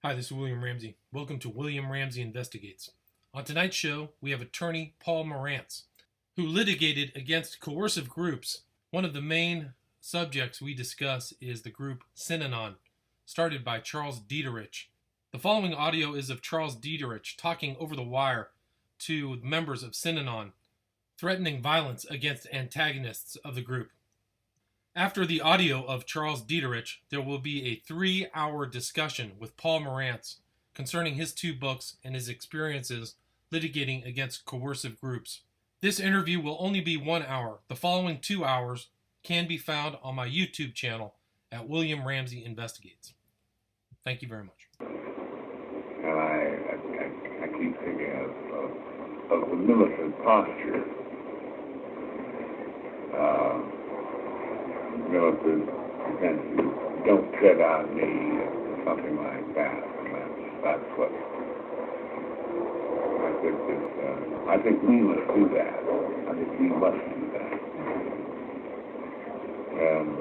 Hi, this is William Ramsey. Welcome to William Ramsey Investigates. On tonight's show, we have attorney Paul Morantz, who litigated against coercive groups. One of the main subjects we discuss is the group Synanon, started by Charles Dieterich. The following audio is of Charles Dieterich talking over the wire to members of Synanon, threatening violence against antagonists of the group. After the audio of Charles Dieterich, there will be a 3-hour discussion with Paul Morantz concerning his 2 books and his experiences litigating against coercive groups. This interview will only be 1 hour. The following 2 hours can be found on my YouTube channel at William Ramsey Investigates. Thank you very much. And I keep thinking of the militant posture. Militant defenses, don't tread on me, something like that. And that's what I think we must do that. I think we must do that. And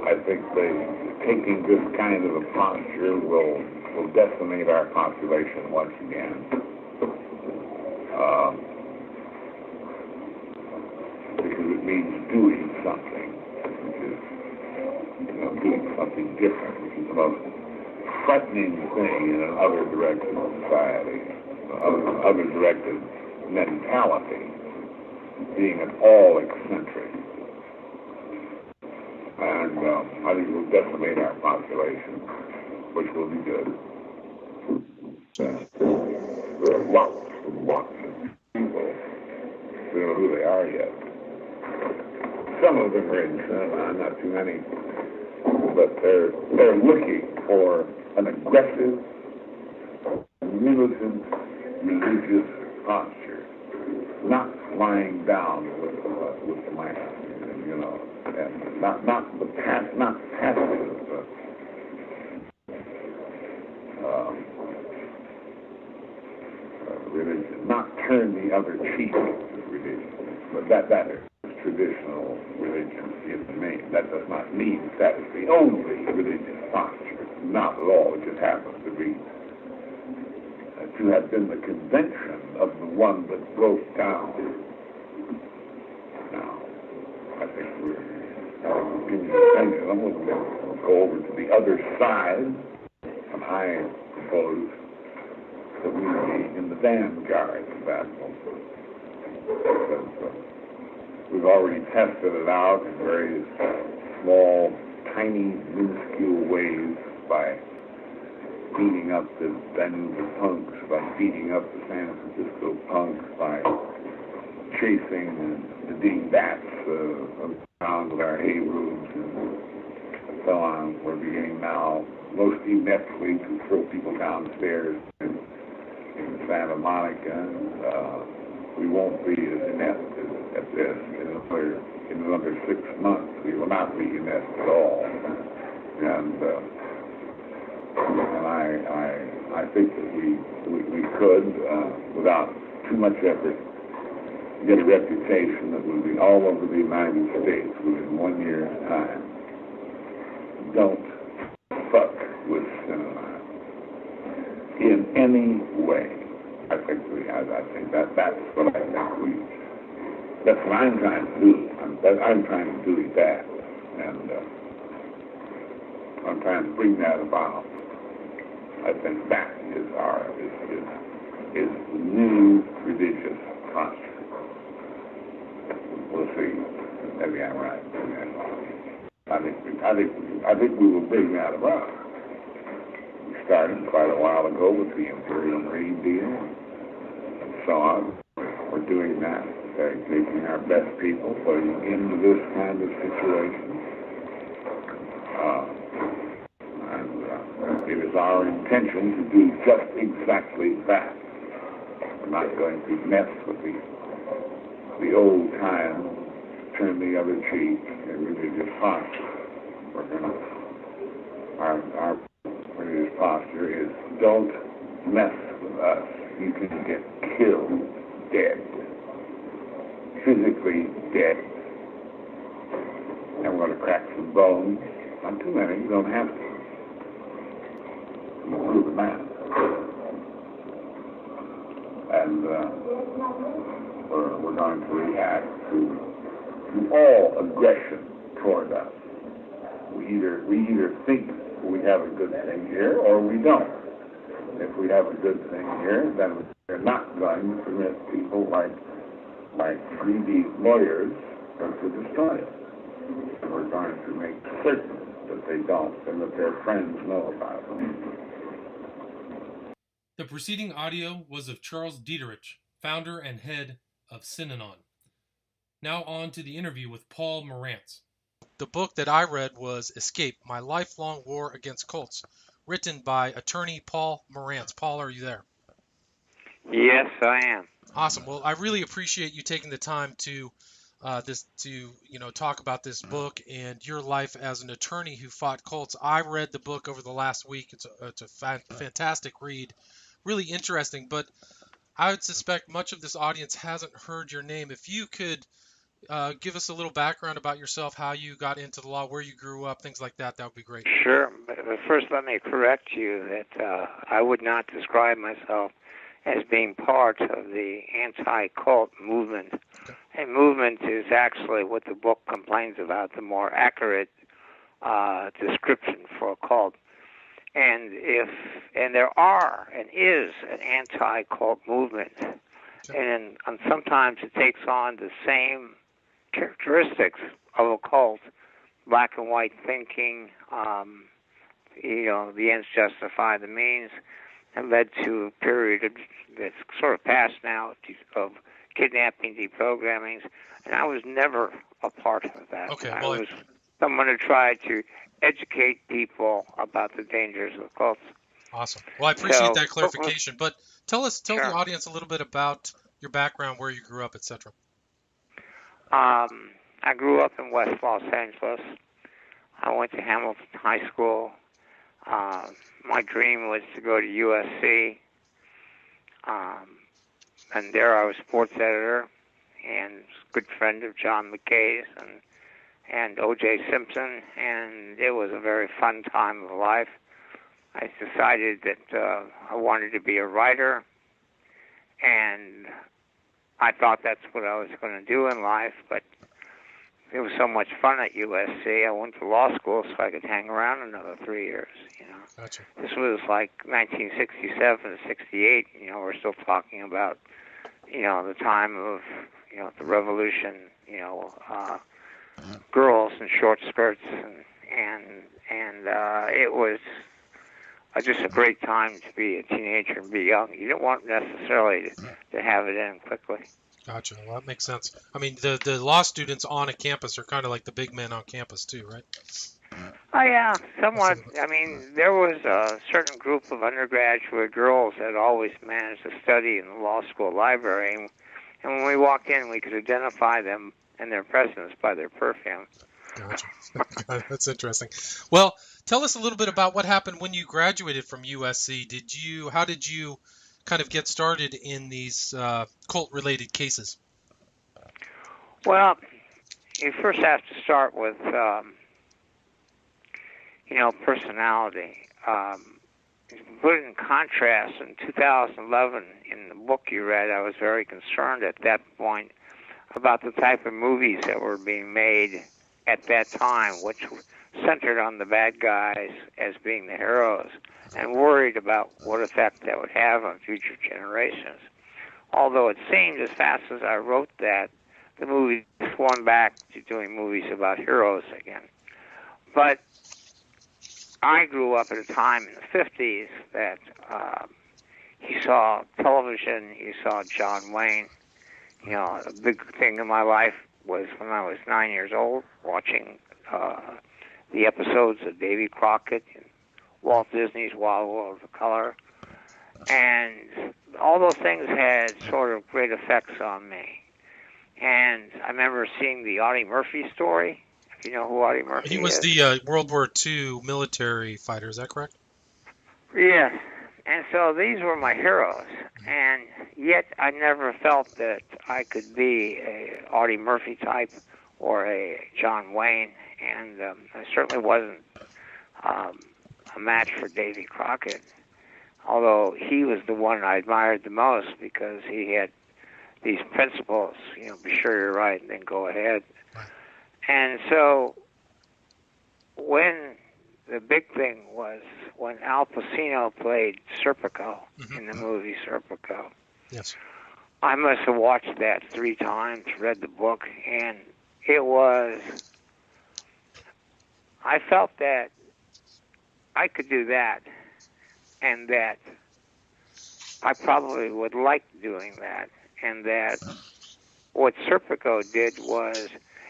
I think taking this kind of a posture will decimate our population once again. Because it means doing something, which is, doing something different, which is the most frightening thing in an other-directed society, other-directed mentality, being at all eccentric. And I think it will decimate our population, which will be good. There are lots and lots of people who don't know who they are yet. Some of them are in Synanon, not too many, but they're looking for an aggressive, militant, religious posture, not lying down with the mind, and not passive, religion, not turn the other cheek religion, but that is traditional religion is the name. That does not mean that is the only religious posture. Not at all. It just happens to be to have been the convention of the one that broke down. Now, I think we're getting the pendulum. We'll go over to the other side, and I propose that we be in the vanguard of that movement. We've already tested it out in various small, tiny, minuscule ways by beating up the Vancouver punks, by beating up the San Francisco punks, by chasing the dingbats around with our hay rooms and so on. We're beginning now, most ineptly, to throw people downstairs in Santa Monica. We won't be as inept at this in another 6 months. We will not be inept at all. And I think that we could, without too much effort, get a reputation that will be all over the United States within 1 year's time. Don't fuck with Synanon in any way. I think that's what that's what I'm trying to do. I'm trying to do that, and I'm trying to bring that about. I think that is is the new religious posture. We'll see. Maybe I'm right. Maybe I'm wrong. I think we will bring that about. We started quite a while ago with the Imperial Green Deal and so on. We're doing that. They're taking our best people, putting them into this kind of situation. And it is our intention to do just exactly that. We're not going to mess with the old time, turn the other cheek, and religious posture. We're going to, our religious posture is don't mess with us. You can get killed dead. Physically dead. And we're going to crack some bones. Not too many, you don't have to. man. And we're going to react to all aggression toward us. We either think we have a good thing here or we don't. If we have a good thing here, then we're not going to permit people like greedy lawyers to destroy it. We're going to make certain that they don't and that their friends know about them. The preceding audio was of Charles Dieterich, founder and head of Synanon. Now on to the interview with Paul Morantz. The book that I read was Escape, My Lifelong War Against Cults, written by attorney Paul Morantz. Paul, are you there? Yes, I am. Awesome. Well, I really appreciate you taking the time to talk about this book and your life as an attorney who fought cults. I read the book over the last week. It's a fantastic read, really interesting. But I would suspect much of this audience hasn't heard your name. If you could give us a little background about yourself, how you got into the law, where you grew up, things like that, that would be great. Sure. But first, let me correct you that I would not describe myself as being part of the anti-cult movement. Okay. A movement is actually what the book complains about, the more accurate description for a cult. And there is an anti-cult movement, okay. and sometimes it takes on the same characteristics of a cult, black and white thinking, the ends justify the means, and led to a period that's sort of past now of kidnapping, deprogrammings, and I was never a part of that. Okay, I was someone who tried to educate people about the dangers of cults. Awesome. Well, I appreciate that clarification, but tell the audience a little bit about your background, where you grew up, etc. I grew up in West Los Angeles. I went to Hamilton High School. My dream was to go to USC, and there I was sports editor and good friend of John McKay's and O.J. Simpson, and it was a very fun time of life. I decided that I wanted to be a writer, and I thought that's what I was going to do in life, but it was so much fun at USC. I went to law school so I could hang around another 3 years, Gotcha. This was like 1967 to 68, we're still talking about, the time of, the revolution, girls in short skirts, and it was just a great time to be a teenager and be young. You don't want necessarily to have it in quickly. Gotcha. Well, that makes sense. I mean, the law students on a campus are kind of like the big men on campus too, right? Oh, yeah, somewhat. I mean, there was a certain group of undergraduate girls that always managed to study in the law school library, and when we walked in, we could identify them and their presence by their perfume. Gotcha. That's interesting. Well, tell us a little bit about what happened when you graduated from USC. How did you kind of get started in these cult-related cases? Well, you first have to start with, personality. Put it in contrast, in 2011, in the book you read, I was very concerned at that point about the type of movies that were being made at that time, which centered on the bad guys as being the heroes, and worried about what effect that would have on future generations. Although it seemed as fast as I wrote that, the movie swung back to doing movies about heroes again. But I grew up at a time in the 50s that you saw television, you saw John Wayne. A big thing in my life was when I was 9 years old, watching the episodes of Davy Crockett and Walt Disney's Wild World of Color. And all those things had sort of great effects on me. And I remember seeing the Audie Murphy story. If you know who Audie Murphy is. He was the World War II military fighter, is that correct? Yeah. And so these were my heroes. And yet I never felt that I could be a Audie Murphy type or a John Wayne. And I certainly wasn't a match for Davy Crockett. although he was the one I admired the most because he had these principles, be sure you're right and then go ahead. Right. And so when the big thing was when Al Pacino played Serpico in the movie Serpico, Yes. I must have watched that 3 times, read the book, and I felt that I could do that, and that I probably would like doing that, and that what Serpico did was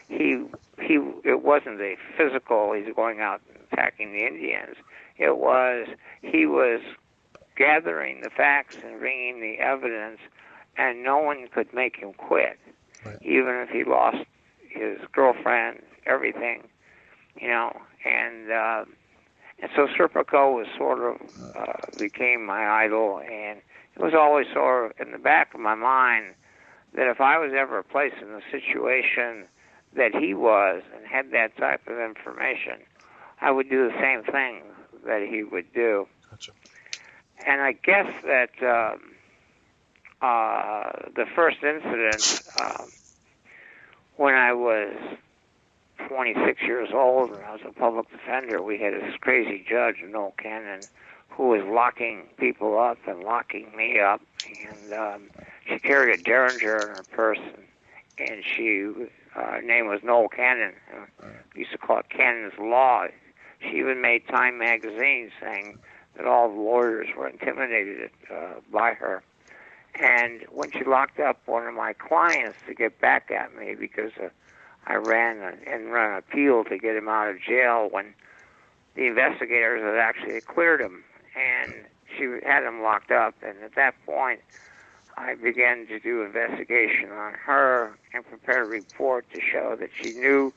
it wasn't a physical, he's going out and attacking the Indians. It was, he was gathering the facts and bringing the evidence, and no one could make him quit, Right. even if he lost his girlfriend, everything, and so Serpico was sort of became my idol, and it was always sort of in the back of my mind that if I was ever placed in the situation that he was and had that type of information, I would do the same thing that he would do. Gotcha. And I guess that the first incident, when I was 26 years old and I was a public defender, we had this crazy judge, Noel Cannon, who was locking people up and locking me up. And she carried a Derringer in her purse, and her name was Noel Cannon. We used to call it Cannon's Law. She even made Time magazine saying that all the lawyers were intimidated by her. And when she locked up one of my clients to get back at me because I ran an appeal to get him out of jail when the investigators had actually cleared him, and she had him locked up. And at that point, I began to do investigation on her and prepare a report to show that she knew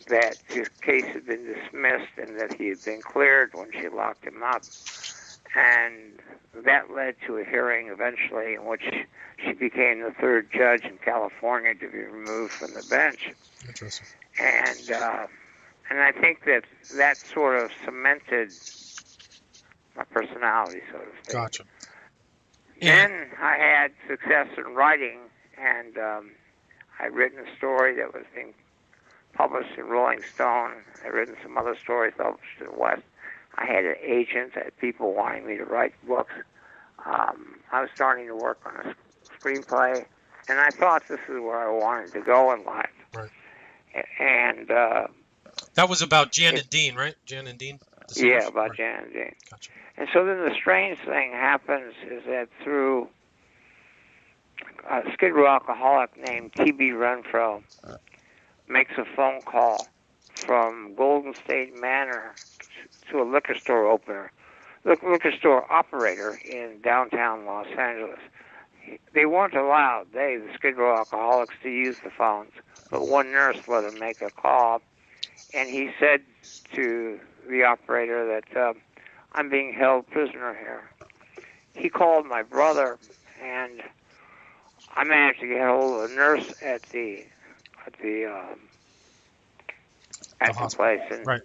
that his case had been dismissed and that he had been cleared when she locked him up. And that led to a hearing eventually in which she became the 3rd judge in California to be removed from the bench. Interesting. And I think that sort of cemented my personality, so to speak. Gotcha. Then I had success in writing, and I'd written a story that was being published in Rolling Stone. I'd written some other stories published in West. I had an agent, I had people wanting me to write books. I was starting to work on a screenplay, and I thought this is where I wanted to go in life. Right. And that was about Jan and Dean, right? Jan and Dean? Yeah, about right. Jan and Dean. Gotcha. And so then the strange thing happens is that through a Skid Row alcoholic named T.B. Renfro makes a phone call from Golden State Manor to a liquor store operator in downtown Los Angeles. They weren't allowed, the Skid Row alcoholics, to use the phones, but one nurse let him make a call, and he said to the operator that I'm being held prisoner here. He called my brother, and I managed to get hold of a nurse at the place, and right.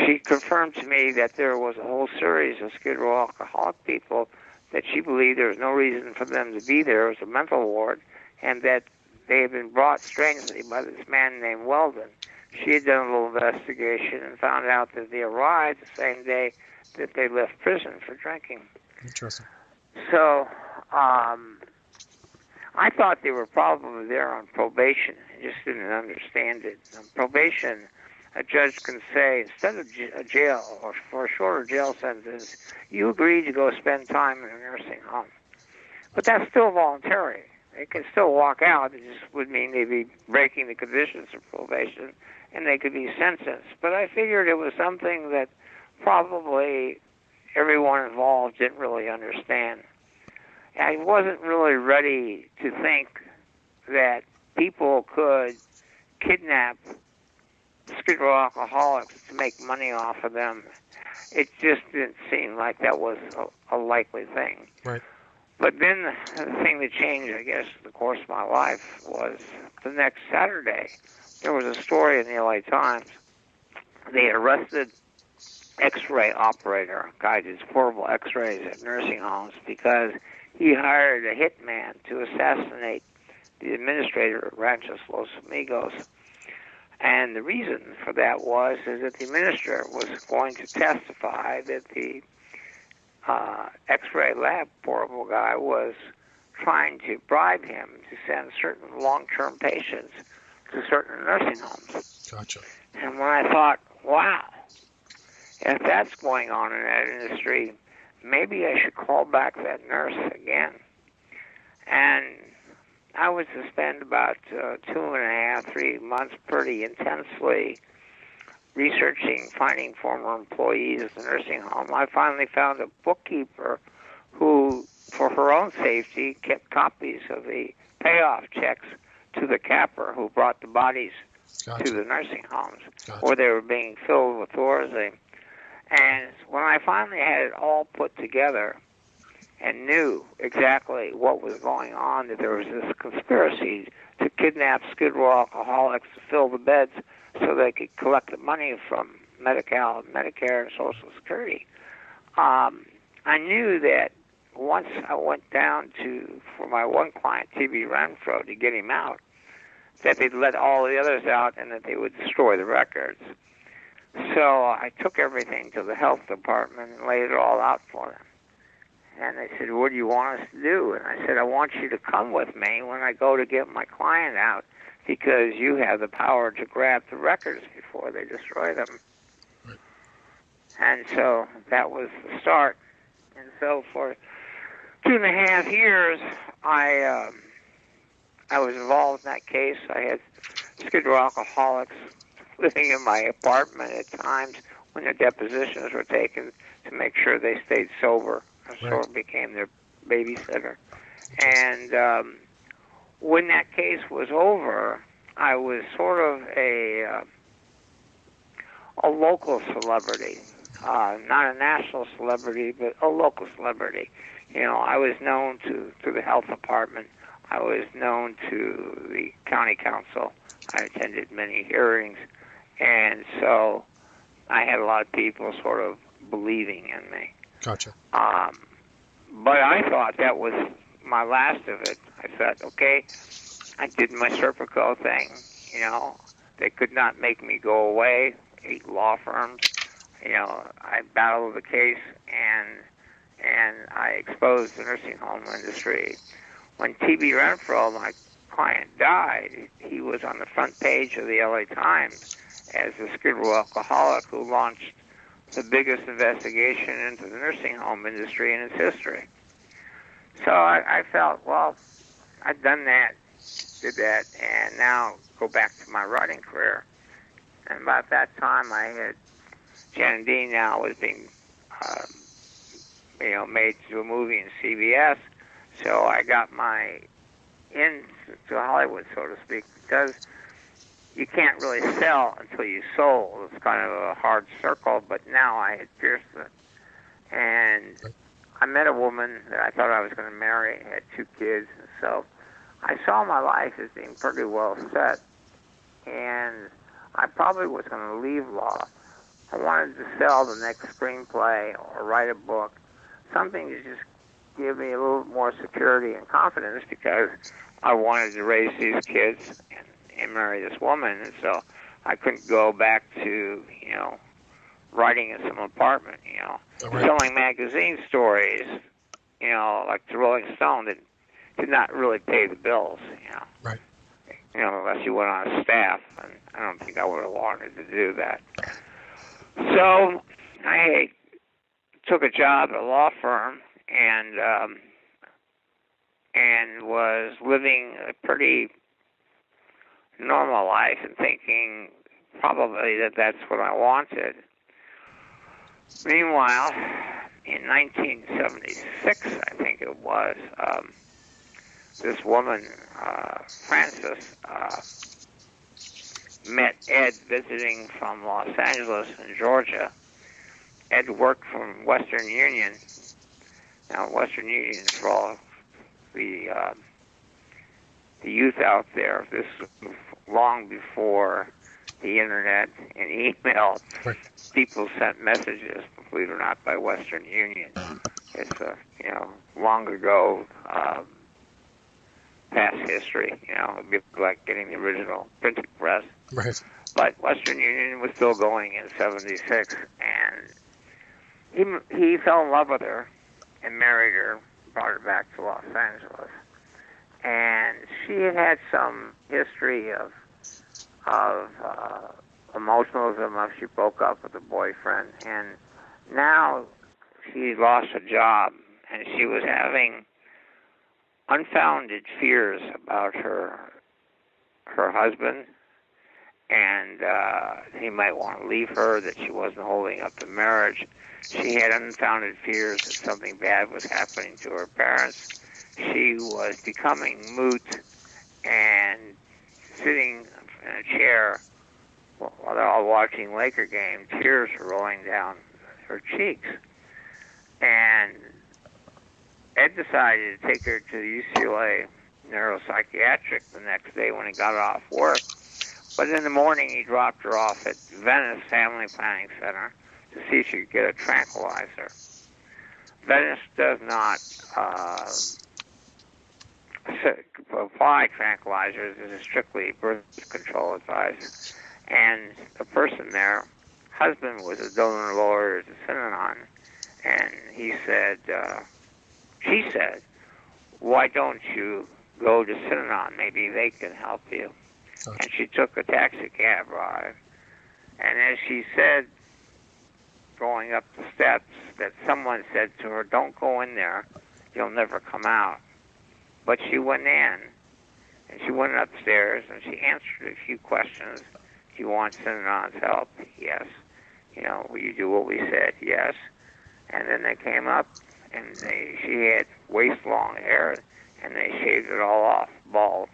she confirmed to me that there was a whole series of Skid Row alcoholic people that she believed there was no reason for them to be there. It was a mental ward, and that they had been brought strangely by this man named Weldon. She had done a little investigation and found out that they arrived the same day that they left prison for drinking. Interesting. So I thought they were probably there on probation. I just didn't understand it. On probation, a judge can say, instead of a jail or for a shorter jail sentence, you agree to go spend time in a nursing home. But that's still voluntary. They can still walk out. It just would mean they'd be breaking the conditions of probation, and they could be sentenced. But I figured it was something that probably everyone involved didn't really understand. I wasn't really ready to think that people could kidnap Skid Row alcoholics to make money off of them. It just didn't seem like that was a likely thing. Right. But then the thing that changed, I guess, the course of my life was the next Saturday. There was a story in the LA Times. They had arrested X-ray operator, a guy that does portable X-rays at nursing homes, because he hired a hitman to assassinate the administrator of Ranchos Los Amigos. And the reason for that is that the administrator was going to testify that the X-ray lab portable guy was trying to bribe him to send certain long-term patients to certain nursing homes. Gotcha. And when I thought, wow, if that's going on in that industry, maybe I should call back that nurse again. And I was to spend about 2.5, 3 months pretty intensely researching, finding former employees of the nursing home. I finally found a bookkeeper who, for her own safety, kept copies of the payoff checks to the capper who brought the bodies Gotcha. to the nursing homes, Gotcha. where they were being filled with Thorazine. And when I finally had it all put together and knew exactly what was going on, that there was this conspiracy to kidnap Skid Row alcoholics to fill the beds so they could collect the money from Medi-Cal, Medicare, and Social Security, I knew that once I went down for my one client, T.B. Renfro, to get him out, that they'd let all the others out and that they would destroy the records. So I took everything to the health department and laid it all out for them. And they said, what do you want us to do? And I said, I want you to come with me when I go to get my client out, because you have the power to grab the records before they destroy them. Right. And so that was the start. And so for 2.5 years, I was involved in that case. I had Skid Row alcoholics living in my apartment at times when their depositions were taken to make sure they stayed sober. I sort of became their babysitter. And when that case was over, I was sort of a local celebrity, not a national celebrity, but a local celebrity. You know, I was known to the health department. I was known to the county council. I attended many hearings. And so I had a lot of people sort of believing in me. Gotcha. But I thought that was my last of it. I thought, okay, I did my Serpico thing. You know, they could not make me go away. 8 law firms. You know, I battled the case and I exposed the nursing home industry. When T.B. Renfro, my client, died, he was on the front page of the L.A. Times as a Skid Row alcoholic who launched the biggest investigation into the nursing home industry in its history. So I felt, well, I've done that, did that, and now go back to my writing career. And about that time, I had Jan Dean now was being, made to a movie in CBS. So I got my into Hollywood, so to speak, because you can't really sell until you sold. It's kind of a hard circle, but now I had pierced it. And I met a woman that I thought I was going to marry, had 2 kids, and so I saw my life as being pretty well set. And I probably was going to leave law. I wanted to sell the next screenplay or write a book, something to just give me a little more security and confidence, because I wanted to raise these kids and marry this woman, and so I couldn't go back to, writing in some apartment, selling magazine stories, like the Rolling Stone, that did not really pay the bills, Right. Unless you went on a staff, and I don't think I would have wanted to do that. So I took a job at a law firm and was living a pretty normal life and thinking probably that that's what I wanted. Meanwhile, in 1976, I think it was, this woman, Frances, met Ed visiting from Los Angeles and Georgia. Ed worked from Western Union. Now, Western Union, for all the youth out there, this was long before the internet and email. Right. People sent messages, believe it or not, by Western Union. It's long ago, past history. It'd be like getting the original printing press. Right. But Western Union was still going in '76, and he fell in love with her and married her, brought her back to Los Angeles. And she had some history of emotionalism after she broke up with a boyfriend, and now she lost a job, and she was having unfounded fears about her husband, and he might want to leave her, that she wasn't holding up the marriage. She had unfounded fears that something bad was happening to her parents. She was becoming moot and sitting in a chair while they're all watching Laker game. Tears were rolling down her cheeks. And Ed decided to take her to the UCLA neuropsychiatric the next day when he got off work. But in the morning, he dropped her off at Venice Family Planning Center to see if she could get a tranquilizer. Venice does not apply tranquilizers. This is strictly birth control advice. And the person there, husband was a donor lawyer to Synanon, and she said, why don't you go to Synanon? Maybe they can help you. And she took a taxi cab ride. And as she said, going up the steps, that someone said to her, don't go in there, you'll never come out. But she went in, and she went upstairs, and she answered a few questions. Do you want Synanon's help? Yes. Will you do what we said? Yes. And then they came up, and she had waist-long hair, and they shaved it all off, bald.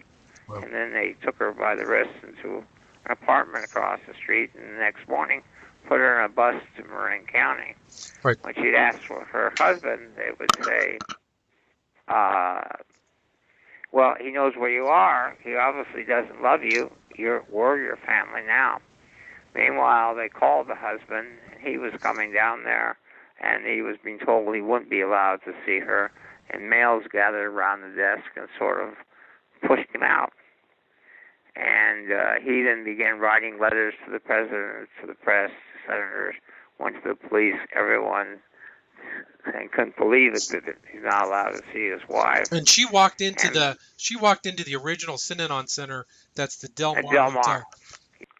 Wow. And then they took her by the wrist into an apartment across the street, and the next morning put her in a bus to Marin County. Right. When she'd ask for her husband, they would say, well, he knows where you are. He obviously doesn't love you. We're your family now. Meanwhile, they called the husband. He was coming down there, and he was being told he wouldn't be allowed to see her. And males gathered around the desk and sort of pushed him out. And he then began writing letters to the president, to the press, to senators, went to the police, everyone, and couldn't believe it that he's not allowed to see his wife. And she walked into the original Synanon Center. That's the Del Mar Hotel.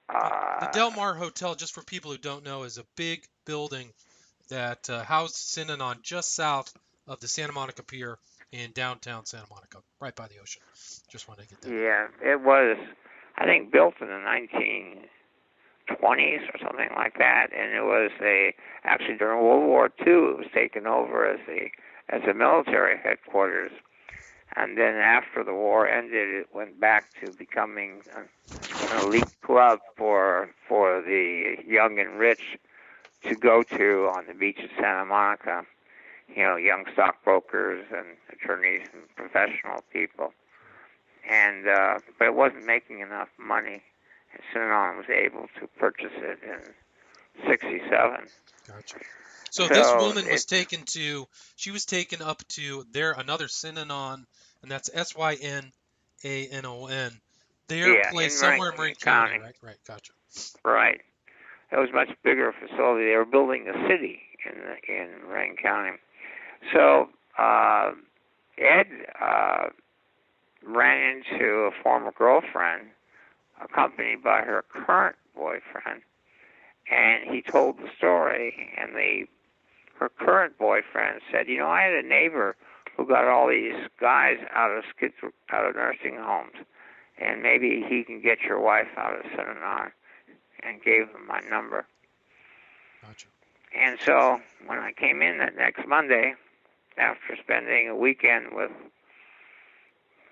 The Del Mar Hotel, just for people who don't know, is a big building that housed Synanon just south of the Santa Monica Pier in downtown Santa Monica, right by the ocean. Just wanted to get that. Yeah, it was, I think, built in the 1920s or something like that, and it was actually during World War II, it was taken over as a military headquarters. And then after the war ended, it went back to becoming an elite club for the young and rich to go to on the beach of Santa Monica. Young stockbrokers and attorneys and professional people. And but it wasn't making enough money, and Synanon was able to purchase it in '67. Gotcha. So this woman was taken up to another Synanon, and that's Synanon. Their place somewhere in Marin County. Right, gotcha. Right. It was a much bigger facility. They were building a city in Marin County. So Ed ran into a former girlfriend accompanied by her current boyfriend, and he told the story, and her current boyfriend said, I had a neighbor who got all these guys out of nursing homes, and maybe he can get your wife out of Synanon, and gave him my number. Gotcha. And so when I came in that next Monday, after spending a weekend with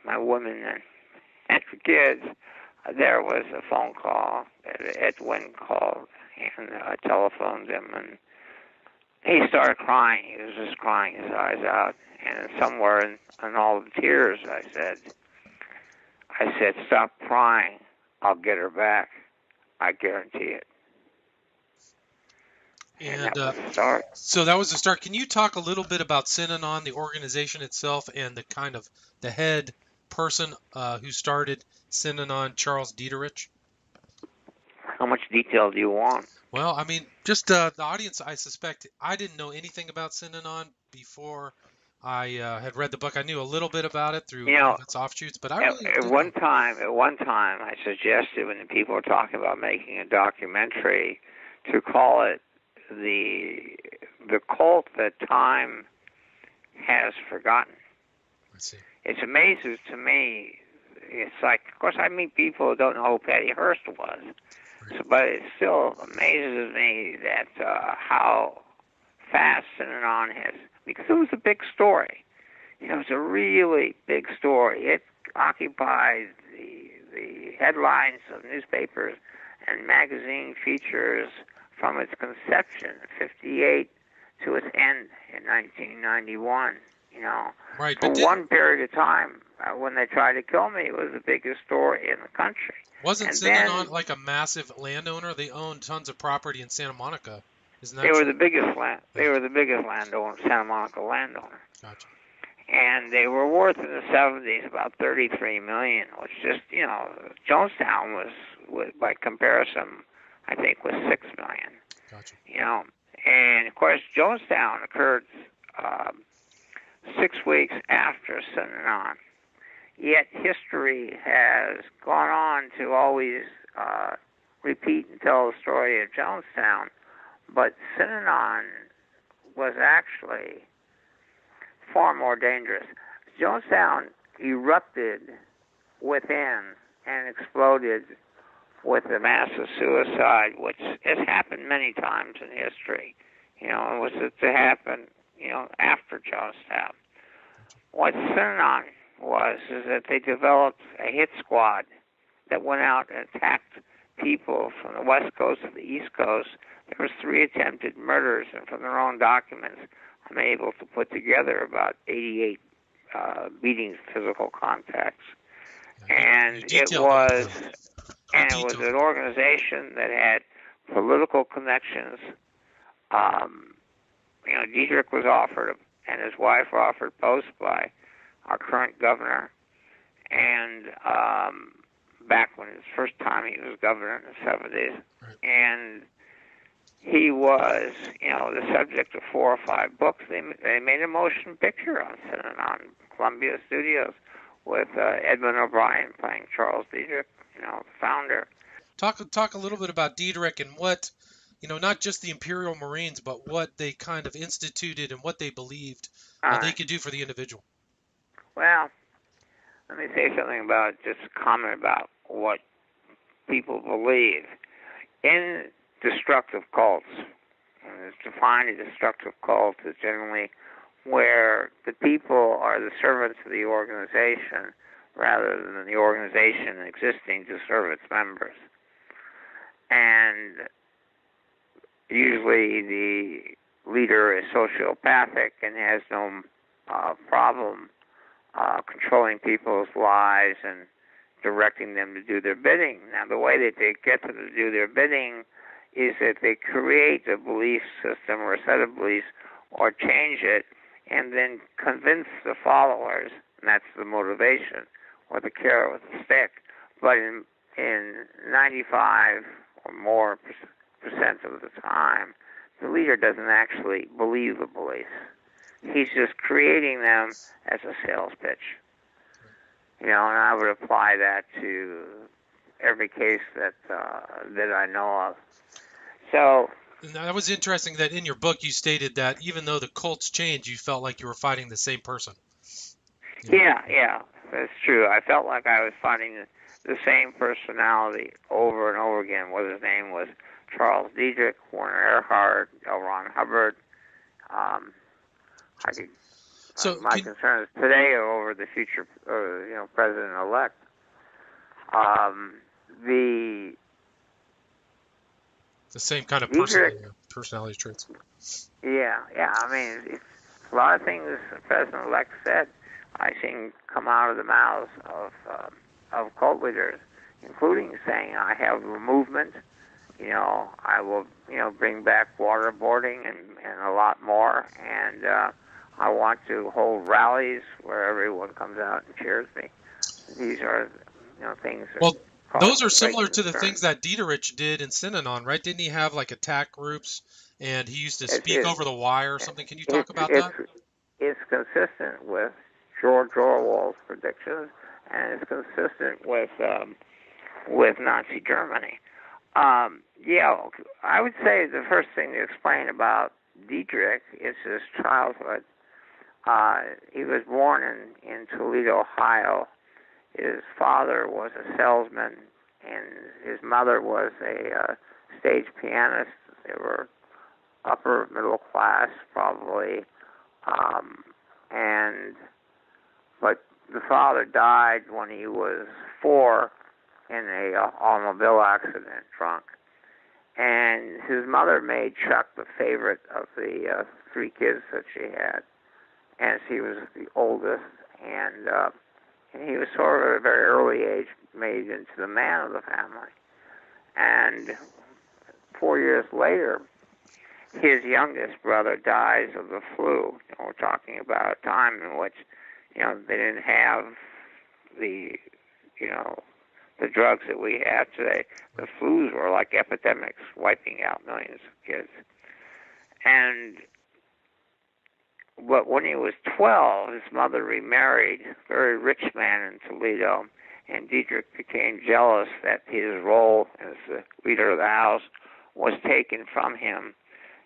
my woman and the kids, there was a phone call that Edwin called, and I telephoned him, and he started crying. He was just crying his eyes out. And somewhere in all the tears, I said, stop crying. I'll get her back. I guarantee it. And that was the start. So that was the start. Can you talk a little bit about Synanon, the organization itself, and the kind of the head person who started Synanon, Charles Dieterich? How much detail do you want? Well, I mean, just the audience, I suspect, I didn't know anything about Synanon before I had read the book. I knew a little bit about it through its offshoots, but I really at one time, I suggested when the people were talking about making a documentary to call it the cult that time has forgotten. I see. It amazes to me. It's like, of course, I meet people who don't know who Patty Hearst was, but it still amazes me that how fast Synanon has, because it was a big story. It was a really big story. It occupied the headlines of newspapers and magazine features from its conception in '58 to its end in 1991. Right, for one period of time, when they tried to kill me, it was the biggest story in the country. Wasn't Synanon like a massive landowner? They owned tons of property in Santa Monica. Isn't that They true? were the biggest landowner, Santa Monica landowner. Gotcha. And they were worth in the '70s about $33 million, which just, Jonestown was, by comparison, I think was $6 million. Gotcha. And of course Jonestown occurred 6 weeks after Synanon. Yet history has gone on to always repeat and tell the story of Jonestown, but Synanon was actually far more dangerous. Jonestown erupted within and exploded with a massive suicide, which has happened many times in history. It was to happen, after Jonestown. What Synanon is that they developed a hit squad that went out and attacked people from the West Coast to the East Coast. There was 3 attempted murders, and from their own documents, I'm able to put together about 88 beatings, physical contacts. And it was an organization that had political connections. Dietrich was offered, and his wife were offered posts by our current governor. And back when his first time he was governor in the '70s, and he was, the subject of 4 or 5 books. They made a motion picture on Synanon, Columbia Studios, with Edmund O'Brien playing Charles Dietrich, the founder. Talk a little bit about Dietrich and what, not just the Imperial Marines, but what they kind of instituted and what they believed they could do for the individual. Well, let me say something about, just a comment about what people believe. In destructive cults, and it's defined a destructive cult as generally where the people are the servants of the organization rather than the organization existing to serve its members. And usually the leader is sociopathic and has no problem controlling people's lives and directing them to do their bidding. Now, the way that they get them to do their bidding is that they create a belief system or a set of beliefs or change it and then convince the followers, and that's the motivation, or the carrot with the stick. But in 95 or more percent of the time, the leader doesn't actually believe the beliefs. He's just creating them as a sales pitch. And I would apply that to every case that I know of. So that was interesting that in your book you stated that even though the cults changed, you felt like you were fighting the same person. Yeah, that's true. I felt like I was fighting the same personality over and over again, whether his name was Charles Dietrich, Werner Erhard, L. Ron Hubbard. My concerns today are over the future, president-elect. The same kind of personality traits. Yeah. I mean, a lot of things the president-elect said I've seen come out of the mouths of cult leaders. including saying, I have a movement, I will, bring back waterboarding and a lot more, and I want to hold rallies where everyone comes out and cheers me. These are, things that Well, those are great similar to the concern. things that Dieterich did in Synanon, right? Didn't he have like attack groups and he used to speak It, over the wire or something? Can you it, talk about it's that? it's consistent with George Orwell's predictions, and it's consistent with Nazi Germany. I would say the first thing to explain about Dietrich is his childhood. He was born in Toledo, Ohio. His father was a salesman, and his mother was a stage pianist. They were upper middle class, probably, but the father died when he was 4 in a automobile accident, drunk. And his mother made Chuck the favorite of the 3 kids that she had, and he was the oldest, and he was sort of at a very early age made into the man of the family. And 4 years later, his youngest brother dies of the flu. We're talking about a time in which, they didn't have the drugs that we have today. The flus were like epidemics, wiping out millions of kids. But when he was 12, his mother remarried a very rich man in Toledo, and Dietrich became jealous that his role as the leader of the house was taken from him.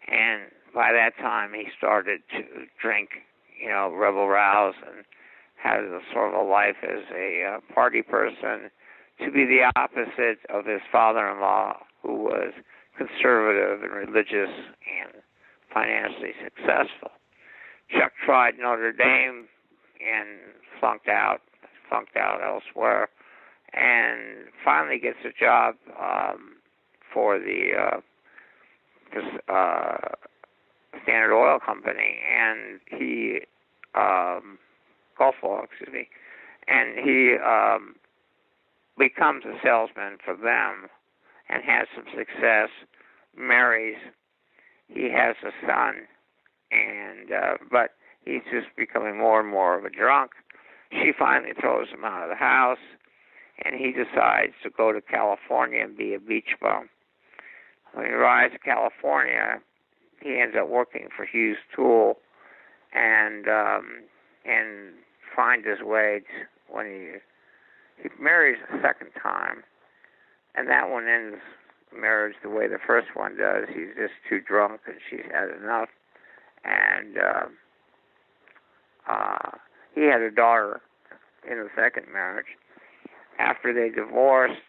And by that time, he started to drink, rebel rouse, and had a sort of a life as a party person, to be the opposite of his father-in-law, who was conservative and religious and financially successful. Chuck tried Notre Dame and flunked out elsewhere, and finally gets a job for the Standard Oil Company, and he Gulf Oil, and he becomes a salesman for them and has some success, marries. He has a son, and but he's just becoming more and more of a drunk. She finally throws him out of the house, and he decides to go to California and be a beach bum. When he arrives in California, he ends up working for Hughes Tool, and finds his way when he marries a second time, and that one ends marriage the way the first one does. He's just too drunk, and she's had enough. And he had a daughter in the second marriage. After they divorced,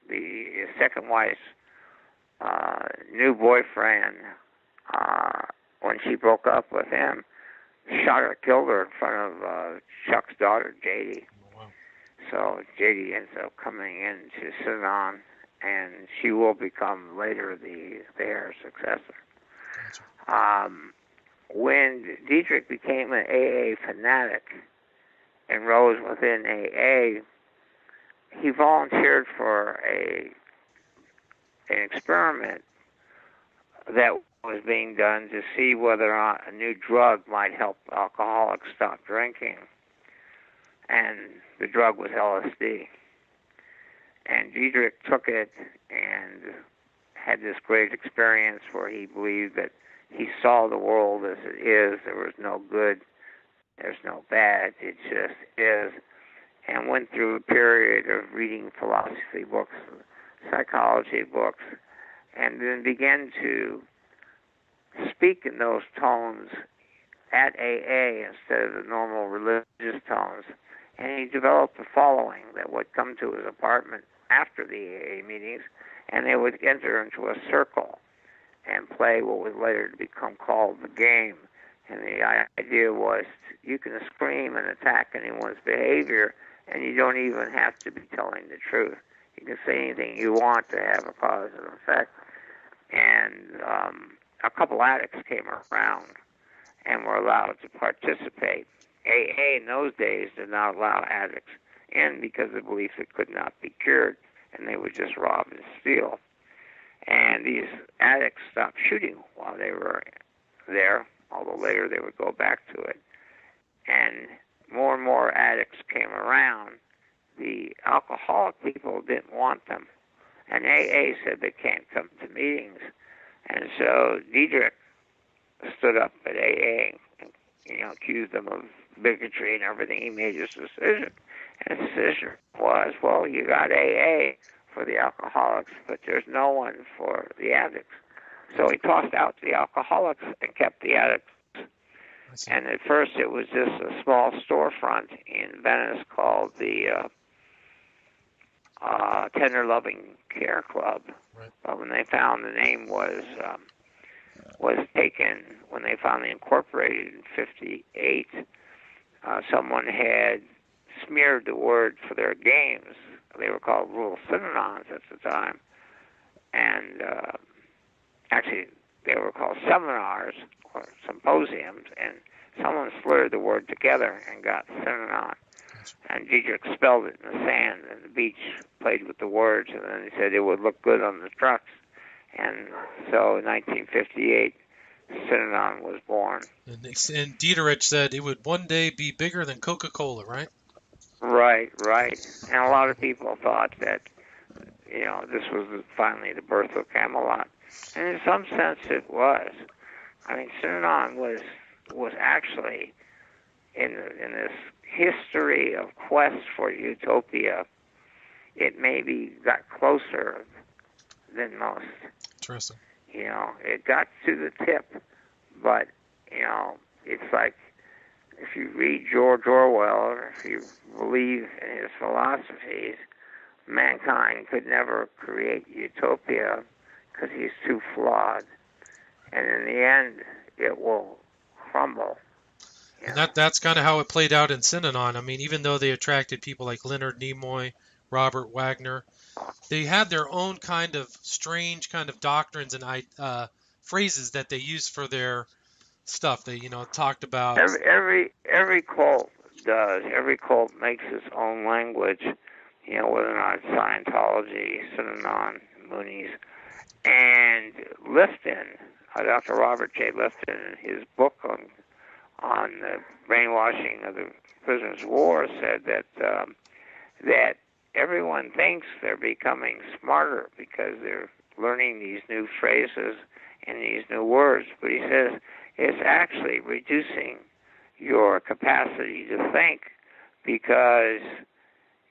the second wife's new boyfriend, when she broke up with him, shot her, killed her in front of Chuck's daughter, J.D. Wow. So J.D. ends up coming into Synanon, and she will become later the heir successor. Gotcha. When Dietrich became an AA fanatic and rose within AA, he volunteered for an experiment that was being done to see whether or not a new drug might help alcoholics stop drinking. And the drug was LSD. And Dietrich took it and had this great experience where he believed that he saw the world as it is. There was no good, there's no bad, it just is. And went through a period of reading philosophy books, psychology books, and then began to speak in those tones at AA instead of the normal religious tones. And he developed a following that would come to his apartment after the AA meetings, and they would enter into a circle and play what was later to become called the game. And the idea was you can scream and attack anyone's behavior, and you don't even have to be telling the truth. You can say anything you want to have a cause and effect. And a couple addicts came around and were allowed to participate. AA in those days did not allow addicts in because of the belief it could not be cured, and they would just rob and steal. And these addicts stopped shooting while they were there, although later they would go back to it. And more addicts came around. The alcoholic people didn't want them. And AA said they can't come to meetings. And so Diederich stood up at AA and, accused them of bigotry and everything. He made his decision. And his decision was, well, you got AA for the alcoholics, but there's no one for the addicts. So he tossed out the alcoholics and kept the addicts. And at first it was just a small storefront in Venice called the Tender Loving Care Club. Right. But when they found the name was taken, when they finally incorporated in '58, someone had smeared the word for their games. They were called Rural Synonons at the time. And actually, they were called seminars or symposiums, and someone slurred the word together and got Synanon. And Diederich spelled it in the sand, and the beach played with the words, and then he said it would look good on the trucks. And so in 1958, Synanon was born. And Diederich said it would one day be bigger than Coca-Cola, right? Right. And a lot of people thought that, this was finally the birth of Camelot. And in some sense it was. I mean, Synanon was actually in this history of quest for utopia, it maybe got closer than most. Interesting. It got to the tip, but, it's like if you read George Orwell, or if you believe in his philosophies, mankind could never create utopia because he's too flawed. And in the end, it will crumble. And that's kind of how it played out in Synanon. I mean, even though they attracted people like Leonard Nimoy, Robert Wagner, they had their own kind of strange kind of doctrines and phrases that they used for their stuff. They, talked about every cult does. Every cult makes its own language. Whether or not it's Scientology, Synanon, Moonies, and Lifton, Dr. Robert J. Lifton, in his book on the brainwashing of the prisoners of war, said that everyone thinks they're becoming smarter because they're learning these new phrases and these new words. But he says it's actually reducing your capacity to think because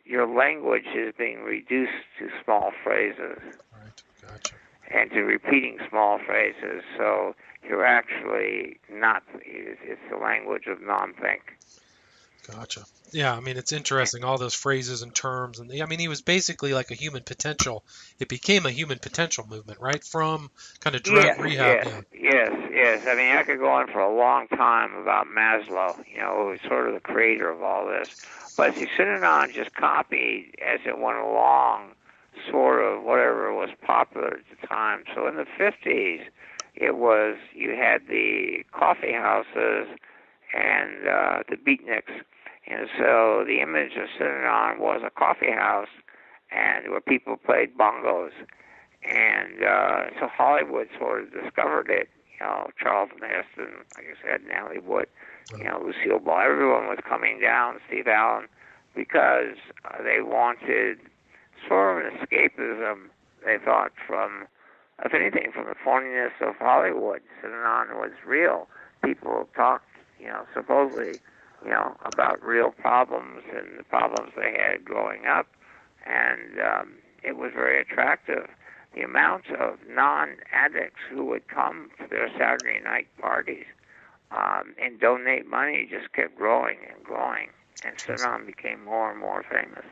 your language is being reduced to small phrases. Right, gotcha. And to repeating small phrases. So you're actually not, it's the language of non-think. Gotcha. Yeah, I mean, it's interesting, all those phrases and terms. And I mean, he was basically like a human potential. It became a human potential movement, right? From kind of drug rehab. Yes. I mean, I could go on for a long time about Maslow, who was sort of the creator of all this. But see, Synanon just copied, as it went along, sort of whatever was popular at the time. So in the 50s, you had the coffee houses and the beatniks. And so the image of Synanon was a coffee house and where people played bongos. And so Hollywood sort of discovered it. Charlton Heston, like I said, Natalie Wood, Lucille Ball. Everyone was coming down, Steve Allen, because they wanted sort of an escapism, they thought, from, if anything, from the phoniness of Hollywood. Synanon was real. People talked, supposedly, about real problems and the problems they had growing up, and it was very attractive. The amount of non-addicts who would come to their Saturday night parties and donate money just kept growing and growing, and Synanon became more and more famous.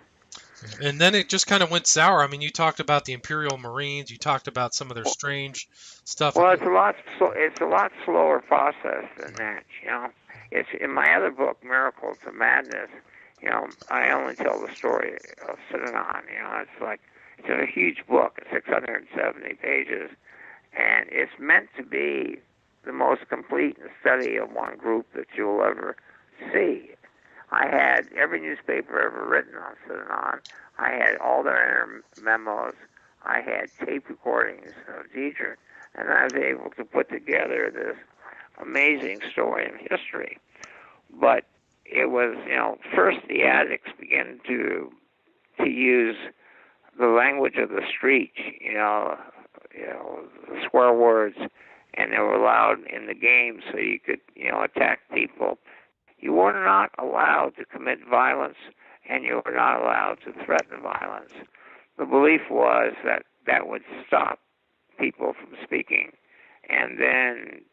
And then it just kind of went sour. I mean, you talked about the Imperial Marines. You talked about some of their strange stuff. Well, it's a lot slower process than that. It's in my other book, Miracles of Madness. I only tell the story of Synanon. It's a huge book. It's 670 pages, and it's meant to be the most complete study of one group that you'll ever see. I had every newspaper ever written on Synanon. I had all their memos. I had tape recordings of Diedrich, and I was able to put together this amazing story in history. But it was, first the addicts began to use the language of the street, the swear words, and they were allowed in the game so you could, attack people. You were not allowed to commit violence, and you were not allowed to threaten violence. The belief was that that would stop people from speaking. And then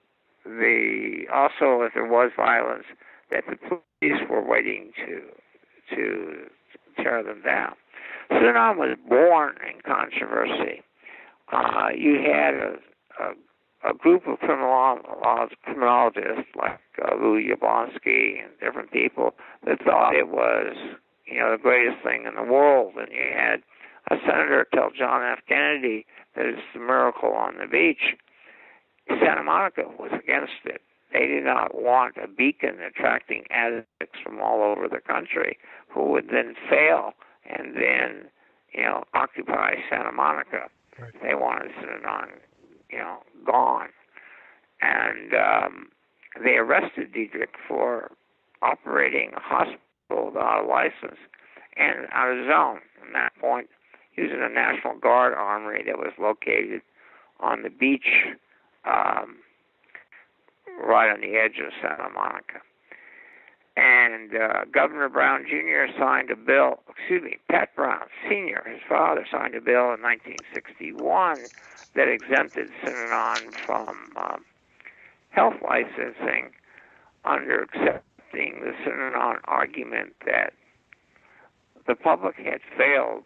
also, if there was violence, that the police were waiting to tear them down. Synanon was born in controversy. You had a group of criminologists like Louis Yablonsky and different people that thought it was, the greatest thing in the world. And you had a senator tell John F. Kennedy that it's a miracle on the beach. Santa Monica was against it. They did not want a beacon attracting addicts from all over the country who would then fail and then, occupy Santa Monica. Right. They wanted Synanon, gone. And they arrested Diedrich for operating a hospital without a license and out of zone. At that point, using a National Guard armory that was located on the beach right on the edge of Santa Monica. And Governor Brown Jr. signed a bill, Pat Brown Sr., his father, signed a bill in 1961 that exempted Synanon from health licensing under accepting the Synanon argument that the public had failed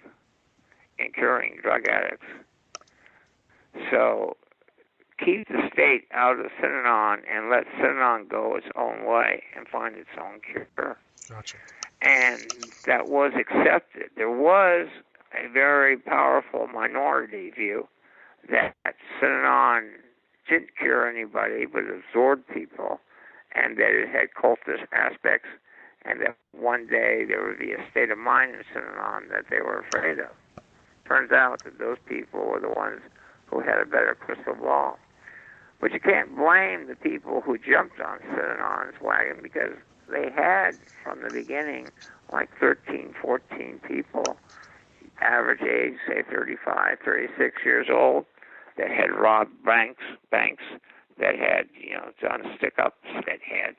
in curing drug addicts. So keep the state out of Synanon and let Synanon go its own way and find its own cure. Gotcha. And that was accepted. There was a very powerful minority view that Synanon didn't cure anybody but absorbed people, and that it had cultist aspects, and that one day there would be a state of mind in Synanon that they were afraid of. Turns out that those people were the ones who had a better crystal ball. But you can't blame the people who jumped on Synanon's wagon, because they had, from the beginning, like 13, 14 people, average age, say 35, 36 years old, that had robbed banks, that had, done stick-ups, that had,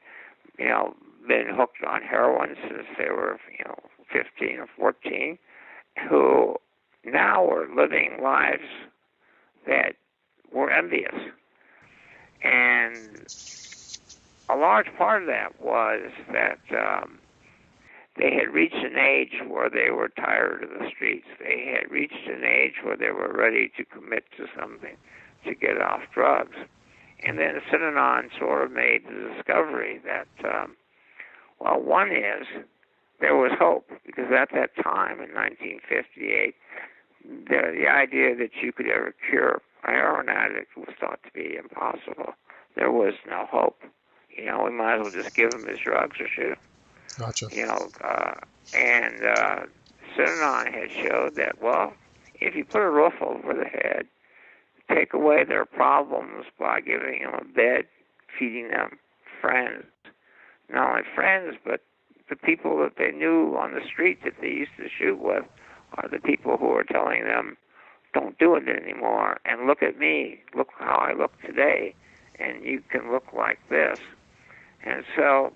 been hooked on heroin since they were, 15 or 14, who now were living lives that were envious. And a large part of that was that they had reached an age where they were tired of the streets. They had reached an age where they were ready to commit to something, to get off drugs. And then Synanon sort of made the discovery that, one is, there was hope, because at that time in 1958, the idea that you could ever cure a heroin addict was thought to be impossible. There was no hope. We might as well just give him his drugs or shoot him. Gotcha. And Synanon had showed that, if you put a roof over the head, take away their problems by giving them a bed, feeding them friends, not only friends, but the people that they knew on the street that they used to shoot with are the people who are telling them, don't do it anymore, and look at me, look how I look today, and you can look like this. And so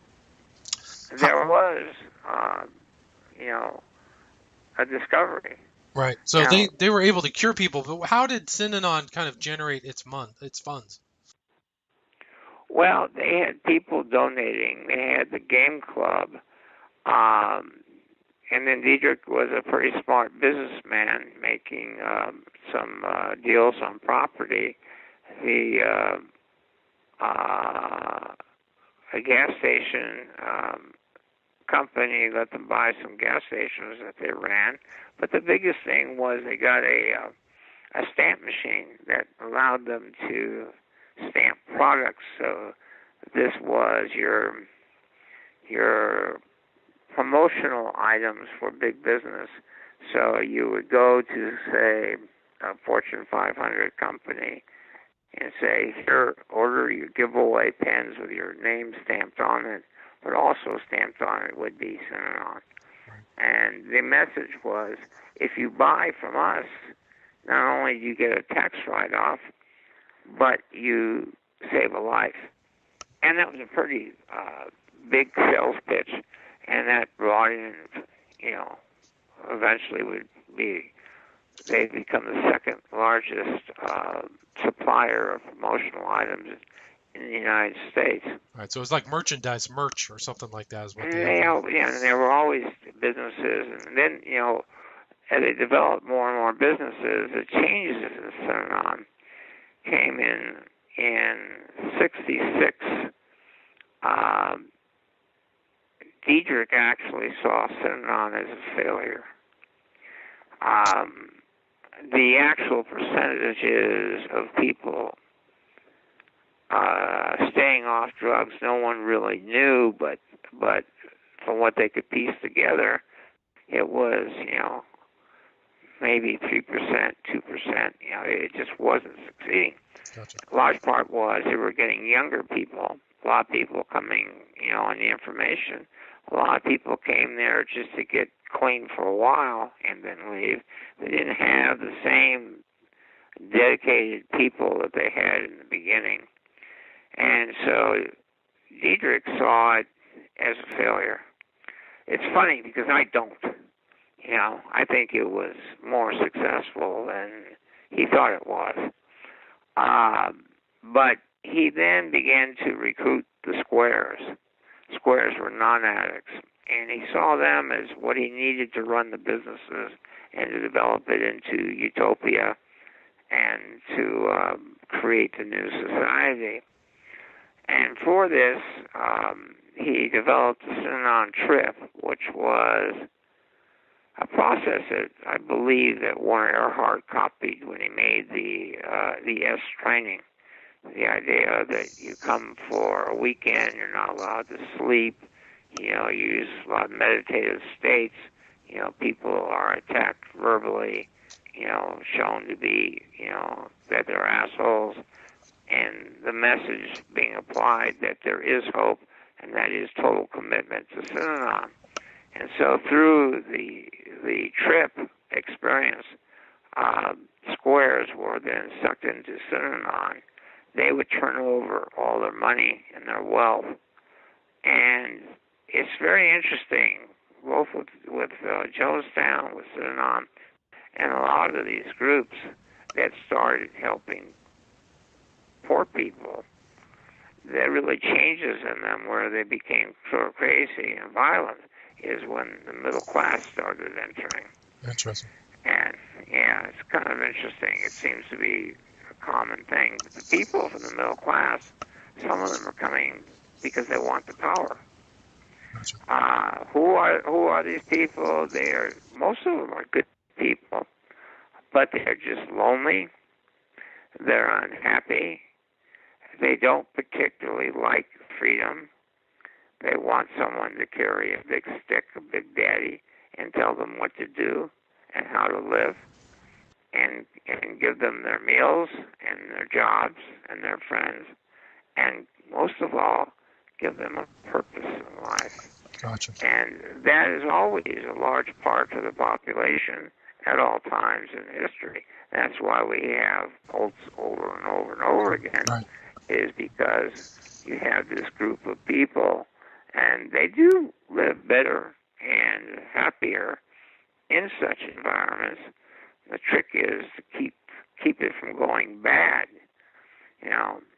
there was, a discovery. Right. So they were able to cure people, but how did Synanon kind of generate its funds? Well, they had people donating. They had the game club. And then Diedrich was a pretty smart businessman, making some deals on property. A gas station company let them buy some gas stations that they ran. But the biggest thing was they got a stamp machine that allowed them to stamp products. So this was your promotional items for big business. So you would go to, say, a Fortune 500 company and say, here, order your giveaway pens with your name stamped on it, but also stamped on it would be Synanon. And the message was, if you buy from us, not only do you get a tax write-off, but you save a life. And that was a pretty big sales pitch, and that brought in, eventually they'd become the second largest supplier of promotional items in the United States. All right, so it was like merch or something like that is what And they there were always businesses, and then, as they developed more and more businesses, the changes in Synanon came in 1966. Diedrich actually saw Synanon as a failure. The actual percentages of people staying off drugs, no one really knew, but from what they could piece together, it was, maybe 3%, 2%. It just wasn't succeeding. Gotcha. A large part was they were getting younger people. A lot of people coming, on the information. A lot of people came there just to get clean for a while and then leave. They didn't have the same dedicated people that they had in the beginning. And so Diedrich saw it as a failure. It's funny because I don't. I think it was more successful than he thought it was. But he then began to recruit the squares. Squares were non-addicts, and he saw them as what he needed to run the businesses and to develop it into utopia and to create the new society. And for this, he developed the Synanon trip, which was a process that I believe that Warren Earhart copied when he made the S training. The idea that you come for a weekend, you're not allowed to sleep, you use a lot of meditative states, people are attacked verbally, shown to be, that they're assholes, and the message being applied that there is hope, and that is total commitment to Synanon. And so through the trip experience, squares were then sucked into Synanon. They would turn over all their money and their wealth. And it's very interesting, both with Jonestown, with Synanon, and a lot of these groups that started helping poor people, that really changes in them where they became sort of crazy and violent is when the middle class started entering. Interesting. And, it's kind of interesting. It seems to be a common thing. But the people from the middle class, some of them are coming because they want the power. Gotcha. Who are these people? Most of them are good people, but they're just lonely. They're unhappy. They don't particularly like freedom. They want someone to carry a big stick, a big daddy, and tell them what to do and how to live, and give them their meals and their jobs and their friends, and most of all, give them a purpose in life. Gotcha. And that is always a large part of the population at all times in history. That's why we have cults over and over and over again, right. Is because you have this group of people, and they do live better and happier in such environments. The trick is to keep it from going bad.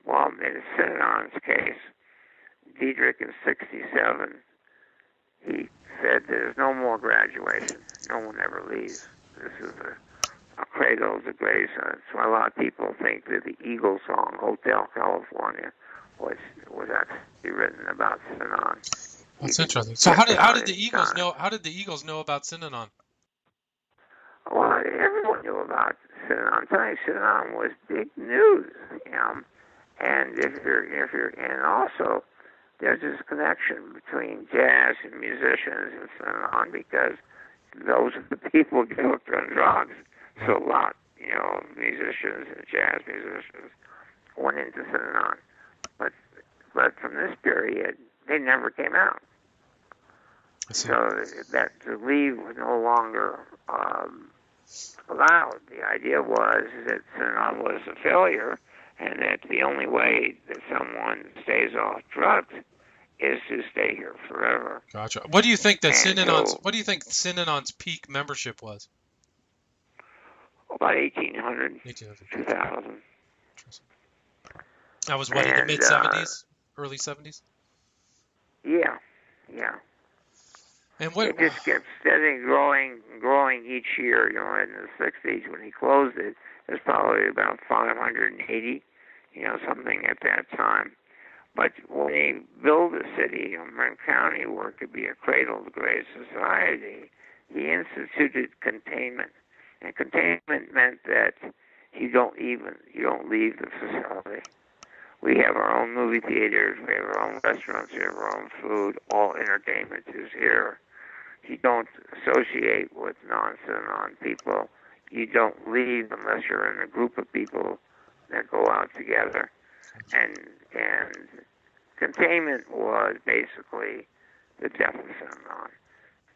Well, in Synanon's case, Diedrich in 1967, he said there's no more graduation. No one ever leaves. This is a cradle to grave. That's why a lot of people think that the Eagles song, Hotel California, was actually written about Synanon. That's interesting. So how did the Eagles know? How did the Eagles know about Synanon? Well, everyone knew about Synanon. I'm telling you, Synanon was big news. And and also there's this connection between jazz and musicians and Synanon because those are the people get hooked on drugs. So a lot, musicians and jazz musicians went into Synanon. But from this period, they never came out. So that to leave was no longer allowed. The idea was that Synanon was a failure, and that the only way that someone stays off drugs is to stay here forever. Gotcha. What do you think Synanon's peak membership was? About 1800, 2000. That was what, in the mid 70s, early 70s? Yeah. And what? It just kept steadily growing each year. In the 60s when he closed it, it was probably about 580, something at that time. But when he built a city in Marin County where it could be a cradle of great society, he instituted containment. And containment meant that you don't leave the facility. We have our own movie theaters, we have our own restaurants, we have our own food, all entertainment is here. You don't associate with non-Synanon people. You don't leave unless you're in a group of people that go out together. And containment was basically the death of Synanon.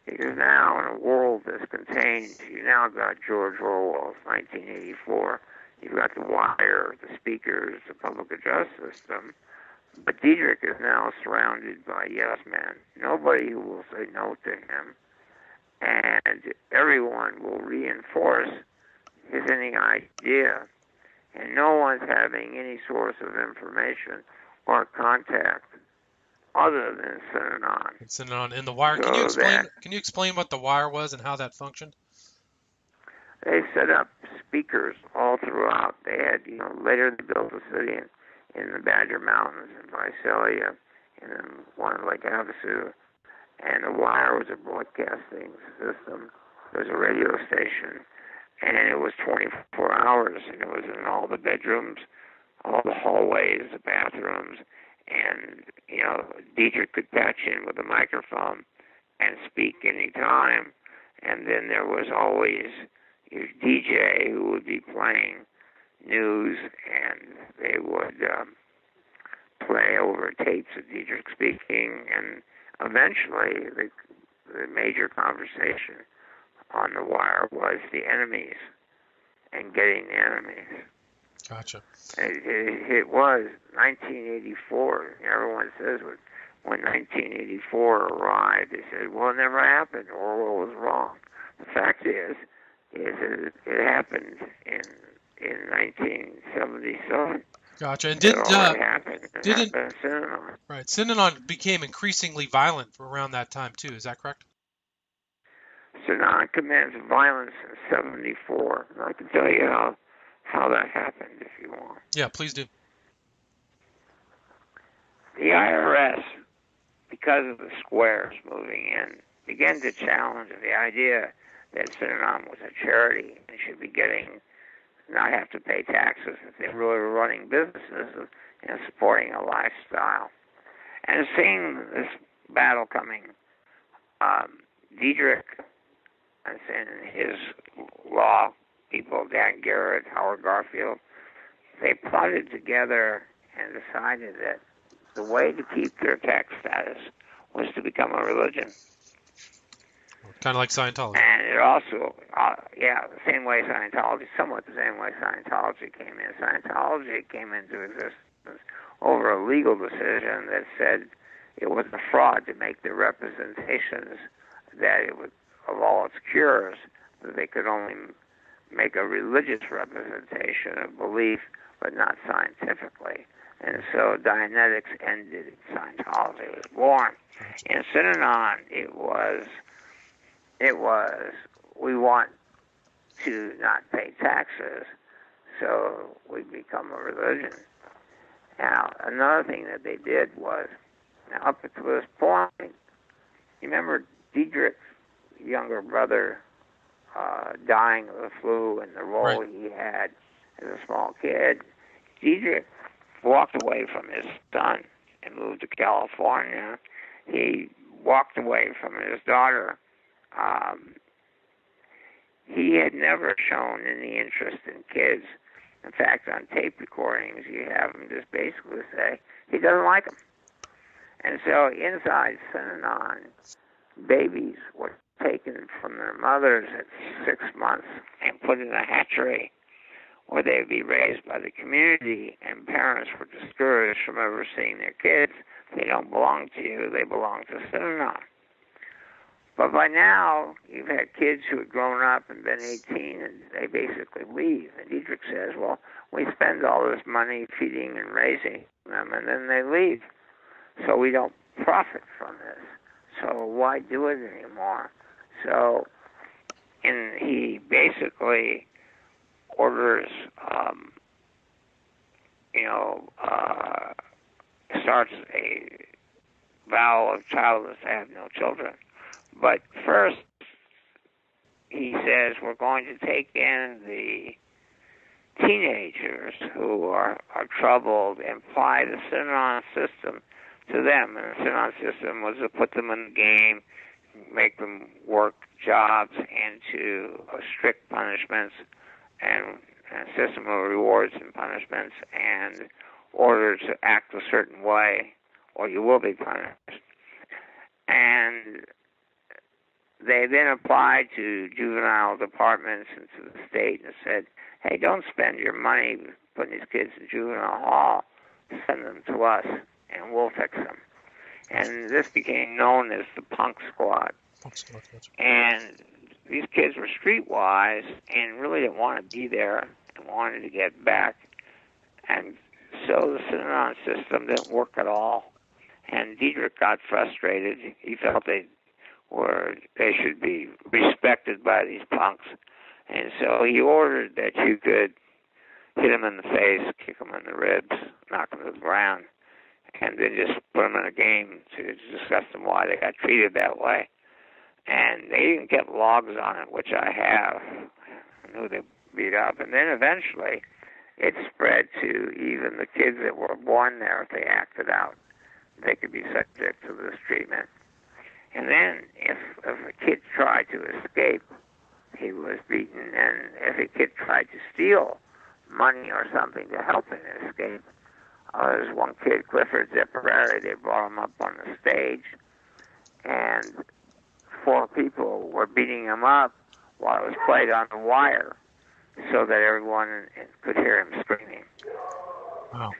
Because now in a world that's contained, you now got George Orwell's 1984. You've got the wire, the speakers, the public address system. But Diederik is now surrounded by yes men. Nobody who will say no to him. And everyone will reinforce his any idea. And no one's having any source of information or contact other than Synanon. Synanon and the wire. So can you explain what the wire was and how that functioned? They set up speakers all throughout. They had, later they built a city in the Badger Mountains in Visalia, and then one in Lake Havasu. And the wire was a broadcasting system. There was a radio station, and it was 24 hours, and it was in all the bedrooms, all the hallways, the bathrooms, and, Diederik could patch in with a microphone and speak any time. And then there was always your DJ who would be playing news, and they would play over tapes of Diederik speaking, and eventually the major conversation on the wire was the enemies and getting the enemies. Gotcha. It was 1984. Everyone says when 1984 arrived, they said, well, it never happened. Orwell was wrong. The fact is it happened in 1977. Gotcha. And Synanon became increasingly violent around that time too. Is that correct? Synanon commenced violence in 1974. And I can tell you how that happened if you want. Yeah, please do. The IRS, because of the squares moving in, began to challenge the idea that Synanon was a charity and should be not have to pay taxes if they really were running businesses and supporting a lifestyle. And seeing this battle coming, Diederik and his law people, Dan Garrett, Howard Garfield, they plotted together and decided that the way to keep their tax status was to become a religion. Kind of like Scientology. And it also, the same way Scientology, somewhat the same way Scientology came in. Scientology came into existence over a legal decision that said it was a fraud to make the representations that it would, of all its cures, that they could only make a religious representation of belief, but not scientifically. And so Dianetics ended, Scientology was born. In Synanon, it was, we want to not pay taxes, so we become a religion. Now, another thing that they did was, now up to this point, you remember Diederik's younger brother dying of the flu and the role he had as a small kid. Diederik walked away from his son and moved to California, he walked away from his daughter. He had never shown any interest in kids. In fact, on tape recordings, you have him just basically say he doesn't like them. And so inside Synanon, babies were taken from their mothers at 6 months and put in a hatchery where they would be raised by the community, and parents were discouraged from ever seeing their kids. They don't belong to you, they belong to Synanon. But by now, you've had kids who had grown up and been 18, and they basically leave. And Diedrich says, well, we spend all this money feeding and raising them, and then they leave. So we don't profit from this. So why do it anymore? So he basically orders, starts a vow of childless to have no children. But first, he says, we're going to take in the teenagers who are troubled and apply the Synanon system to them. And the Synanon system was to put them in the game, make them work jobs, and to strict punishments and a system of rewards and punishments and order to act a certain way or you will be punished. And they then applied to juvenile departments and to the state and said, hey, don't spend your money putting these kids in juvenile hall. Send them to us, and we'll fix them. And this became known as the Punk Squad. And these kids were streetwise and really didn't want to be there and wanted to get back. And so the Synanon system didn't work at all. And Diedrich got frustrated. He felt they should be respected by these punks. And so he ordered that you could hit them in the face, kick them in the ribs, knock them to the ground, and then just put them in a game to discuss them why they got treated that way. And they even kept logs on it, which I have. I knew they beat up. And then eventually it spread to even the kids that were born there. If they acted out, they could be subject to this treatment. And then if a kid tried to escape, he was beaten. And if a kid tried to steal money or something to help him escape, there's one kid, Clifford Zipperary, they brought him up on the stage, and 4 people were beating him up while it was played on the wire so that everyone could hear him screaming. Wow.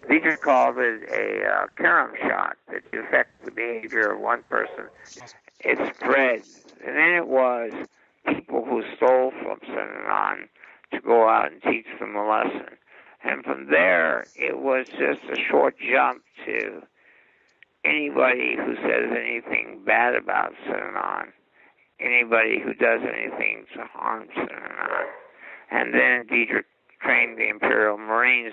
Diedrich called it a carom shot that to affect the behavior of one person. It spread. And then it was people who stole from Synanon to go out and teach them a lesson. And from there, it was just a short jump to anybody who says anything bad about Synanon, anybody who does anything to harm Synanon. And then Diedrich trained the Imperial Marines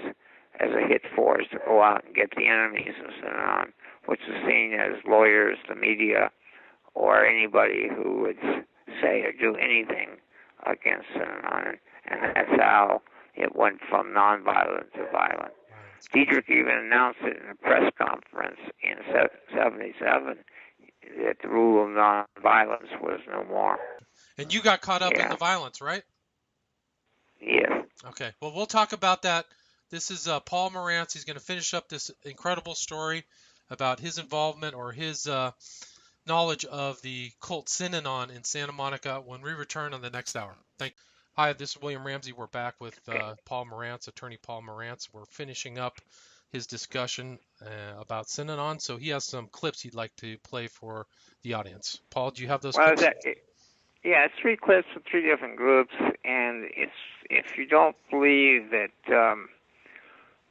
as a hit force to go out and get the enemies of Synanon, which is seen as lawyers, the media, or anybody who would say or do anything against Synanon. And that's how it went from nonviolent to violent. Diedrich even announced it in a press conference in 1977 that the rule of nonviolence was no more. And you got caught up in the violence, right? Yes. Okay. Well, we'll talk about that. This is Paul Morantz. He's going to finish up this incredible story about his involvement or his knowledge of the cult Synanon in Santa Monica when we return on the next hour. Thank you. Hi, this is William Ramsey. We're back with Paul Morantz, attorney Paul Morantz. We're finishing up his discussion about Synanon, so he has some clips he'd like to play for the audience. Paul, do you have those clips? Yeah, it's 3 clips from 3 different groups, and it's if you don't believe that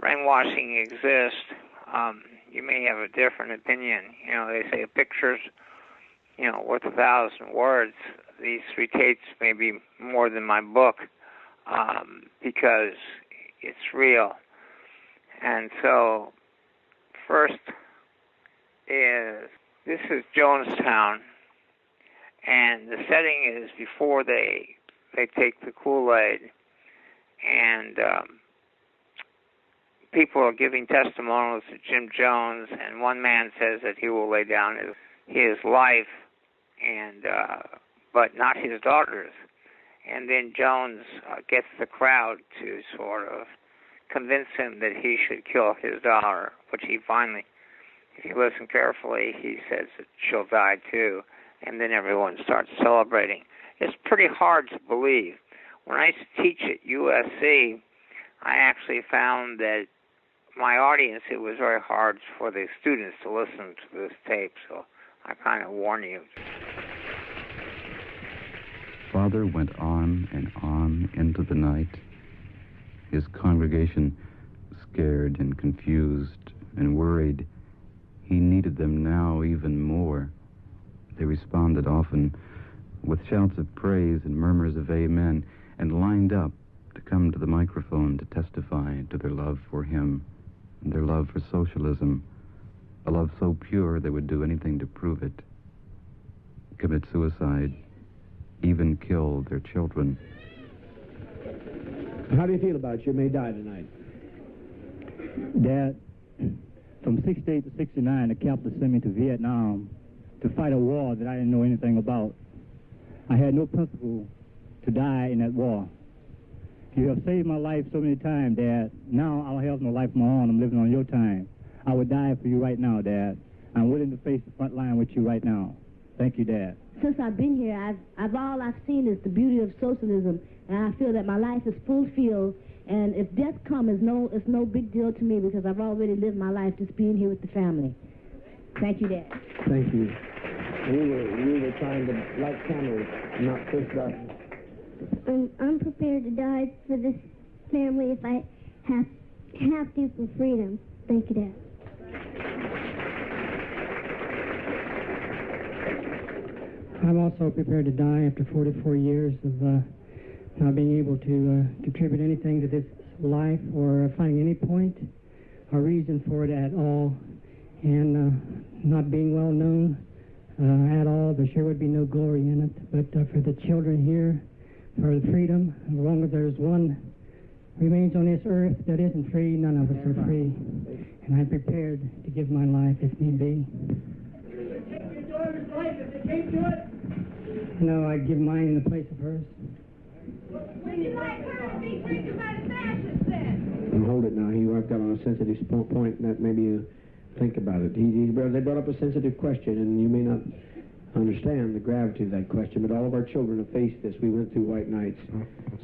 brainwashing exists, you may have a different opinion. You know, they say a picture's, worth 1,000 words. These 3 tapes may be more than my book because it's real. And so, first this is Jonestown, and the setting is before they take the Kool-Aid, and people are giving testimonials to Jim Jones, and one man says that he will lay down his life, and but not his daughter's. And then Jones gets the crowd to sort of convince him that he should kill his daughter, which he finally, if you listen carefully, he says that she'll die too, and then everyone starts celebrating. It's pretty hard to believe. When I used to teach at USC, I actually found that my audience, it was very hard for the students to listen to this tape, so I kind of warn you. Father went on and on into the night, his congregation scared and confused and worried. He needed them now even more. They responded often with shouts of praise and murmurs of amen, and lined up to come to the microphone to testify to their love for him and their love for socialism, a love so pure they would do anything to prove it, commit suicide, even kill their children. How do you feel about it? You may die tonight. Dad, from 68 to 69, the captain sent me to Vietnam to fight a war that I didn't know anything about. I had no principle to die in that war. You have saved my life so many times, Dad. Now I don't have no life of my own. I'm living on your time. I would die for you right now, Dad. I'm willing to face the front line with you right now. Thank you, Dad. Since I've been here, all I've seen is the beauty of socialism, and I feel that my life is fulfilled. And if death comes, it's no big deal to me because I've already lived my life just being here with the family. Thank you, Dad. Thank you. We were trying to light candles, not push buttons. I'm prepared to die for this family if I have to for freedom. Thank you, Dad. I'm also prepared to die after 44 years of not being able to contribute anything to this life or finding any point or reason for it at all, and not being well known at all. There sure would be no glory in it. But for the children here, for the freedom, as long as there's one remains on this earth that isn't free, none of us are free. And I'm prepared to give my life if need be. No, I'd give mine in the place of hers. Would you like her to be treated by the fascists then? And hold it now. He walked out on a sensitive point, and that maybe you think about it. They brought up a sensitive question, and you may not understand the gravity of that question, but all of our children have faced this. We went through white nights,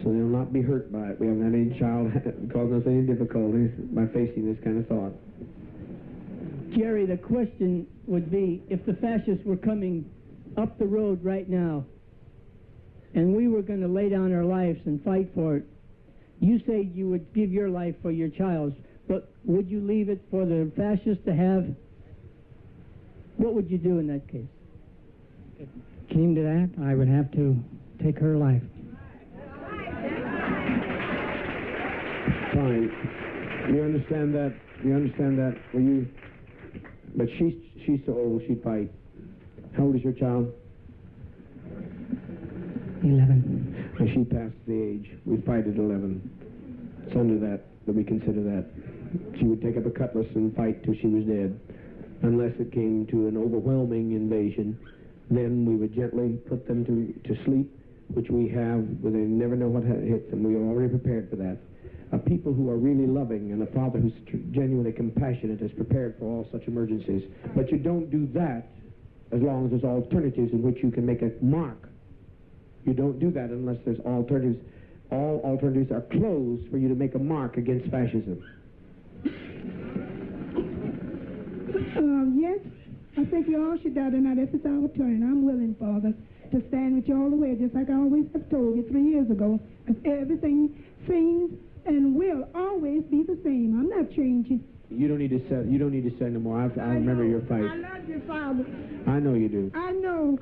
so they'll not be hurt by it. We haven't had any child cause us any difficulties by facing this kind of thought. Jerry, the question would be, if the fascists were coming up the road right now, and we were going to lay down our lives and fight for it, you say you would give your life for your child's, but would you leave it for the fascists to have? What would you do in that case? If it came to that, I would have to take her life. Fine. You understand that? You understand that? Well, you... But she's so old, she'd fight. How old is your child? 11. And she passed the age. We fight at 11. It's under that we consider that. She would take up a cutlass and fight till she was dead. Unless it came to an overwhelming invasion, then we would gently put them to sleep, which we have, where they never know what hits them. We are already prepared for that. People who are really loving and a father who's genuinely compassionate is prepared for all such emergencies. But you don't do that as long as there's alternatives in which you can make a mark. You don't do that unless there's alternatives. All alternatives are closed for you to make a mark against fascism. Yes, I think you all should die tonight if it's our turn. I'm willing, Father, to stand with you all the way, just like I always have told you 3 years ago. Everything seems and will always be the same. I'm not changing. You don't need to say. You don't need to say no more. I remember your fight. I love your Father. I know you do. I know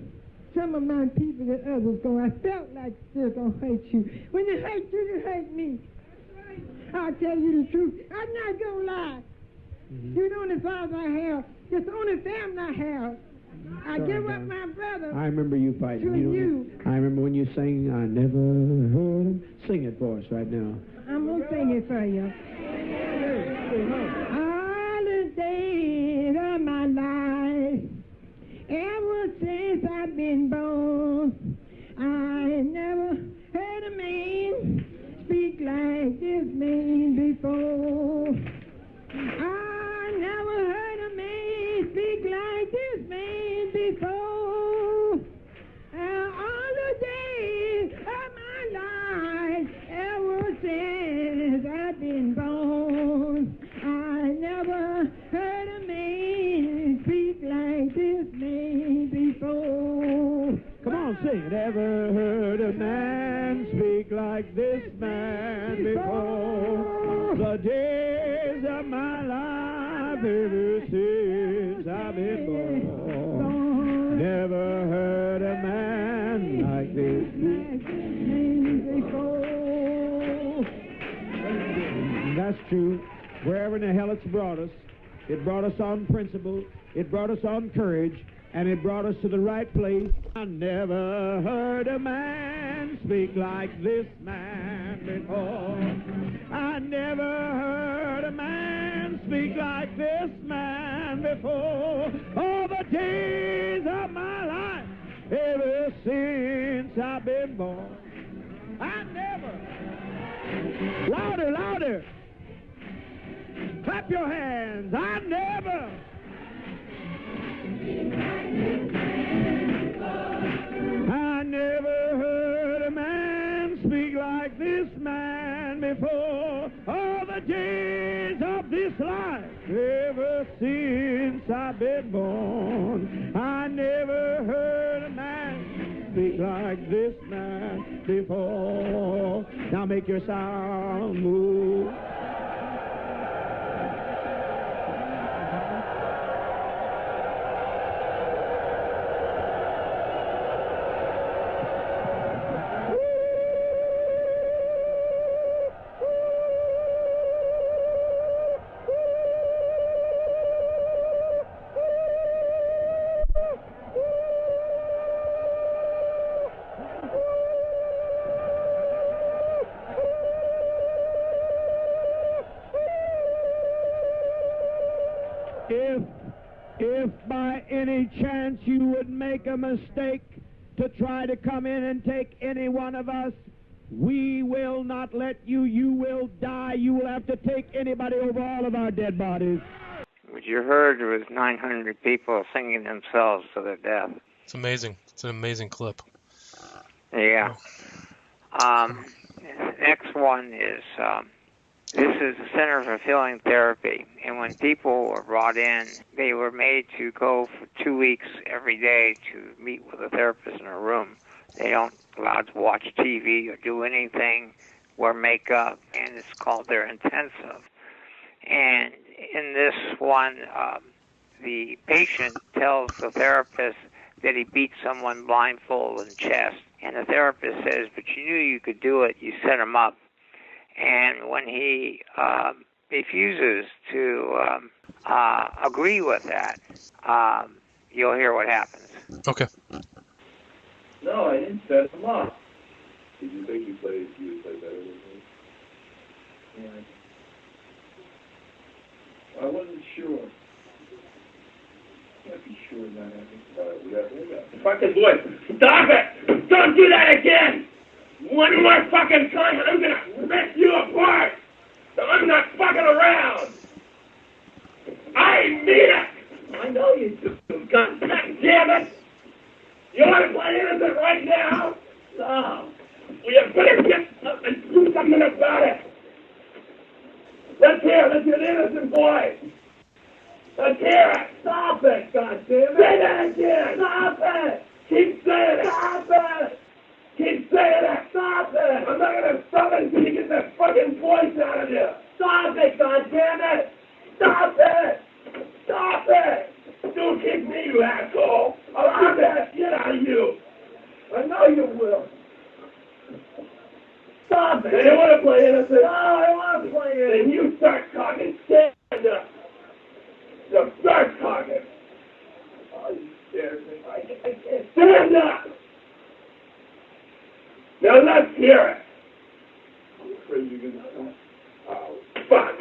some of my people that others go. I felt like they're gonna hurt you. When they hurt you, they hurt me. I'll tell you the truth. I'm not gonna lie. You're the only father I have. It's the only family I have. I give up my brother. I remember you fighting. To you. I remember when you sang, I never heard him. Sing it for us right now. I'm going to sing it for you. All the days of my life, ever since I've been born, I never heard a man speak like this man before. I never heard a man speak like this man before. All the days of my life, ever since I've been born, I never heard a man speak like this man before. Come on, sing it. Ever heard a man speak like this man before? The days of my life, ever since I've been born, never heard a man like this man before. That's true. Wherever in the hell it's brought us on principle, it brought us on courage, and it brought us to the right place. I never heard a man speak like this man before. I never heard a man speak like this man before. All the days of my life, ever since I've been born, I never. Louder, louder. Clap your hands. I never. I never heard a man speak like this man before. All the days of this life, ever since I've been born, I never heard a man speak like this man before. Now make your sound move. If by any chance you would make a mistake to try to come in and take any one of us, we will not let you. You will die. You will have to take anybody over all of our dead bodies. What you heard was 900 people singing themselves to their death. It's amazing. It's an amazing clip. Yeah. Next one is, this is the Center for Healing Therapy, and when people were brought in, they were made to go for 2 weeks every day to meet with a therapist in a room. They don't allowed to watch TV or do anything, wear makeup, and it's called their intensive. And in this one, the patient tells the therapist that he beat someone blindfold in the chest, and the therapist says, but you knew you could do it, you set him up. And when he refuses to agree with that, you'll hear what happens. Okay. No, I didn't set him up. Did you think you would play better than me? Yeah. I wasn't sure. Can't be sure of that. We got. Fucking boy, stop it! Don't do that again! One more fucking time and I'm gonna rip you apart! So I'm not fucking around! I mean it! I know you do. God damn it! You want to play innocent right now? No. Well, you better get up and do something about it! Let's hear the innocent boy! Let's hear it! Stop it, God damn it! Say that again! Stop it! Keep saying it! Stop it! Keep saying it! Stop it! I'm not gonna stop it until you get that fucking voice out of you! Stop it, goddammit! Stop it! Stop it! Don't kick me, you asshole! I'll kick that shit out of you! I know you will! Stop it! You wanna play innocent? No, I wanna play innocent! Then you start talking, stand up! You start talking! Oh, you scared. Now let's hear it. I'm afraid you're going to... Oh, fuck.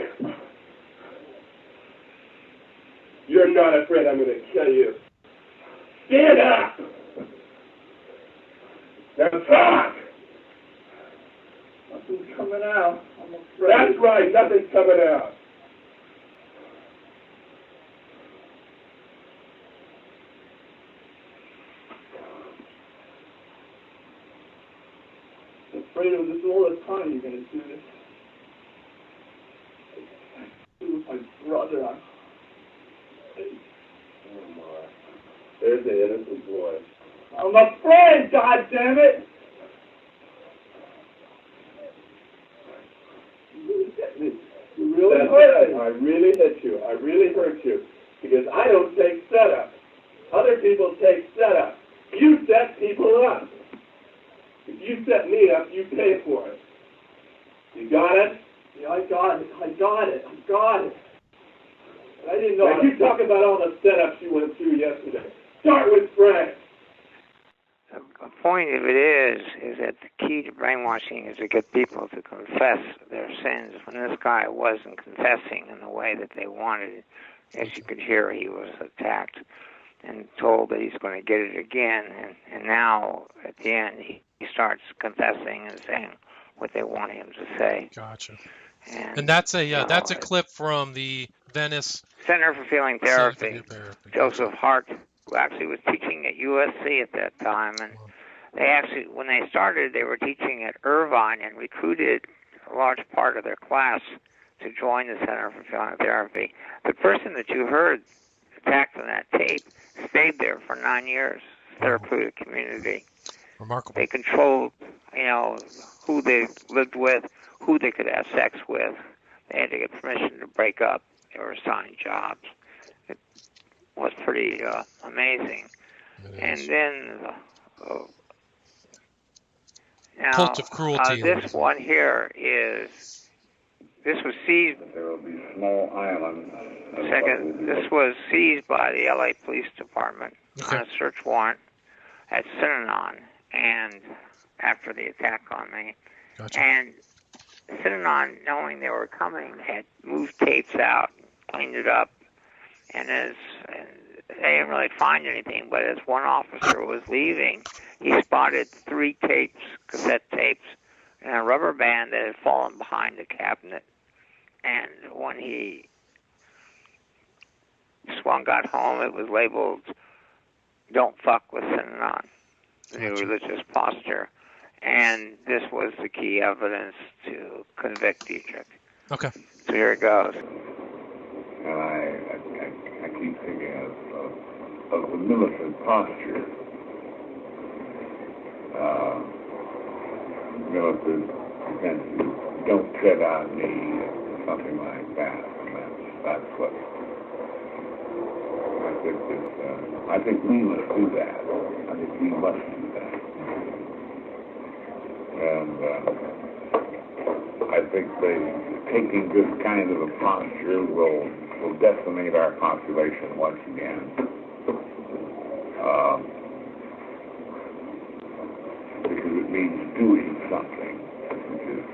You're not afraid I'm going to kill you. Stand up. Now talk. Nothing's coming out. I'm afraid. That's right. Nothing's coming out. I'm afraid of this all the time. You're going to do this. With my brother. Oh my. There's the innocent boy. I'm afraid, goddammit! You hit me. You really hurt me. I really hit you. I really hurt you. Because I don't take setup. Other people take setup. You set people up. If you set me up, you pay for it. You got it? Yeah, I got it. I got it. I didn't know. Now, you talk about all the setups you went through yesterday. Start with Frank. The point of it is that the key to brainwashing is to get people to confess their sins. When this guy wasn't confessing in the way that they wanted, as you could hear, he was attacked and told that he's going to get it again. And now, at the end, he starts confessing and saying what they want him to say. Gotcha. And that's a clip from the Venice Center for Feeling Therapy. Joseph Hart, who actually was teaching at USC at that time, and they actually, when they started, they were teaching at Irvine and recruited a large part of their class to join the Center for Feeling Therapy. The person that you heard attacked on that tape stayed there for 9 years. Therapeutic community. Remarkable. They controlled, who they lived with, who they could have sex with. They had to get permission to break up. They were assigned jobs. It was pretty amazing. And then now, cult of cruelty. This one here this was seized. There will be small islands. Second, this was seized by the LA Police Department on a search warrant at Synanon, and after the attack on me. Gotcha. And Synanon, knowing they were coming, had moved tapes out, cleaned it up, and they didn't really find anything, but as one officer was leaving, he spotted 3 tapes, cassette tapes, and a rubber band that had fallen behind the cabinet. And when Swan got home, it was labeled, "Don't fuck with Synanon," the new religious posture. And this was the key evidence to convict Dietrich. Okay. So here it goes. And I keep thinking of the militant posture. Militant against "don't tread on me," or something like that. And that's what I think we must do that. I think we must do that. And I think taking this kind of a posture will decimate our population once again. Because it means doing something, which is,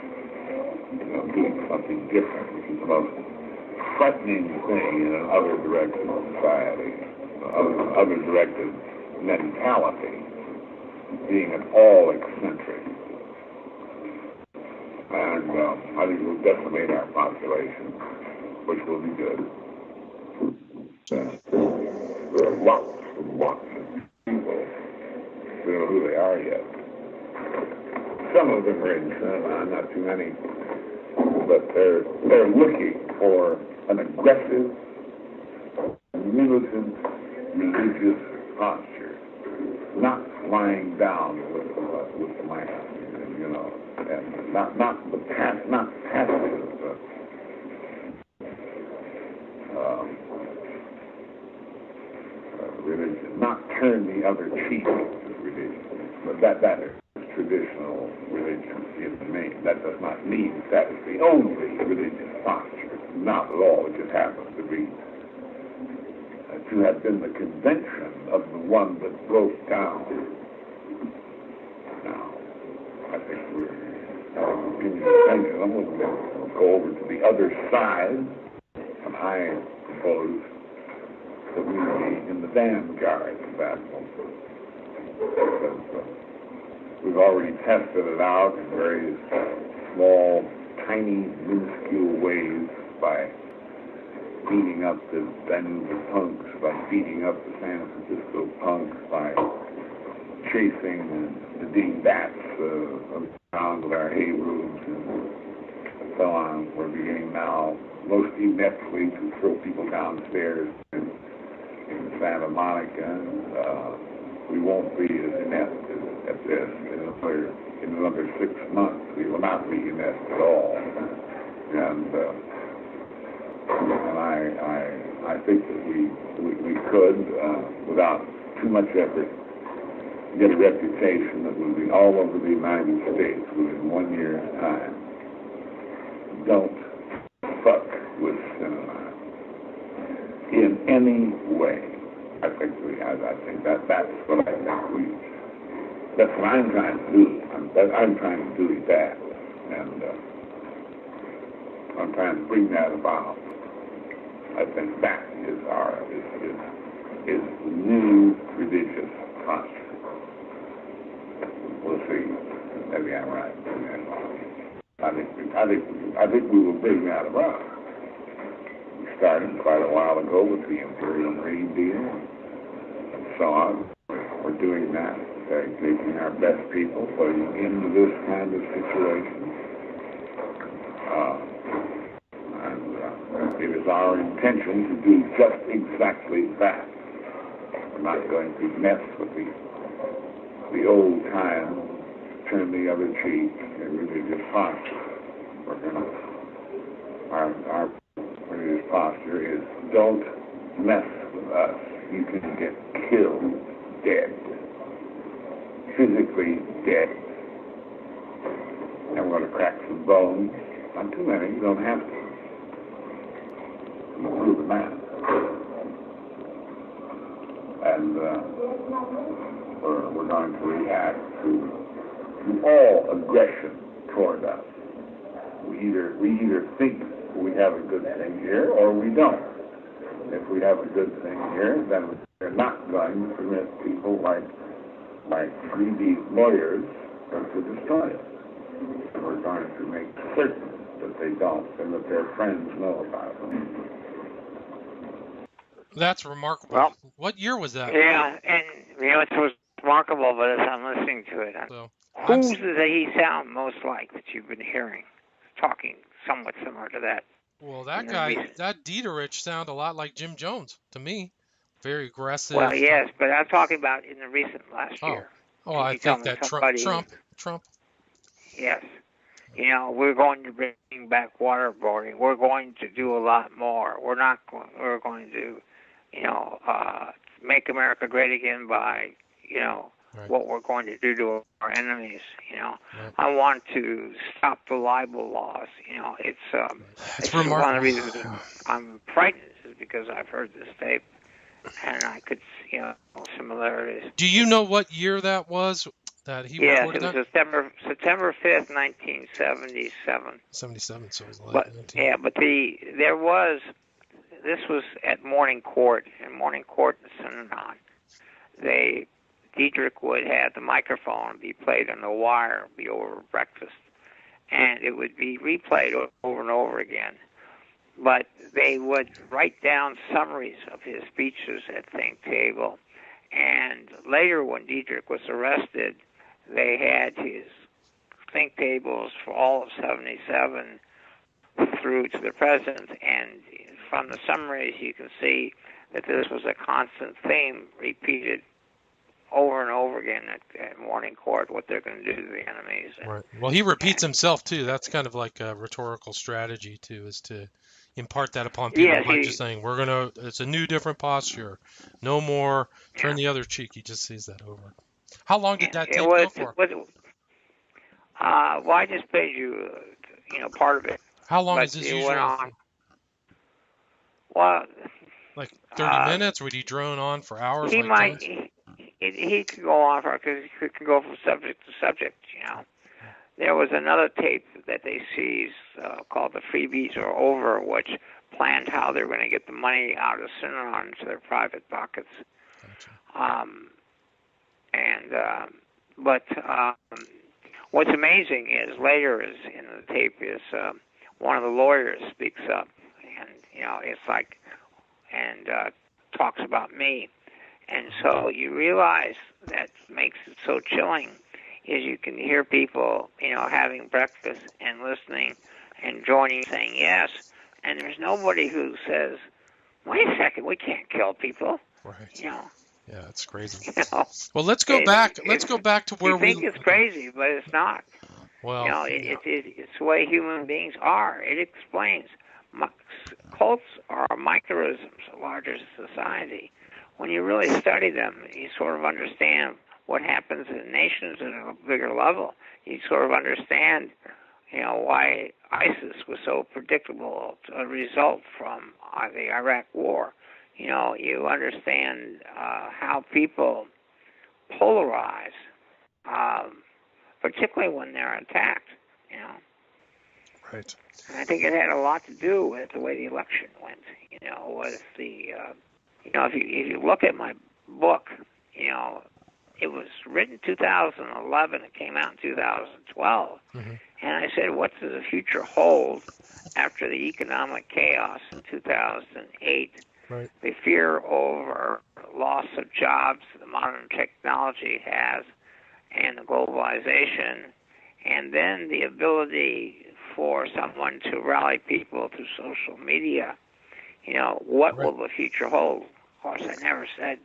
doing something different, which is the most frightening thing in an other-directed society, other-directed mentality, being at all eccentric. And I think it will decimate our population, which will be good. There are lots and lots of people who don't know who they are yet. Some of them are in Synanon, not too many, but they're looking for an aggressive, militant, religious posture, not lying down with the man, and not passive. Religion, not turn the other cheek to religion, but that is traditional religion in the main. That does not mean that is the only religious posture. Not at all. It just happens to be to have been the convention of the one that broke down. Now, I think we're getting the pendulum. We're going to go over to the other side, and I propose that we be in the vanguard of that movement. Because we've already tested it out in various small, tiny, minuscule ways by beating up the Vancouver punks, by beating up the San Francisco punks, by chasing the dingbats around with our hay roofs and so on. We're beginning now, most ineptly, to throw people downstairs in Santa Monica. We won't be as inept at this in another 6 months. We will not be inept at all. And I think that we could, without too much effort, get a reputation that will be all over the United States within 1 year's time. Don't fuck with cinema in any way. I think that's what I'm trying to do. I'm trying to do that, and I'm trying to bring that about. I think that is the new religious posture. We'll see. Maybe I'm right. I think we will bring that about. We started quite a while ago with the Imperial Green Deal and so on. We're doing that. Taking our best people, putting them into this kind of situation. And it is our intention to do just exactly that. We're not going to mess with the old time, turn the other cheek, and religious posture. We're going to, our religious posture is, don't mess with us. You can get killed dead. Physically dead. And we're going to crack some bones. Not too many, you don't have to. You've proven that. And we're going to react to all aggression toward us. We either think we have a good thing here or we don't. If we have a good thing here, then we're not going to permit people like greedy lawyers to destroy it. And we're going to make certain that they don't and that their friends know about it. That's remarkable. Well, what year was that? Yeah, and it was remarkable, but as I'm listening to it, so, who does he sound most like that you've been hearing, talking somewhat similar to that? Well, that guy, that Dieterich sounded a lot like Jim Jones to me. Very aggressive. Well, yes, but I'm talking about in the recent last year. Oh, I think that Trump. Yes. We're going to bring back waterboarding. We're going to do a lot more. We're going to, make America great again by, right. what we're going to do to our enemies. Right. I want to stop the libel laws. It's remarkable. One of the reasons I'm frightened is because I've heard this tape, and I could, similarities. Do you know what year that was that he recorded that? Yes, it was September 5th, 1977. 77, so it was But this was at Morning Court, in Morning Court in Synanon. Dietrich would have the microphone be played on the wire, be over breakfast, and it would be replayed over and over again. But they would write down summaries of his speeches at Think Table, and later when Dietrich was arrested, they had his Think Tables for all of 77 through to the present, and from the summaries you can see that this was a constant theme repeated over and over again at Morning Court, what they're going to do to the enemies. Right. Well, he repeats himself, too. That's kind of like a rhetorical strategy, too, is to impart that upon people by just saying, it's a new, different posture. No more, turn the other cheek. He just sees that over. How long did that take go for? Well, I just paid you, part of it. How long is this usually? Went on. Well, like 30 minutes? Would he drone on for hours? He might. He could go on because he could go from subject to subject, there was another tape that they seized called The Freebies Are Over, which planned how they were going to get the money out of Synanon into their private pockets. Gotcha. But what's amazing is later is in the tape is one of the lawyers speaks up, and it's like, and talks about me, and so you realize that makes it so chilling is you can hear people having breakfast and listening and joining, saying yes, and there's nobody who says, wait a second, we can't kill people. Right. Yeah, it's crazy. Well, let's go back. Let's go back to where we think it's crazy, but it's not. Well, it's the way human beings are. It explains. Cults are microisms of larger society. When you really study them, you sort of understand what happens in nations at a bigger level. You sort of understand, why ISIS was so predictable, a result from the Iraq War. You understand how people polarize, particularly when they're attacked. Right. And I think it had a lot to do with the way the election went. With the, if you look at my book, it was written 2011. It came out in 2012. Mm-hmm. And I said, what does the future hold after the economic chaos in 2008? Right. The fear over loss of jobs the modern technology has, and the globalization, and then the ability for someone to rally people through social media. What will the future hold? Of course, I never said,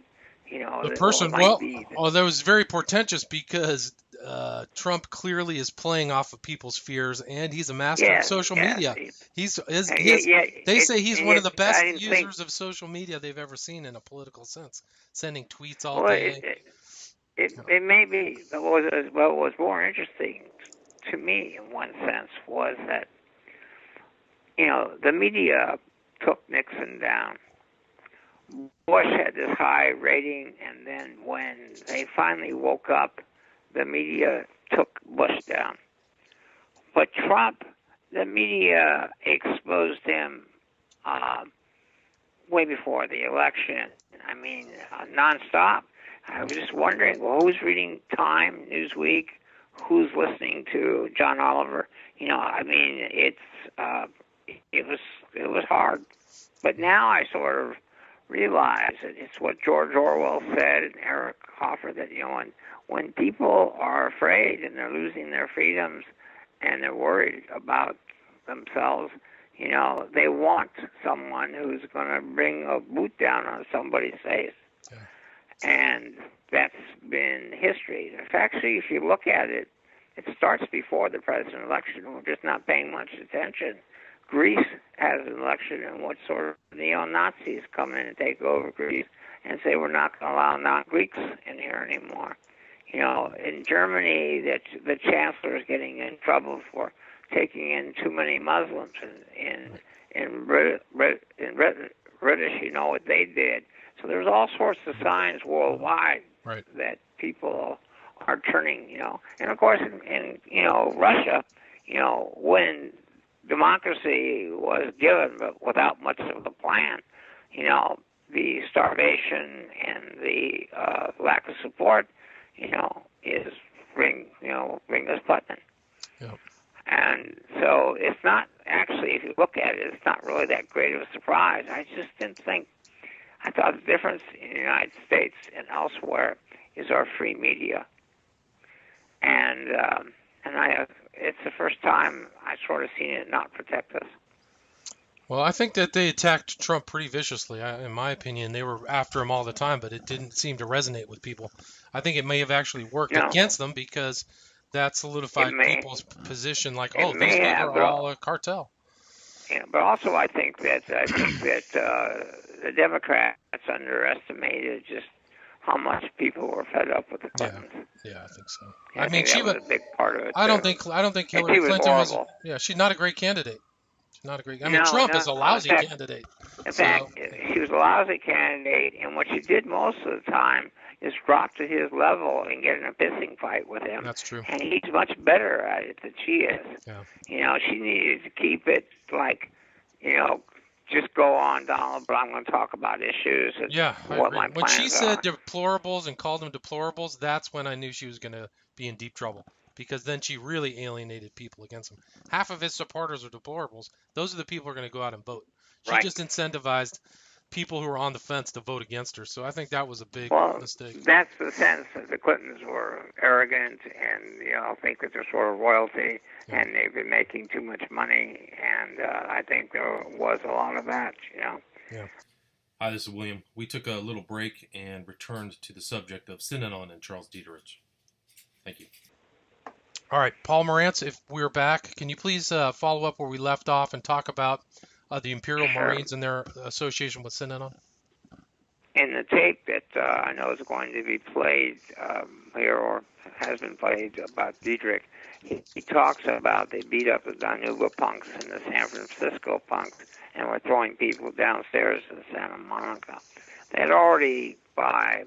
the person. That was very portentous because Trump clearly is playing off of people's fears, and he's a master of social media. They say he's one of the best users of social media they've ever seen in a political sense, sending tweets all day. It may be, but what was more interesting to me, in one sense, was that the media took Nixon down. Bush had this high rating, and then when they finally woke up, the media took Bush down. But Trump, the media exposed him way before the election. I mean, nonstop. I was just wondering, well, who's reading Time, Newsweek? Who's listening to John Oliver? It was hard. But now I sort of realize that it's what George Orwell said and Eric Hoffer, that when people are afraid and they're losing their freedoms and they're worried about themselves, they want someone who's going to bring a boot down on somebody's face. Yeah. And that's been history. Actually, if you look at it, it starts before the president election. We're just not paying much attention. Greece has an election, and what sort of neo-Nazis come in and take over Greece and say we're not going to allow non-Greeks in here anymore. In Germany, the chancellor is getting in trouble for taking in too many Muslims. In British, what they did. So there's all sorts of signs worldwide that people are turning, And of course, in Russia, when democracy was given, but without much of a plan, the starvation and the lack of support, is ring us button. Yep. And so it's not actually, if you look at it, it's not really that great of a surprise. I just didn't think. I thought the difference in the United States and elsewhere is our free media, and it's the first time I sort of seen it not protect us. Well, I think that they attacked Trump pretty viciously. In my opinion, they were after him all the time, but it didn't seem to resonate with people. I think it may have actually worked against them because that solidified people's position, like, these people are all a cartel. Yeah, but also I think that the Democrats underestimated just how much people were fed up with the Clintons. Yeah, I think so. I mean, she was a big part of it. I don't think Hillary Clinton was. Yeah, she's not a great candidate. She's not a great. Trump is a lousy candidate. In fact, she was a lousy candidate, and what she did most of the time, is drop to his level and get in a pissing fight with him. That's true. And he's much better at it than she is. Yeah. You know, she needed to keep it like, you know, just go on, Donald, but I'm going to talk about issues and what my plans When she said are. deplorables and called them deplorables, that's when I knew she was going to be in deep trouble, because then she really alienated people against him. Half of his supporters are deplorables. Those are the people who are going to go out and vote. She just incentivized people who were on the fence to vote against her. So I think that was a big mistake. That's the sense that the Clintons were arrogant and, you know, think that they're sort of royalty and they've been making too much money. And I think there was a lot of that, you know. Yeah. Hi, this is William. We took a little break and returned to the subject of Synanon and Charles Dieterich. Thank you. All right, Paul Morantz, if we're back, can you please follow up where we left off and talk about the Imperial Marines and their association with Synanon? In the tape that I know is going to be played here or has been played about Dietrich, he talks about they beat up the Danuba punks and the San Francisco punks and were throwing people downstairs in Santa Monica. They had already, by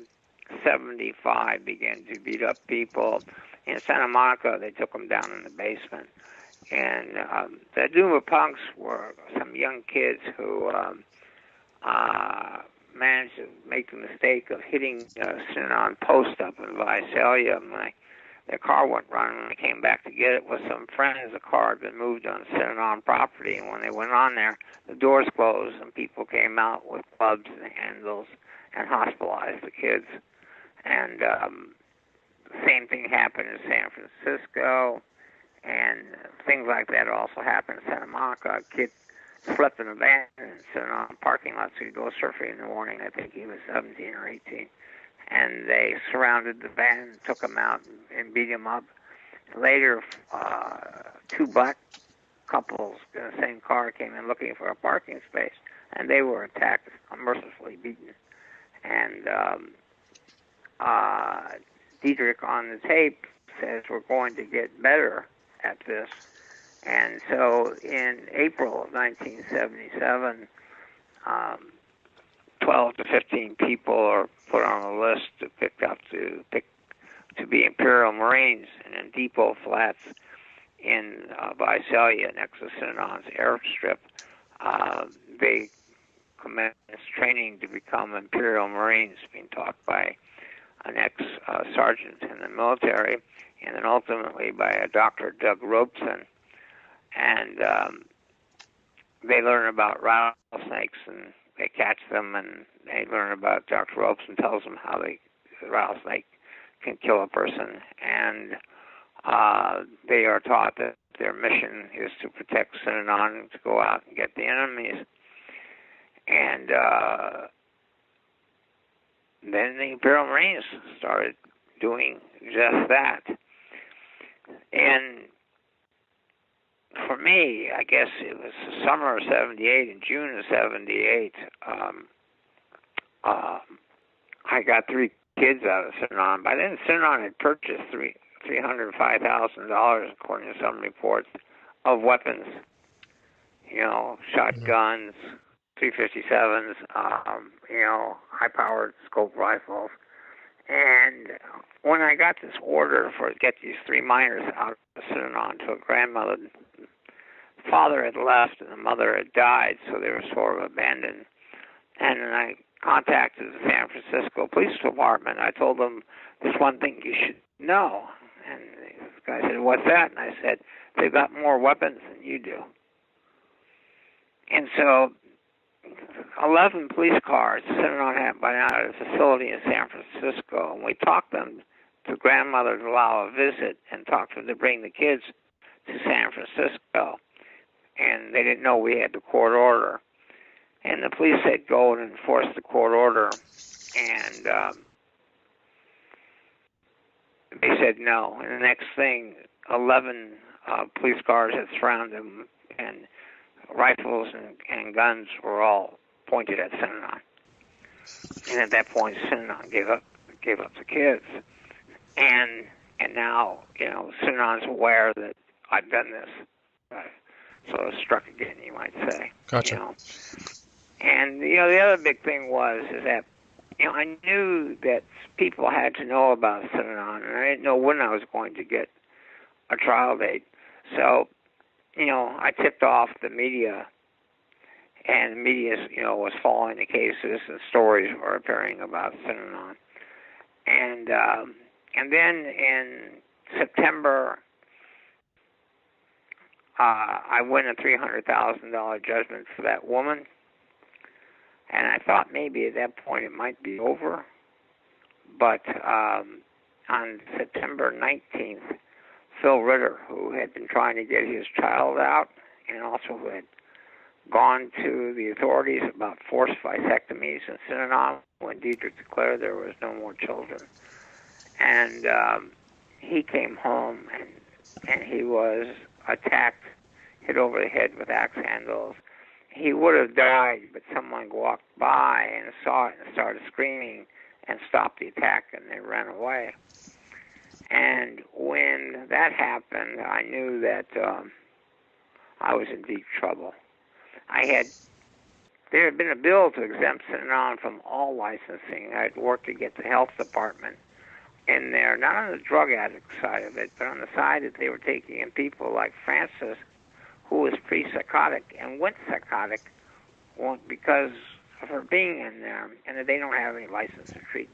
75, began to beat up people. In Santa Monica, they took them down in the basement. And the Danuba punks were some young kids who managed to make the mistake of hitting a Synanon post up in Visalia. Their car went running. When they came back to get it with some friends, the car had been moved on Synanon property. And when they went on there, the doors closed and people came out with clubs and handles and hospitalized the kids. And the same thing happened in San Francisco. And things like that also happened in Santa Monica. A kid slept in a van and sitting on a parking lot so he'd go surfing in the morning. I think he was 17 or 18. And they surrounded the van, took him out, and beat him up. Later, two black couples in the same car came in looking for a parking space, and they were attacked, mercifully beaten. And Dietrich on the tape says we're going to get better at this. And so in April of 1977, 12 to 15 people are put on a list to be Imperial Marines. And in Depot Flats in Visalia, next to Synanon's airstrip, they commenced training to become Imperial Marines, being taught by an ex-sergeant in the military, and then ultimately by a Dr. Doug Robeson. And they learn about rattlesnakes, and they catch them, and they learn about Dr. Robeson tells them how the rattlesnake can kill a person. And they are taught that their mission is to protect Synanon and to go out and get the enemies. And then the Imperial Marines started doing just that. And for me, I guess it was the summer of 78, in June of 78, I got 3 kids out of Synanon. By then, Synanon had purchased $305,000, according to some reports, of weapons. You know, shotguns, 357s, you know, high-powered scope rifles. And when I got this order to get these 3 miners out of Synanon to a grandmother, the father had left and the mother had died, so they were sort of abandoned. And then I contacted the San Francisco Police Department. I told them, there's one thing you should know. And the guy said, what's that? And I said, they've got more weapons than you do. And so 11 police cars sitting on that by now at a facility in San Francisco, and we talked them to grandmother to allow a visit and talked them to bring the kids to San Francisco. And they didn't know we had the court order. And the police said go and enforce the court order. And they said no. And the next thing, 11 police cars had surrounded them, and rifles and guns were all pointed at Synanon. And at that point, Synanon gave up the kids. And now, you know, Synanon's aware that I've done this. Sort of struck again, you might say. Gotcha. You know? And, you know, the other big thing is that I knew that people had to know about Synanon, and I didn't know when I was going to get a trial date. So, I tipped off the media, and the media, was following the cases, and stories were appearing about Synanon. And then in September, I win a $300,000 judgment for that woman. And I thought maybe at that point it might be over. But on September 19th, Phil Ritter, who had been trying to get his child out and also who had gone to the authorities about forced vasectomies in Synanon when Dietrich declared there was no more children. And he came home and he was attacked, hit over the head with axe handles. He would have died, but someone walked by and saw it and started screaming and stopped the attack, and they ran away. And when that happened, I knew that I was in deep trouble. There had been a bill to exempt Synanon from all licensing. I had worked to get the health department in there, not on the drug addict side of it, but on the side that they were taking in people like Frances, who was pre-psychotic and went psychotic because of her being in there, and that they don't have any license to treat,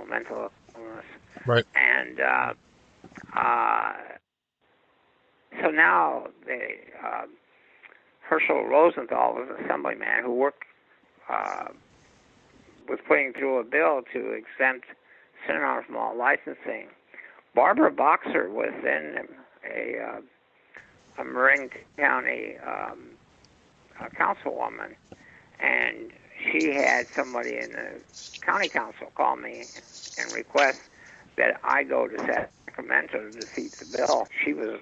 mental illness. Right. And so now Herschel Rosenthal was an assemblyman who worked was putting through a bill to exempt Synanon from all licensing. Barbara Boxer was then a Marin County councilwoman, and she had somebody in the county council call me and request that I go to Sacramento to defeat the bill. She was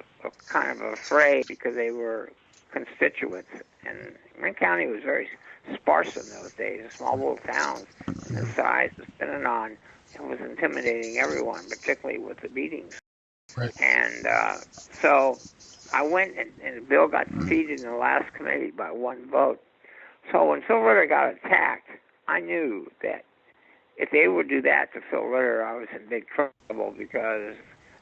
kind of afraid because they were constituents, and Marin County was very sparse in those days, small little towns, and the size of Synanon. It was intimidating everyone, particularly with the beatings. Right. And so I went, and the bill got defeated in the last committee by one vote. So when Phil Ritter got attacked, I knew that if they would do that to Phil Ritter, I was in big trouble because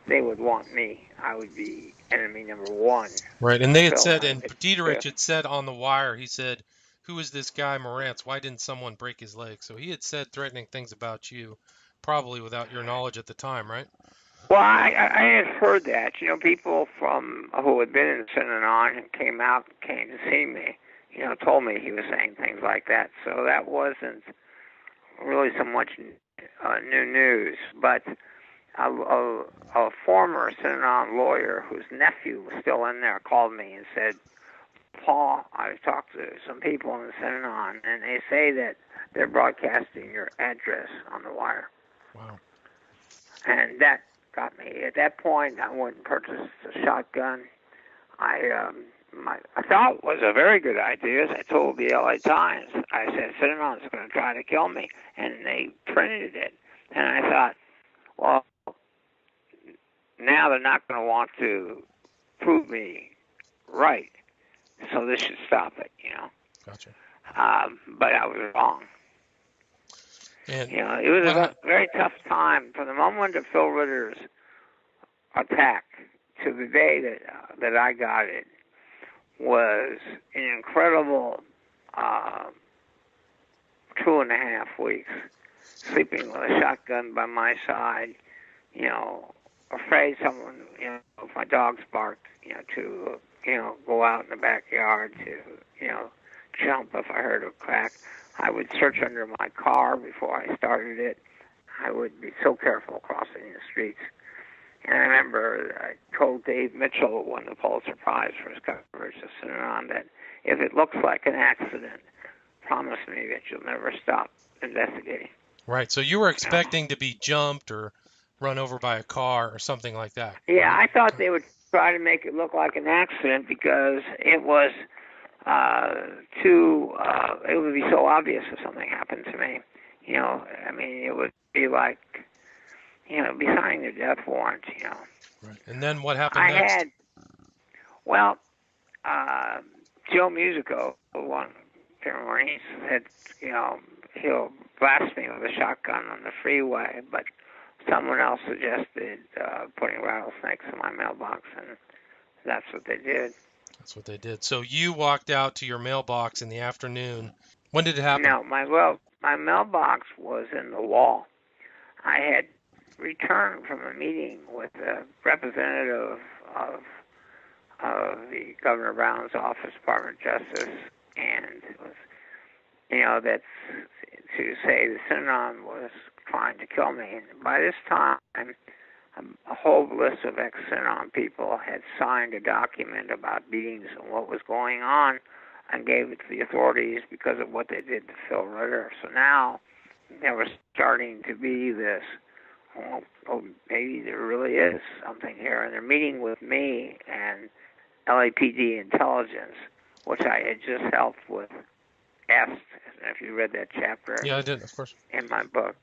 they would want me. I would be enemy number one. Right, and they had said, and Dietrich had said on the wire, he said, "Who is this guy Morantz? Why didn't someone break his leg?" So he had said threatening things about you, probably without your knowledge at the time, right? Well, I had heard that. People who had been in Synanon and came to see me, told me he was saying things like that. So that wasn't really so much new news. But a former Synanon lawyer whose nephew was still in there called me and said, "Paul, I've talked to some people in Synanon, and they say that they're broadcasting your address on the wire." Wow. And that got me. At that point, I went and purchased a shotgun. I thought it was a very good idea. As I told the LA Times, I said, Synanon's going to try to kill me. And they printed it. And I thought, well, now they're not going to want to prove me right. So this should stop it, Gotcha. But I was wrong. And it was a very tough time from the moment of Phil Ritter's attack to the day that I got it. Was an incredible 2.5 weeks, sleeping with a shotgun by my side, afraid someone, if my dogs barked, to, go out in the backyard to, jump if I heard a crack. I would search under my car before I started it. I would be so careful crossing the streets. And I remember I told Dave Mitchell, who won the Pulitzer Prize for his coverage of Synanon, that if it looks like an accident, promise me that you'll never stop investigating. Right. So you were expecting to be jumped or run over by a car or something like that. Yeah, I thought they would try to make it look like an accident because it was it would be so obvious if something happened to me. It would be like, be signing their death warrant, Right. And then what happened next? Joe Musico, who won Paul Morantz, had, he'll blast me with a shotgun on the freeway, but someone else suggested putting rattlesnakes in my mailbox, and that's what they did. That's what they did. So you walked out to your mailbox in the afternoon. When did it happen? No, my mailbox was in the wall. I had returned from a meeting with a representative of the Governor Brown's office, Department of Justice, and it was, that's to say the Synanon was trying to kill me. And by this time, a whole list of ex-Synanon people had signed a document about meetings and what was going on and gave it to the authorities because of what they did to Phil Ritter. So now there was starting to be this, oh, maybe there really is something here. And they're meeting with me and LAPD intelligence, which I had just helped with EST. If you read that chapter. Yeah, I did, of course. In my book.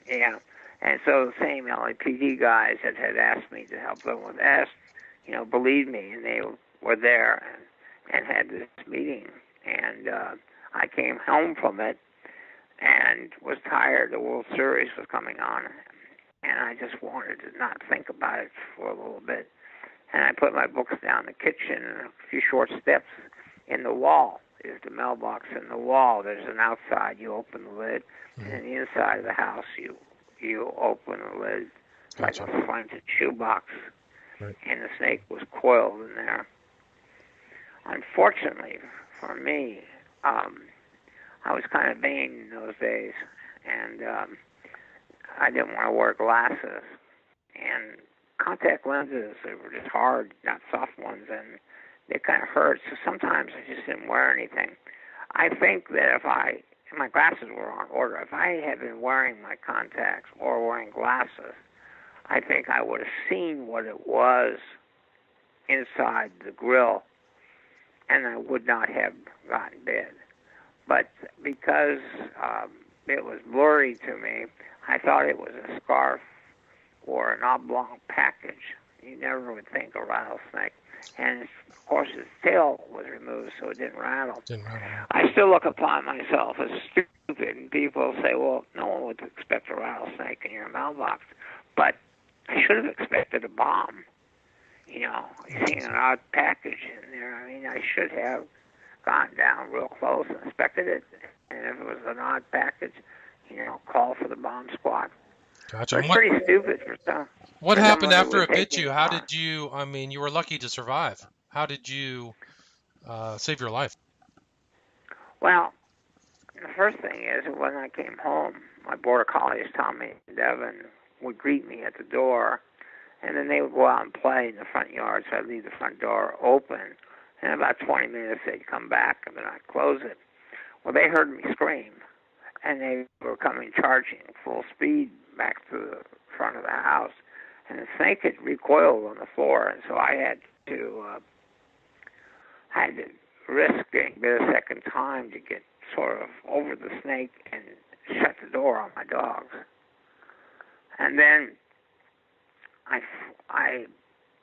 Yeah. And so the same LAPD guys that had asked me to help them with EST, believed me, and they were there and had this meeting. And I came home from it and was tired. The World Series was coming on, and I just wanted to not think about it for a little bit. And I put my books down in the kitchen, and a few short steps in the wall is the mailbox in the wall. There's an outside, you open the lid, and then the inside of the house, you open the lid like a French shoebox, right. And the snake was coiled in there. Unfortunately for me, I was kind of vain in those days, and I didn't want to wear glasses. And contact lenses, they were just hard, not soft ones, and they kind of hurt, so sometimes I just didn't wear anything. I think that if my glasses were on order, if I had been wearing my contacts or wearing glasses, I think I would have seen what it was inside the grill, and I would not have gotten dead. But because it was blurry to me, I thought it was a scarf or an oblong package. You never would think a rattlesnake. And, of course, its tail was removed, so it didn't rattle. I still look upon myself as stupid, and people say, well, no one would expect a rattlesnake in your mailbox. But I should have expected a bomb. Seeing an odd package in there. I mean, I should have gone down real close and inspected it. And if it was an odd package, call for the bomb squad. Gotcha. It's pretty stupid for some. What happened after it bit you? How did you, you were lucky to survive. How did you save your life? Well, the first thing is when I came home, my border collies, Tommy and Devin, would greet me at the door, and then they would go out and play in the front yard, so I'd leave the front door open. And in about 20 minutes, they'd come back, and then I'd close it. Well, they heard me scream, and they were coming charging full speed back to the front of the house. And the snake had recoiled on the floor, and so I had to risk getting bit a second time to get sort of over the snake and shut the door on my dogs. And then I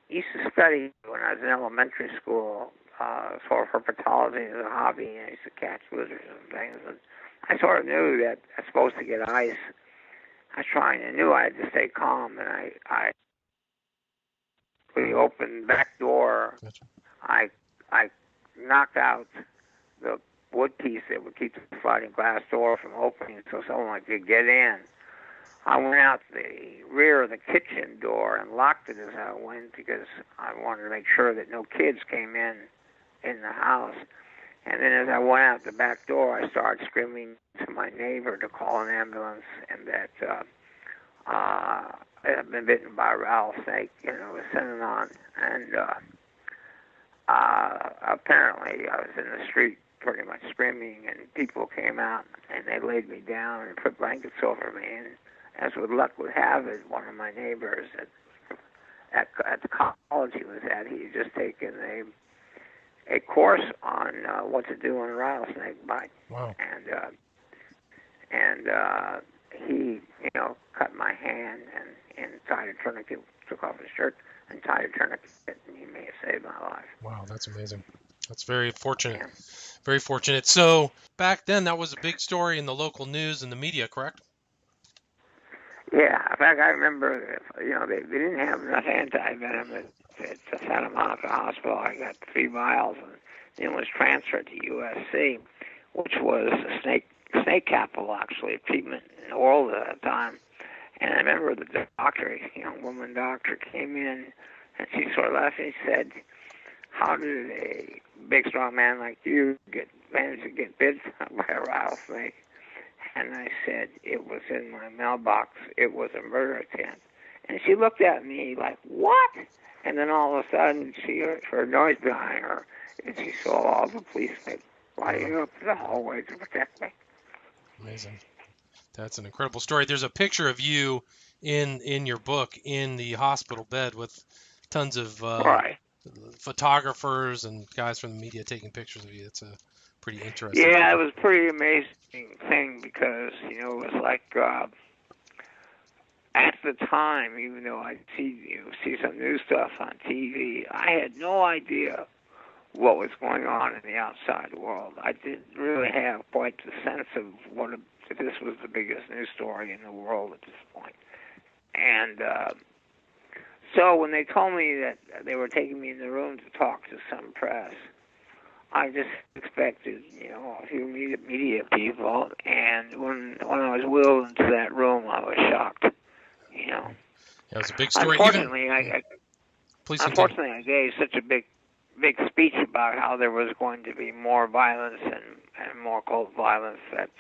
used to study when I was in elementary school, sort of herpetology as a hobby, and I used to catch lizards and things. And I sort of knew that I was supposed to get ice. I knew I had to stay calm, and when you opened the back door, I knocked out the wood piece that would keep the sliding glass door from opening so someone could get in. I went out the rear of the kitchen door and locked it as I went because I wanted to make sure that no kids came in the house. And then as I went out the back door, I started screaming to my neighbor to call an ambulance and that I had been bitten by a rattlesnake, with Synanon. And apparently I was in the street pretty much screaming, and people came out and they laid me down and put blankets over me. And as with luck would have it, one of my neighbors at the college he was at, he had just taken a course on what to do on a rattlesnake bite. Wow. And he, cut my hand and tied a tourniquet, took off his shirt and tied a tourniquet, and he may have saved my life. Wow, that's amazing. That's very fortunate. Very fortunate. So back then, that was a big story in the local news and the media, correct? Yeah. In fact, I remember, they didn't have enough anti-venom at the Santa Monica Hospital. I got 3 vials and then was transferred to USC, which was a snake capital, actually, treatment in the world at that time. And I remember the doctor, a young woman doctor, came in and she sort of laughed and she said, "How did a big, strong man like you manage to get bit by a rattlesnake?" And I said, "It was in my mailbox. It was a murder attempt." And she looked at me like, "What?" And then all of a sudden, she heard noise behind her, and she saw all the policemen lighting up the hallway to protect me. Amazing. That's an incredible story. There's a picture of you in your book in the hospital bed with tons of photographers and guys from the media taking pictures of you. It's a pretty interesting. Yeah, it was a pretty amazing thing because, it was like at the time, even though I'd see some new stuff on TV, I had no idea what was going on in the outside world. I didn't really have quite the sense of that this was the biggest news story in the world at this point. And so when they told me that they were taking me in the room to talk to some press, I just expected, a few media people. And when I was wheeled into that room, I was shocked. Yeah, it was a big story. Unfortunately, I gave such a big speech about how there was going to be more violence and more cold violence that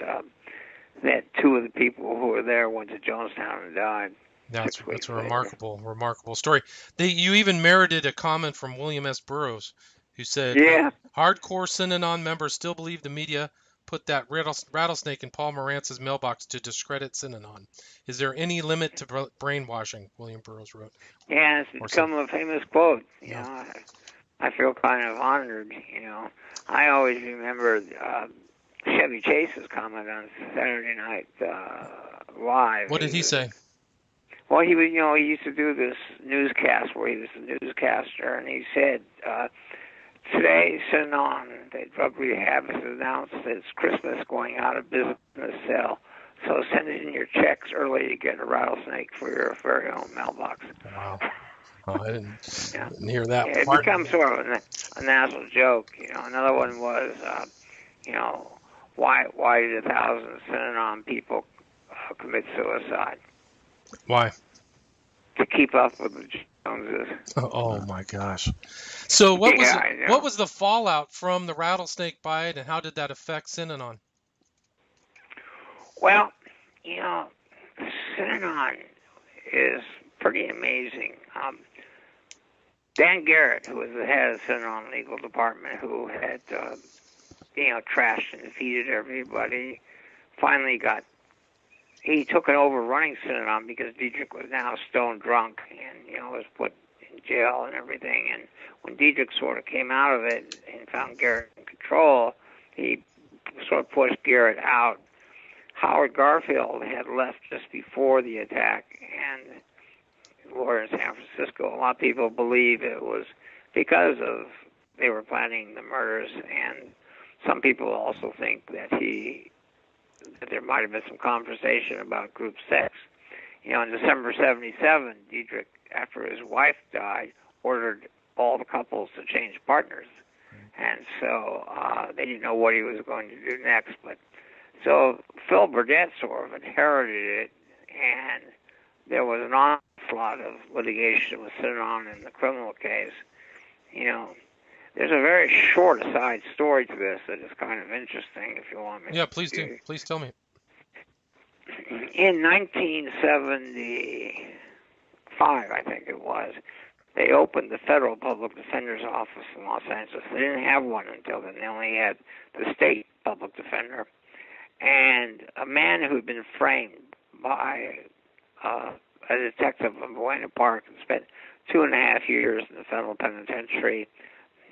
2 of the people who were there went to Jonestown and died. That's a remarkable story. You even merited a comment from William S. Burroughs, who said, "Hardcore Synanon members still believe the media put that rattlesnake in Paul Morantz's mailbox to discredit Synanon. Is there any limit to brainwashing?" William Burroughs wrote. Yeah, it's become a famous quote. I feel kind of honored. I always remember Chevy Chase's comment on Saturday Night Live. What did he say? Well, he used to do this newscast where he was a newscaster, and he said, "Today, Synanon, the drug rehab, has announced that it's Christmas going out of business sale. So send in your checks early to get a rattlesnake for your very own mailbox." Wow. Oh, I didn't hear that part. It becomes sort of a national joke. Another one was, why did 1,000 Synanon people commit suicide? Why? To keep up with the Joneses. Oh my gosh. So what was the fallout from the rattlesnake bite, and how did that affect Synanon? Well, Synanon is pretty amazing. Dan Garrett, who was the head of the Synanon legal department, who had trashed and defeated everybody, finally he took it over running Synanon because Diedrich was now stone drunk and was put in jail and everything. And when Diedrich sort of came out of it and found Garrett in control, he sort of pushed Garrett out. Howard Garfield had left just before the attack, and lawyer in San Francisco. A lot of people believe it was because they were planning the murders, and some people also think that there might have been some conversation about group sex. In December 1977, Diedrich, after his wife died, ordered all the couples to change partners. And so they didn't know what he was going to do next. So Phil Burdett sort of inherited it, and there was an onslaught of litigation with Synanon in the criminal case. There's a very short aside story to this that is kind of interesting, if you want me. Yeah, please do. Please tell me. In 1975, I think it was, they opened the Federal Public Defender's Office in Los Angeles. They didn't have one until then. They only had the State Public Defender. And a man who had been framed by a detective in Buena Park and spent 2.5 years in the federal penitentiary,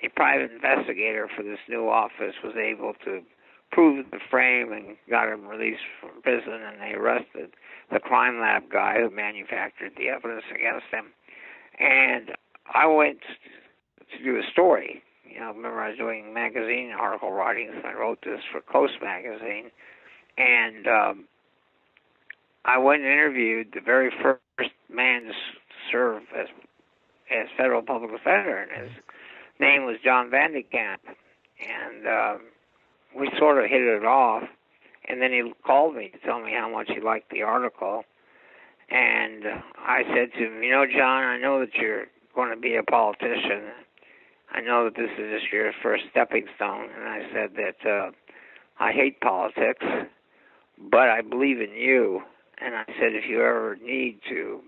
a private investigator for this new office was able to prove the frame and got him released from prison, and they arrested the crime lab guy who manufactured the evidence against him. And I went to do a story I remember I was doing magazine article writing, so I wrote this for Coast magazine, and I went and interviewed the very first man to serve as federal public defender, and his name was John Vandekamp, and we sort of hit it off, and then he called me to tell me how much he liked the article, and I said to him, John, I know that you're going to be a politician. I know that this is just your first stepping stone, and I said that I hate politics, but I believe in you, and I said if you ever need to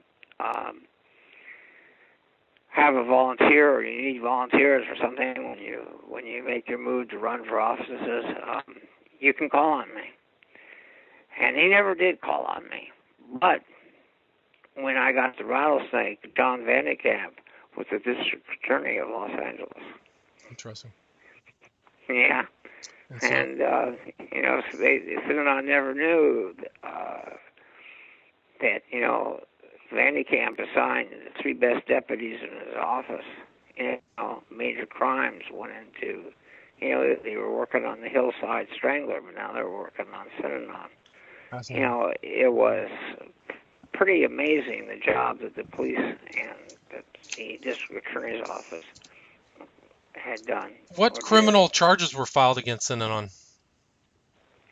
have a volunteer or you need volunteers for something when you make your move to run for offices, you can call on me. And he never did call on me. But when I got to Rattlesnake, John Vandekamp was the district attorney of Los Angeles. Interesting. Yeah. And Synanon never knew that, Vandekamp assigned the 3 best deputies in his office. Major crimes went into, they were working on the Hillside Strangler, but now they're working on Synanon. It was pretty amazing the job that the police and the district attorney's office had done. What criminal charges were filed against Synanon?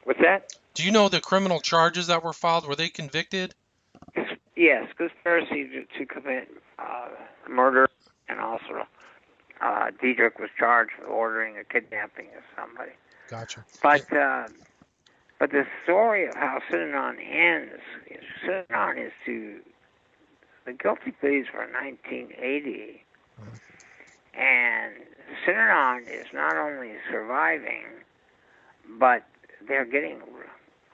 What's that? Do you know the criminal charges that were filed? Were they convicted? Yes, conspiracy to commit murder, and also Diedrich was charged with ordering a kidnapping of somebody. Gotcha. But the story of how Synanon ends is Synanon is to the guilty pleas for 1980, and Synanon is not only surviving, but they're getting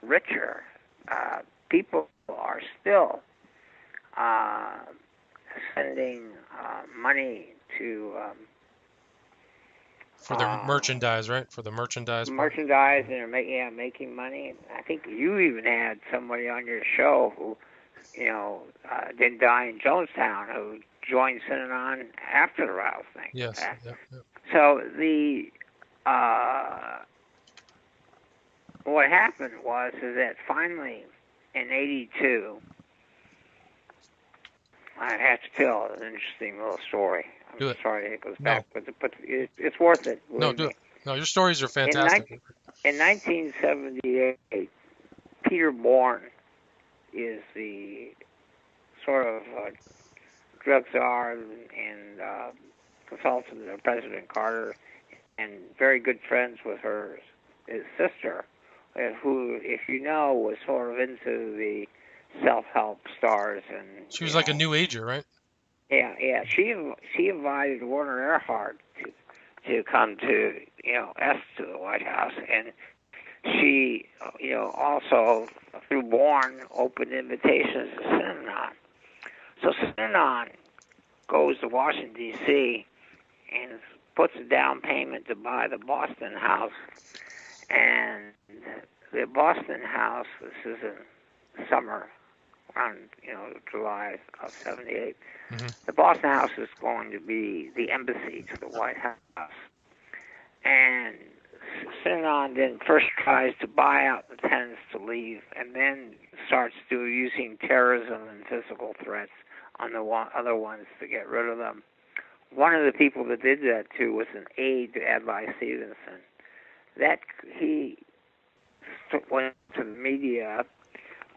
richer. People are still sending money to for the merchandise, right? For the merchandise. Merchandise, and they're making money. And I think you even had somebody on your show who, didn't die in Jonestown, who joined Synanon after the rattlesnake. Yes. Yep. So what happened is that finally in '82. I have to tell an interesting little story. I'm sorry it goes back, but it's worth it. No, do it. No, your stories are fantastic. In 1978, Peter Bourne is the sort of drug czar and consultant of President Carter, and very good friends with his sister, who, if you know, was sort of into the self-help stars, and she was like a new ager, right? Yeah. She invited Werner Erhard to come to to the White House, and she also through Bourne opened invitations to Synanon. So Synanon goes to Washington D.C. and puts a down payment to buy the Boston house, and the Boston house. This is in summer. Around July of '78, the Boston house is going to be the embassy to the White House, and Synanon then first tries to buy out the tenants to leave, and then starts using terrorism and physical threats on the other ones to get rid of them. One of the people that did that too was an aide to Adlai Stevenson. That he went to the media.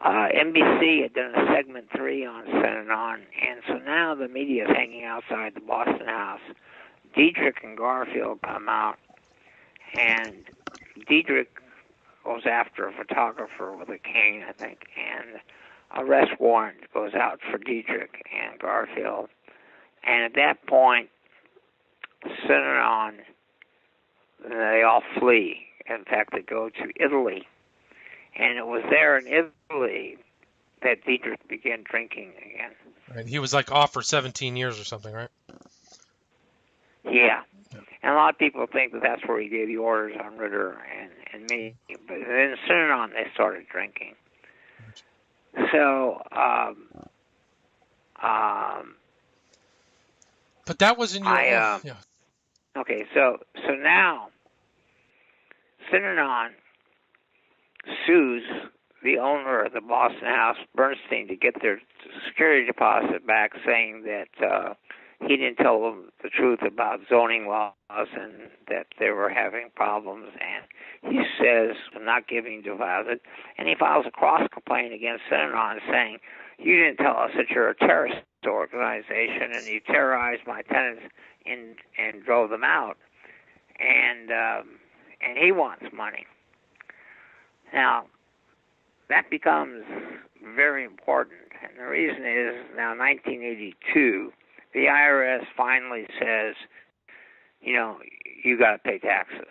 NBC had done a segment 3 on Synanon, and so now the media is hanging outside the Boston house. Diedrich and Garfield come out, and Diedrich goes after a photographer with a cane, I think, and arrest warrant goes out for Diedrich and Garfield. And at that point, Synanon, they all flee. In fact, they go to Italy. And it was there in Italy that Diedrich began drinking again. Right. He was like off for 17 years or something, right? Yeah. And a lot of people think that that's where he gave the orders on Ritter and me. But then soon on, they started drinking. So, but that was in your... Huh? Okay, so now Synanon sues the owner of the Boston House, Bernstein, to get their security deposit back, saying that he didn't tell them the truth about zoning laws and that they were having problems. And he says, I'm not giving deposit. And he files a cross-complaint against Synanon saying, you didn't tell us that you're a terrorist organization and you terrorized my tenants and drove them out. And he wants money. Now, that becomes very important. And the reason is, now 1982, the IRS finally says, you got to pay taxes,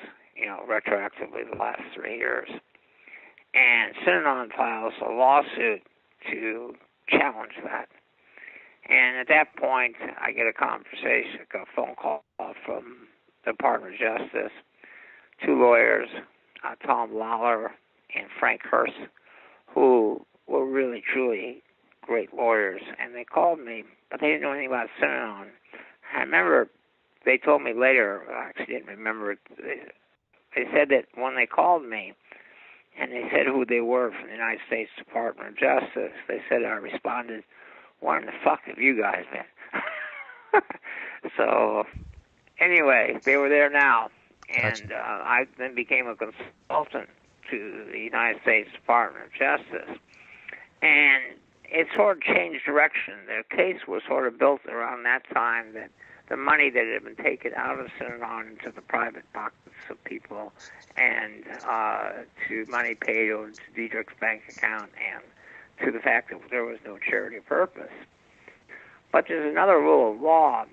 retroactively the last 3 years. And Synanon files a lawsuit to challenge that. And at that point, I get a phone call from the Department of Justice, 2 lawyers, Tom Lawler and Frank Hurst, who were really, truly great lawyers. And they called me, but they didn't know anything about Synanon. I remember they told me later, I actually didn't remember it, they said that when they called me, and they said who they were from the United States Department of Justice, they said I responded, what in the fuck have you guys been? So, anyway, they were there now, and I then became a consultant to the United States Department of Justice, and it sort of changed direction. The case was sort of built around that time, that the money that had been taken out of Synanon into the private pockets of people, and to money paid over to Diedrich's bank account, and to the fact that there was no charity purpose. But there's another rule of law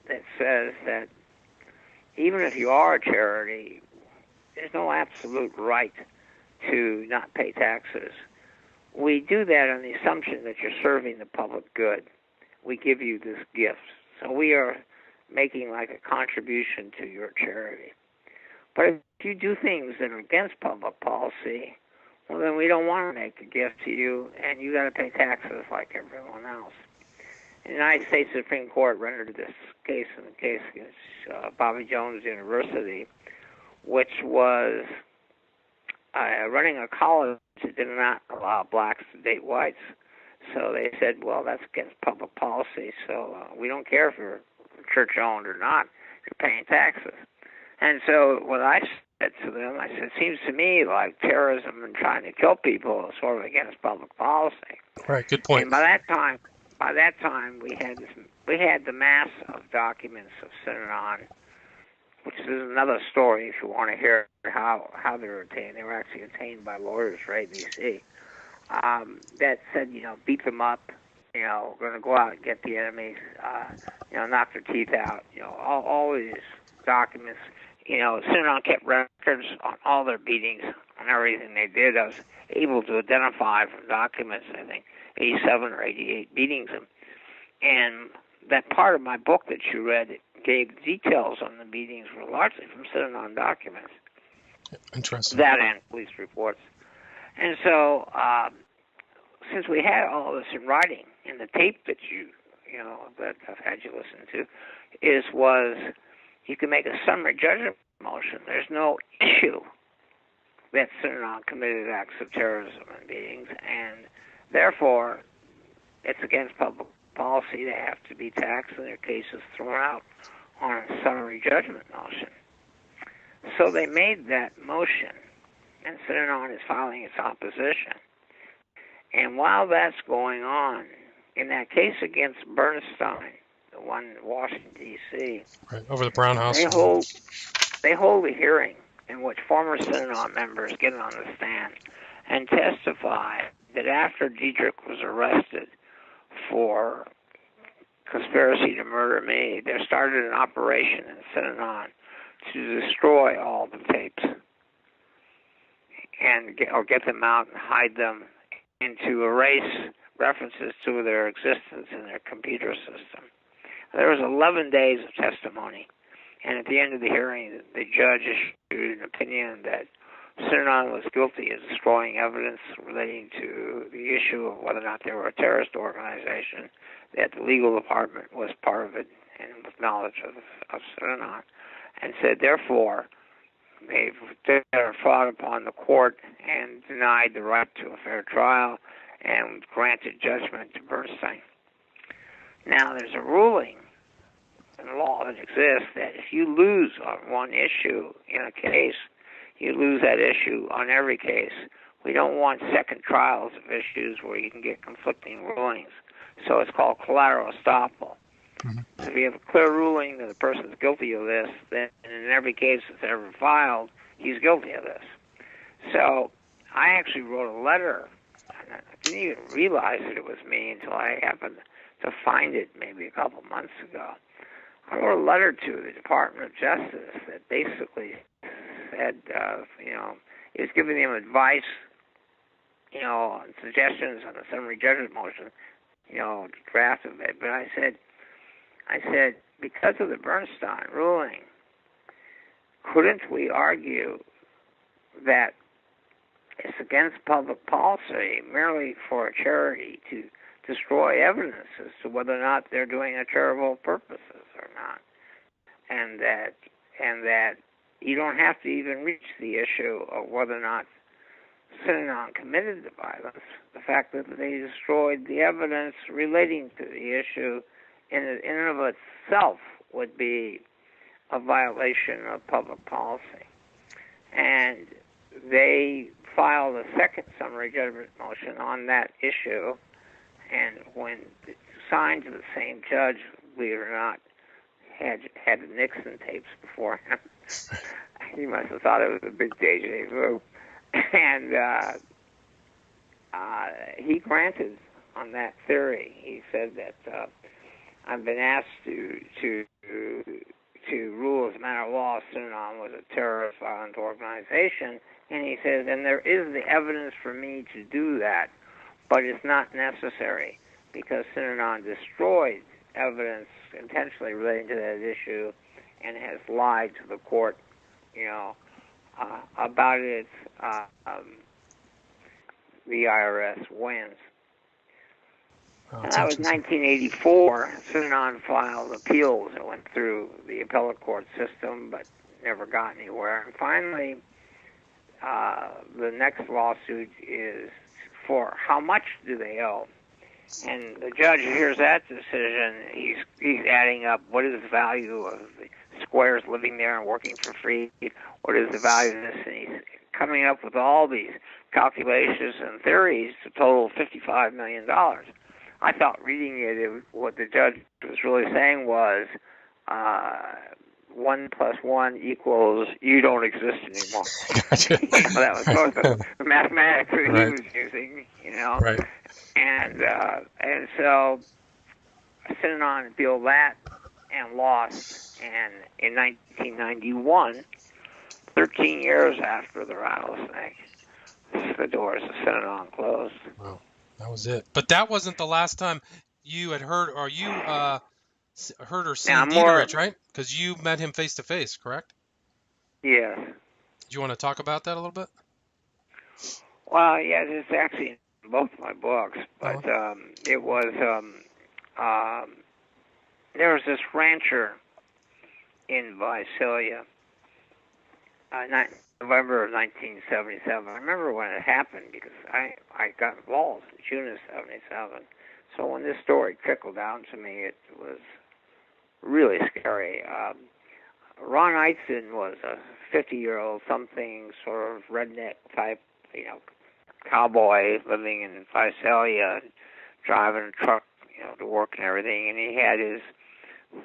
that says that even if you are a charity, there's no absolute right to not pay taxes. We do that on the assumption that you're serving the public good. We give you this gift. So we are making like a contribution to your charity. But if you do things that are against public policy, well, then we don't want to make a gift to you, and you got to pay taxes like everyone else. The United States Supreme Court rendered this case in the case against Bobby Jones University, which was running a college that did not allow blacks to date whites. So they said, well, that's against public policy, so we don't care if you're church-owned or not, you're paying taxes. And so what I said to them, I said, it seems to me like terrorism and trying to kill people is sort of against public policy. Right, good point. And by that time, we had the mass of documents of Synanon, which is another story if you want to hear how they were obtained. They were actually obtained by lawyers for ABC. That said, beat them up, we're going to go out and get the enemies, knock their teeth out, all these documents. Synanon kept records on all their beatings, on everything they did. I was able to identify from documents, I think, 87 or 88 beatings. And that part of my book that you read gave details on the beatings were largely from Synanon documents. Interesting. That and police reports. And so, since we had all this in writing, and the tape that that I've had you listen to, was you can make a summary judgment motion. There's no issue that Synanon committed acts of terrorism and beatings, and therefore it's against public policy. They have to be taxed, and their case is thrown out on a summary judgment motion. So they made that motion, and Synanon is filing its opposition. And while that's going on, in that case against Bernstein, the one in Washington, D.C., right, over the Brown House, they hold a hearing in which former Synanon members get on the stand and testify that after Diedrich was arrested for conspiracy to murder me, there started an operation in Synanon to destroy all the tapes and get them out and hide them, and to erase references to their existence in their computer system. There was 11 days of testimony, and at the end of the hearing, the judge issued an opinion that Synanon was guilty of destroying evidence relating to the issue of whether or not they were a terrorist organization, that the legal department was part of it and with knowledge of Synanon, and said, therefore, they've fought upon the court and denied the right to a fair trial and granted judgment to Bernstein. Now, there's a ruling in the law that exists that if you lose on one issue in a case, you lose that issue on every case. We don't want second trials of issues where you can get conflicting rulings. So it's called collateral estoppel. Mm-hmm. So if you have a clear ruling that the person's guilty of this, then in every case that's ever filed, he's guilty of this. So I actually wrote a letter. I didn't even realize that it was me until I happened to find it maybe a couple months ago. I wrote a letter to the Department of Justice that basically said, it was giving them advice, and suggestions on the summary judgment motion, draft of it. But I said, because of the Bernstein ruling, couldn't we argue that it's against public policy merely for a charity to destroy evidence as to whether or not they're doing a charitable purposes or not, and that you don't have to even reach the issue of whether or not Synanon committed the violence. The fact that they destroyed the evidence relating to the issue in and of itself would be a violation of public policy. And they filed a second summary judgment motion on that issue, and when signed to the same judge, believe it or not, had the Nixon tapes before him. He must have thought it was a big deja vu. And he granted on that theory. He said that I've been asked to rule as a matter of law Synanon was a terrorist violent organization, and he says, and there is the evidence for me to do that, but it's not necessary because Synanon destroyed evidence intentionally relating to that issue and has lied to the court, about it. The IRS wins. And that was 1984. Synanon filed appeals and went through the appellate court system, but never got anywhere. And finally, the next lawsuit is for how much do they owe? And the judge hears that decision. He's adding up what is the value of the squares living there and working for free. What is the value of this? And he's coming up with all these calculations and theories to total $55 million. I thought reading it, what the judge was really saying was 1 + 1 equals you don't exist anymore. Gotcha. That was both the mathematics that he was using, Right. And so Synanon appealed that and lost. And in 1991, 13 years after the rattlesnake, the doors of Synanon closed. Wow, that was it. But that wasn't the last time you had heard, or you heard or seen Dieterich, right? Because you met him face to face, correct? Yes. Do you want to talk about that a little bit? Well, yeah, it's actually in both my books, but it was there was this rancher in Visalia, November of 1977. I remember when it happened because I got involved in June of 77. So when this story trickled down to me, it was really scary. Ron Eitzen was a 50-year-old something sort of redneck type, cowboy living in Visalia, driving a truck, to work and everything. And he had his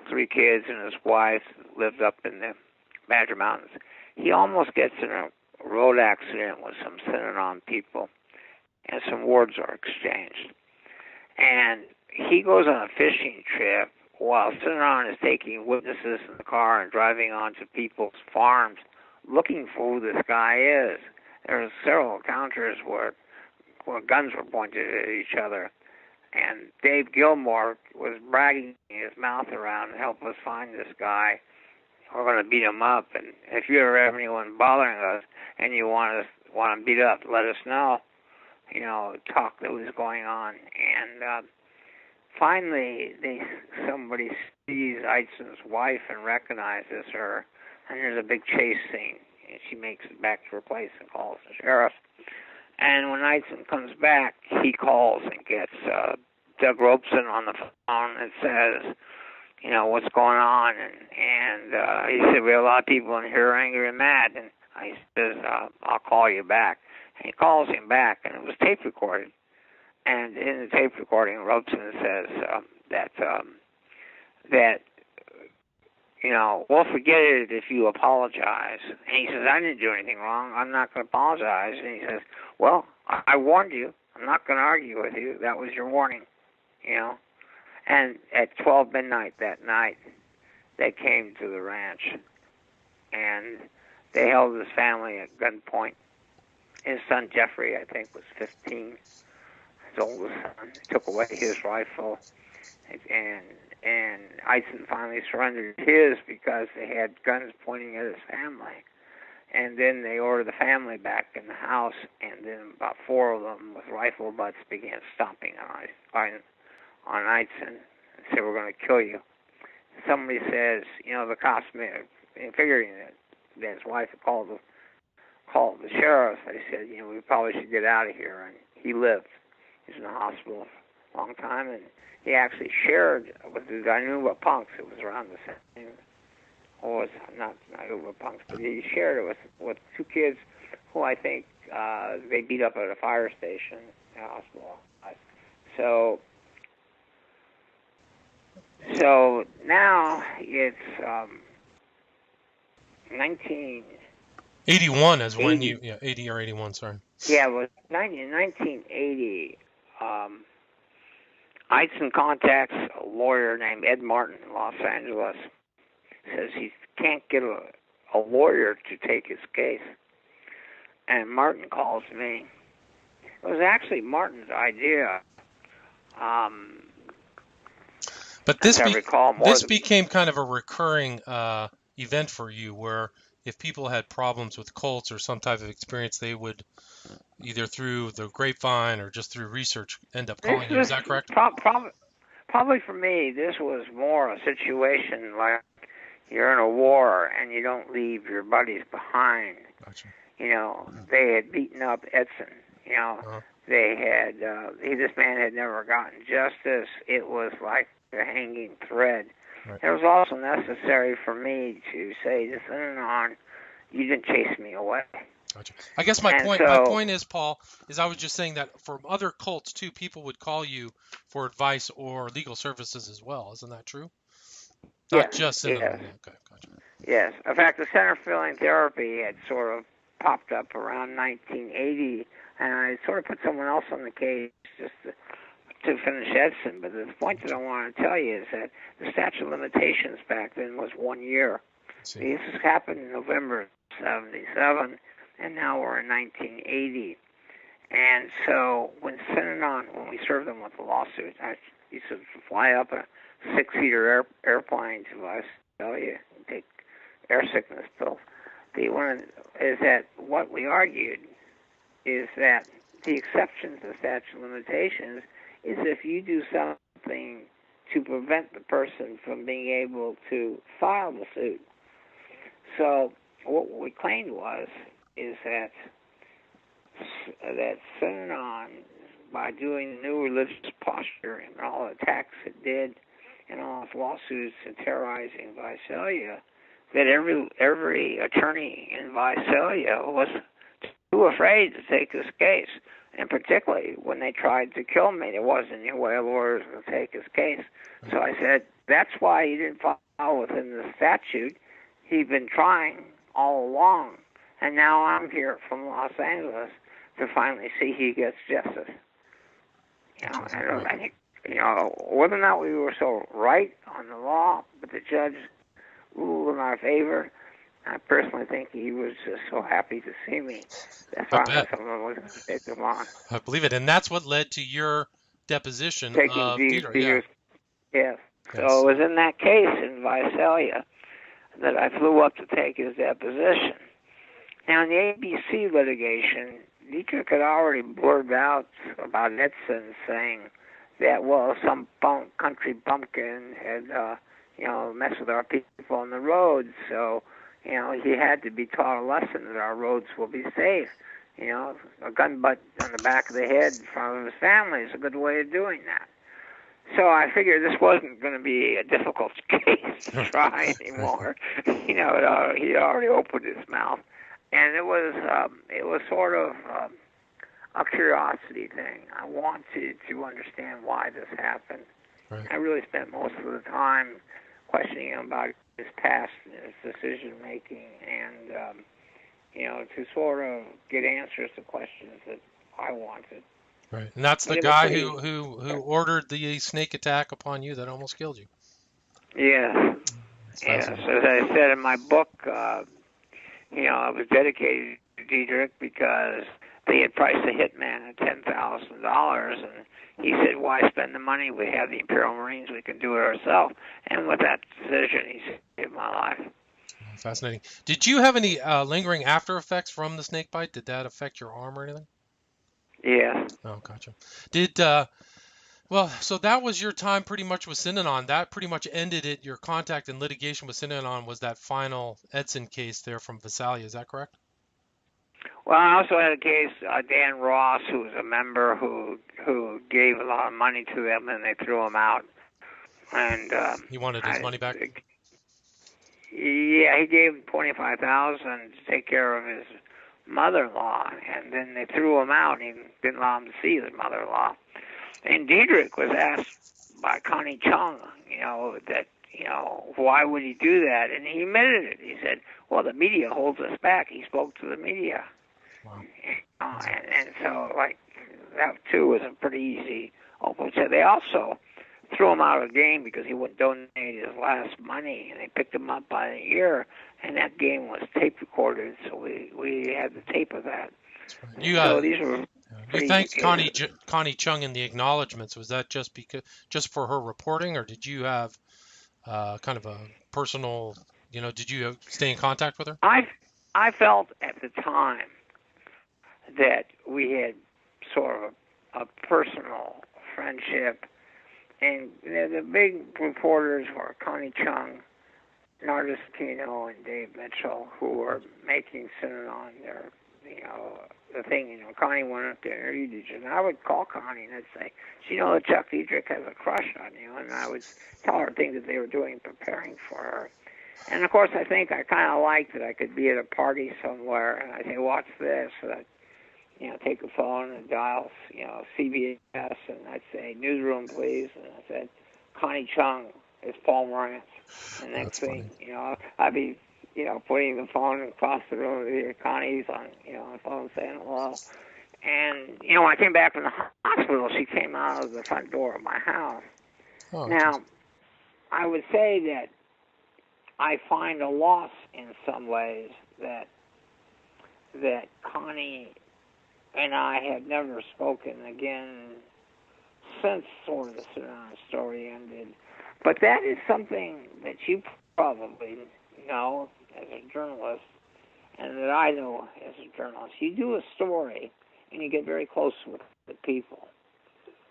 3 kids and his wife lived up in the Badger Mountains. He almost gets in a road accident with some Synanon people, and some words are exchanged. And he goes on a fishing trip while Synanon is taking witnesses in the car and driving onto people's farms looking for who this guy is. There were several encounters where guns were pointed at each other. And Dave Gilmore was bragging his mouth around to help us find this guy. We're going to beat him up. And if you ever have anyone bothering us and you want him beat up, let us know. Talk that was going on. And finally, somebody sees Eitzen's wife and recognizes her. and there's a big chase scene. And she makes it back to her place and calls the sheriff. And when Knightson comes back, he calls and gets Doug Robeson on the phone and says, you know, what's going on? And he said, we have a lot of people in here angry and mad. And he says, I'll call you back. And he calls him back, and it was tape recorded. And in the tape recording, Robeson says that, you know, we'll forget it if you apologize. And he says, I didn't do anything wrong. I'm not going to apologize. And he says, well, I warned you. I'm not going to argue with you. That was your warning, you know. And at 12 midnight that night, they came to the ranch, and they held his family at gunpoint. His son, Jeffrey, I think, was 15. His oldest son took away his rifle, and Eisen finally surrendered his because they had guns pointing at his family. And then they ordered the family back in the house, and then about 4 of them with rifle butts began stomping on Eisen and said, we're going to kill you. Somebody says, you know, the cops, figuring that his wife had called the sheriff, they said, you know, we probably should get out of here. And he lived. He was in the hospital for a long time, and he actually shared with the Uva punks. It was around the same, or was not Uva punks, but he shared it with 2 kids who I think they beat up at a fire station in the hospital. So now it's 1981 is when you, 80 or 81, sorry. Yeah, it was 1980. Eisen contacts a lawyer named Ed Martin in Los Angeles. Says he can't get a lawyer to take his case. And Martin calls me. It was actually Martin's idea. But this became kind of a recurring event for you, where if people had problems with cults or some type of experience, they would either through the grapevine or just through research end up calling you. Is that correct? Probably for me, this was more a situation like you're in a war and you don't leave your buddies behind. Gotcha. You know, they had beaten up Edson. You know, they had this man had never gotten justice. It was like a hanging thread. Right. It was also necessary for me to say, to Synanon, you didn't chase me away. Gotcha. I guess my point is, Paul, is I was just saying that from other cults too, people would call you for advice or legal services as well. Isn't that true? Not just Synanon. Yes. Yeah, okay, gotcha. Yes. In fact, the Center for Healing Therapy had sort of popped up around 1980, and I sort of put someone else on the case just to finish Edson. But the point that I want to tell you is that the statute of limitations back then was 1 year. This happened in November 1977, and now we're in 1980. And so when we served them with the lawsuit, I used to fly up a 6-seater airplane to Australia and take air sickness pills. Is that what we argued is that the exception to the statute of limitations is if you do something to prevent the person from being able to file the suit. So what we claimed is that Synanon, by doing the new religious posture and all the attacks it did and all its lawsuits and terrorizing Visalia, that every attorney in Visalia was too afraid to take this case. And particularly when they tried to kill me, there wasn't any way a lawyer was going to take his case. So I said, that's why he didn't file within the statute. He'd been trying all along. And now I'm here from Los Angeles to finally see he gets justice. I think, whether or not we were so right on the law, but the judge ruled in our favor, I personally think he was just so happy to see me. That's why someone was going to take him on. I believe it. And that's what led to your deposition of Peter. Yes. So it was in that case in Visalia that I flew up to take his deposition. Now, in the ABC litigation, Dietrich had already blurred out about Edson saying that, well, some country bumpkin had, messed with our people on the road, so, he had to be taught a lesson that our roads will be safe. A gun butt on the back of the head in front of his family is a good way of doing that. So I figured this wasn't going to be a difficult case to try anymore. He'd already opened his mouth, and it was sort of a curiosity thing. I wanted to understand why this happened. Right. I really spent most of the time questioning him about his past and his decision making, and to sort of get answers to questions that I wanted. Right, and that's the guy who ordered the snake attack upon you that almost killed you. Yes. Yes. As I said in my book, I was dedicated to Diedrich because they had priced a hitman at $10,000, and he said, "Why spend the money? We have the Imperial Marines. We can do it ourselves." And with that decision, he saved my life. Fascinating. Did you have any lingering after effects from the snake bite? Did that affect your arm or anything? Yeah. Oh, gotcha. So that was your time pretty much with Synanon. That pretty much ended it. Your contact and litigation with Synanon was that final Edson case there from Visalia. Is that correct? Well, I also had a case, Dan Ross, who was a member who gave a lot of money to them, and they threw him out. And he wanted his money back? Yeah, he gave him $25,000 to take care of his mother-in-law, and then they threw him out. He didn't allow him to see his mother-in-law. And Diedrich was asked by Connie Chung, why would he do that? And he admitted it. He said, well, the media holds us back. He spoke to the media. Wow. And so, that, too, was a pretty easy open. So they also threw him out of the game because he wouldn't donate his last money, and they picked him up by the ear, and that game was tape recorded, so we had the tape of that. You, so these were you thanked Connie Chung in the acknowledgments. Was that just for her reporting, or did you have kind of a personal, did you stay in contact with her? I felt at the time that we had sort of a personal friendship. And the big reporters were Connie Chung, Nardis Kino, and Dave Mitchell, who were making Synanon their, the thing. Connie went up to interview Diedrich, and I would call Connie and I'd say, that Chuck Diedrich has a crush on you? And I would tell her things that they were doing, preparing for her. And of course, I think I kind of liked that I could be at a party somewhere, and I'd say, watch this. So I'd, take a phone and dial, CBS, and I'd say, newsroom, please. And I said, Connie Chung, it's Paul Morantz. And next thing, I'd be, putting the phone across the room. Connie's on, on the phone saying hello. And, when I came back from the hospital, she came out of the front door of my house. Oh, now, I would say that I find a loss in some ways that Connie and I had never spoken again since sort of the Synanon story ended. But that is something that you probably know as a journalist, and that I know as a journalist. You do a story, and you get very close with the people.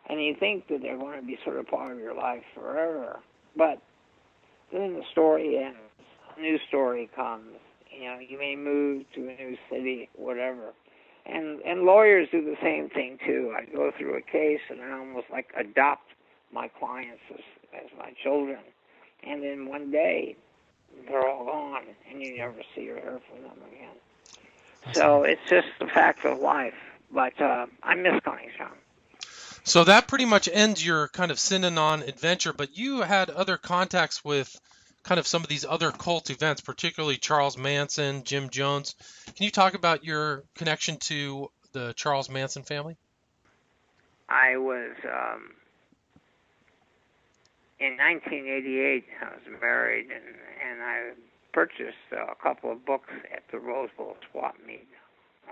And you think that they're going to be sort of part of your life forever. But then the story ends. A new story comes. You may move to a new city, whatever. And lawyers do the same thing, too. I go through a case, and I almost adopt my clients as my children. And then one day, they're all gone, and you never see or hear from them again. So it's just the fact of life. But I miss Connie Chung. So that pretty much ends your kind of Synanon adventure, but you had other contacts with kind of some of these other cult events, particularly Charles Manson, Jim Jones. Can you talk about your connection to the Charles Manson family? I was, in 1988, I was married, and I purchased a couple of books at the Rose Bowl swap meet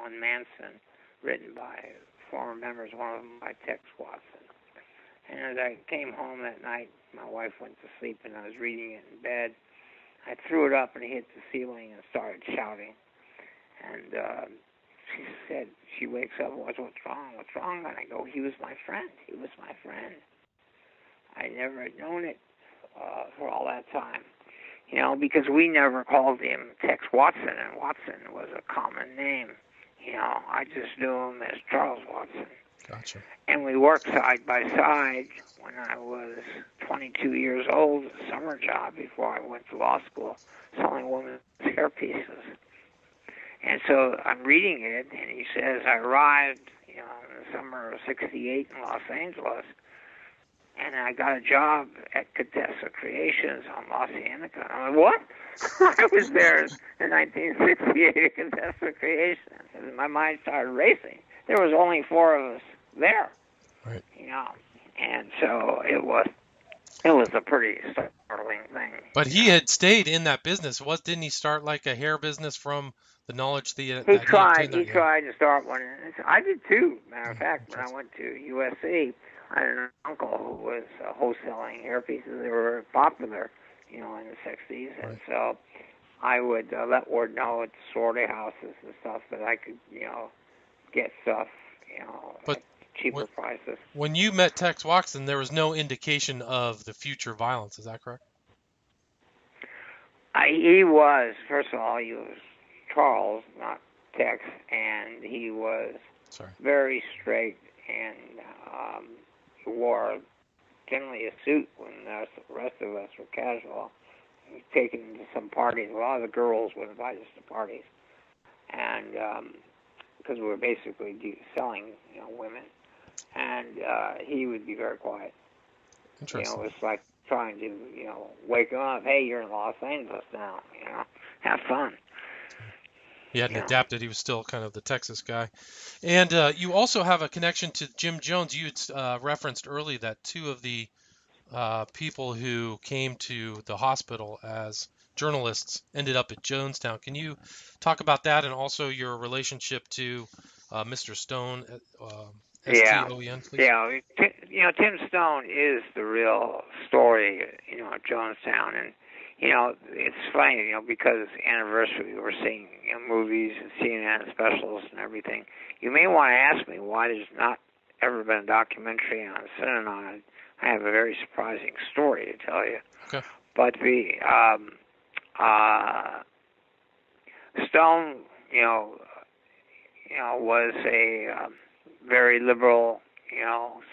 on Manson, written by former members, one of them by Tex Watson. And as I came home that night, my wife went to sleep, and I was reading it in bed. I threw it up and hit the ceiling and started shouting. And she said, she wakes up, what's wrong? What's wrong? And I go, he was my friend. He was my friend. I never had known it for all that time. because we never called him Tex Watson, and Watson was a common name. I just knew him as Charles Watson. Gotcha. And we worked side by side when I was 22 years old, a summer job before I went to law school, selling women's hair pieces. And so I'm reading it, and he says, I arrived, in the summer of '68 in Los Angeles, and I got a job at Contessa Creations on La Cienega. I'm like, what? I was there in 1968 at Contessa Creations, and my mind started racing. There was only 4 of us there, right? And so it was a pretty startling thing. But he had stayed in that business. Didn't he start like a hair business from the knowledge that he tried to start one. I did too. Matter of fact, when I went to USC, I had an uncle who was wholesaling hair pieces. They were very popular, in the '60s, and so I would let word know at sorority houses and stuff that I could, get stuff, but at cheaper prices. When you met Tex Watson, there was no indication of the future violence. Is that correct? He was, first of all, he was Charles, not Tex, and he was very straight, and he wore generally a suit when the rest of us were casual. He was taken to some parties. A lot of the girls would invite us to parties, and because we were basically selling, women, and he would be very quiet. Interesting. It was like trying to, wake him up. Hey, you're in Los Angeles now. Have fun. He hadn't adapted. He was still kind of the Texas guy. And you also have a connection to Jim Jones. You had referenced early that 2 of the people who came to the hospital as journalists ended up at Jonestown. Can you talk about that and also your relationship to Mr. Stone, S-T-O-N, please? Yeah, Tim Stone is the real story, at Jonestown. And, it's funny, because anniversary, we're seeing movies and CNN specials and everything. You may want to ask me why there's not ever been a documentary on Synanon. I have a very surprising story to tell you. Okay. But the Stone, was a very liberal,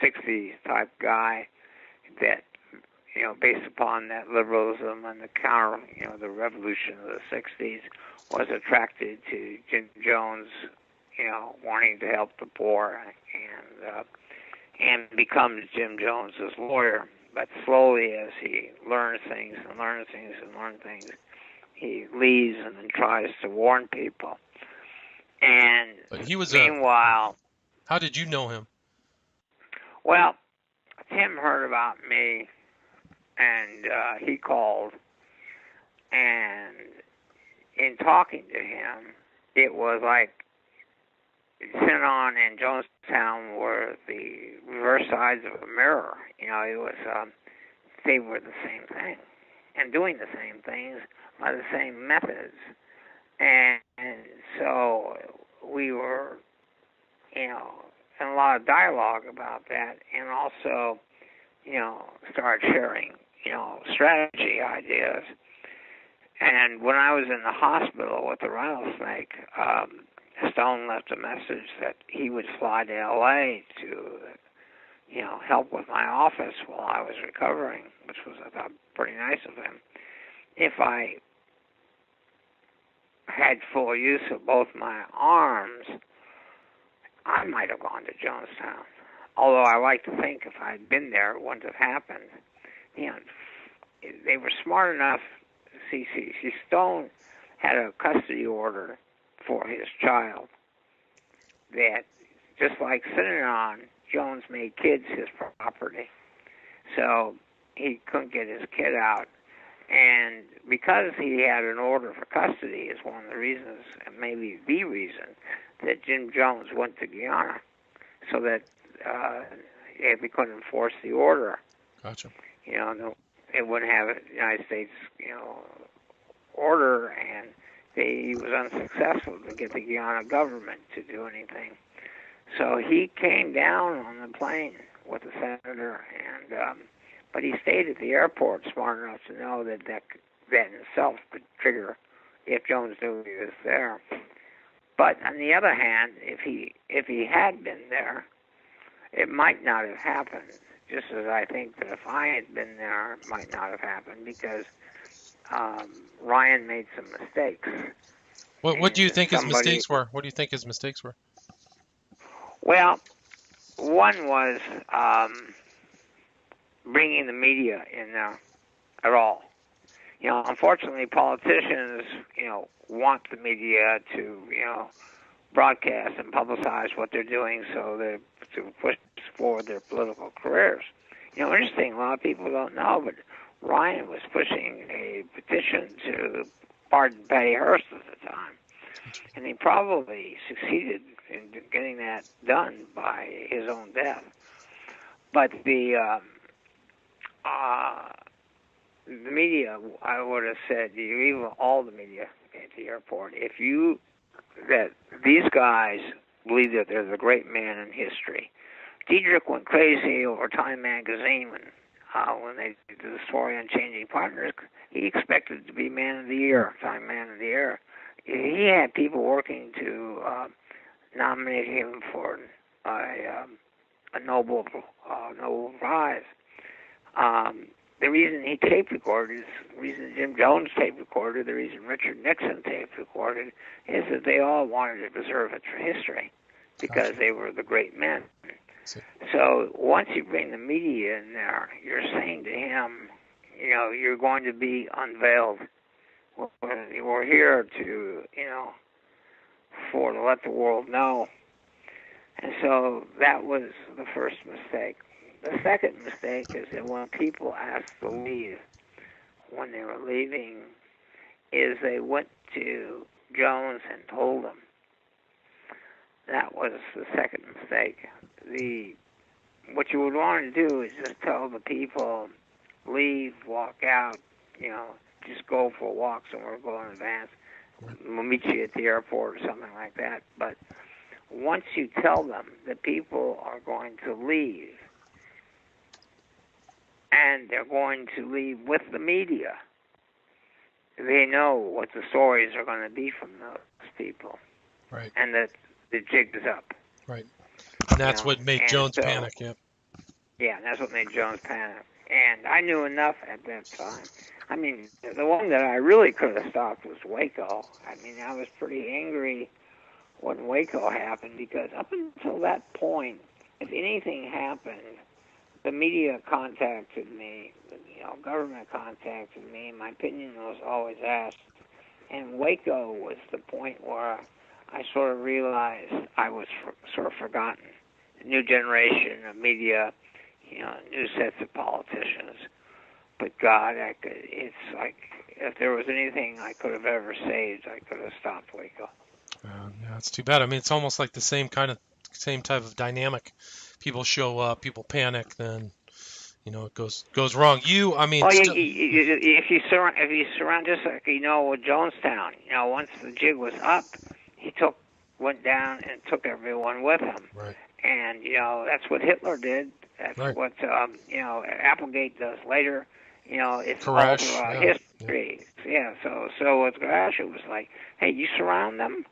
60s type guy that, based upon that liberalism and the counter, the revolution of the 60s, was attracted to Jim Jones, wanting to help the poor, and becomes Jim Jones's lawyer. But slowly, as he learns things, he leaves and then tries to warn people. And but he was meanwhile, how did you know him? Well, Tim heard about me, and he called. And in talking to him, it was like Synanon and Jonestown were the reverse sides of a mirror. It was they were the same thing and doing the same things by the same methods. And so we were, in a lot of dialogue about that, and also, started sharing, strategy ideas. And when I was in the hospital with the rattlesnake, Stone left a message that he would fly to L.A. to, help with my office while I was recovering, which was, I thought, pretty nice of him. If I had full use of both my arms, I might have gone to Jonestown. Although I like to think if I had been there, it wouldn't have happened. They were smart enough. See, Stone had a custody order for his child that, just like Synanon, Jones made kids his property. So he couldn't get his kid out. And because he had an order for custody is one of the reasons, and maybe the reason, that Jim Jones went to Guyana, so that we couldn't enforce the order. Gotcha. It wouldn't have a United States, order, and he was unsuccessful to get the Guyana government to do anything. So he came down on the plane with the senator, and but he stayed at the airport, smart enough to know that that in itself could trigger if Jones knew he was there. But on the other hand, if he had been there, it might not have happened. Just as I think that if I had been there, it might not have happened because Ryan made some mistakes. What do you think his mistakes were? What do you think his mistakes were? Well, one was bringing the media in there at all. Unfortunately, politicians, want the media to, broadcast and publicize what they're doing to push forward their political careers. Interesting, a lot of people don't know, but Ryan was pushing a petition to pardon Patty Hearst at the time. And he probably succeeded in getting that done by his own death. But the media, I would have said, even all the media at the airport, that these guys believe that they're the great man in history. Diedrich went crazy over Time magazine when they did the story on changing partners. He expected to be Man of the Year, Time Man of the Year. He had people working to nominate him for a Nobel Prize. The reason he tape recorded, the reason Jim Jones tape recorded, the reason Richard Nixon tape recorded, is that they all wanted to preserve it for history because they were the great men. So once you bring the media in there, you're saying to him, you're going to be unveiled. We're here to, to let the world know. And so that was the first mistake. The second mistake is that when people asked to leave, when they were leaving, is they went to Jones and told him. That was the second mistake. What you would want to do is just tell the people, leave, walk out, just go for a walk somewhere, go in advance. We'll meet you at the airport or something like that. But once you tell them that people are going to leave, and they're going to leave with the media, they know what the stories are going to be from those people. Right. And that the jig is up. Right. And that's what made Jones panic, yeah. Yeah, that's what made Jones panic. And I knew enough at that time. I mean, the one that I really could have stopped was Waco. I mean, I was pretty angry when Waco happened because up until that point, if anything happened, the media contacted me, government contacted me, my opinion was always asked. And Waco was the point where I sort of realized I was sort of forgotten. A new generation of media, new sets of politicians. But God, it's like, if there was anything I could have ever saved, I could have stopped Waco. Yeah, it's too bad. I mean, it's almost like the same type of dynamic. People show up, people panic, then it goes wrong. If you surround just like with Jonestown, once the jig was up, he went down and took everyone with him. Right. And that's what Hitler did. That's what Applegate does later. It's all throughout history. Yeah. So with Koresh, it was like, hey, you surround them.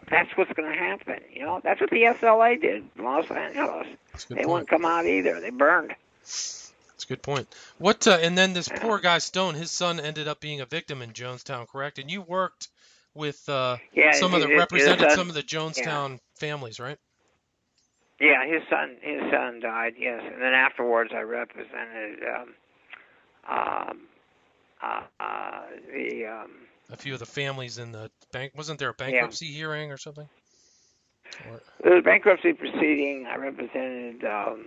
That's what's going to happen. That's what the SLA did in Los Angeles. They wouldn't come out either. They burned. That's a good point. And then this poor guy Stone, his son ended up being a victim in Jonestown, correct? And you worked with represented some of the Jonestown families, right? Yeah, his son died. Yes, and then afterwards, I represented a few of the families in the bank. Wasn't there a bankruptcy hearing or something? There was a bankruptcy proceeding. I represented the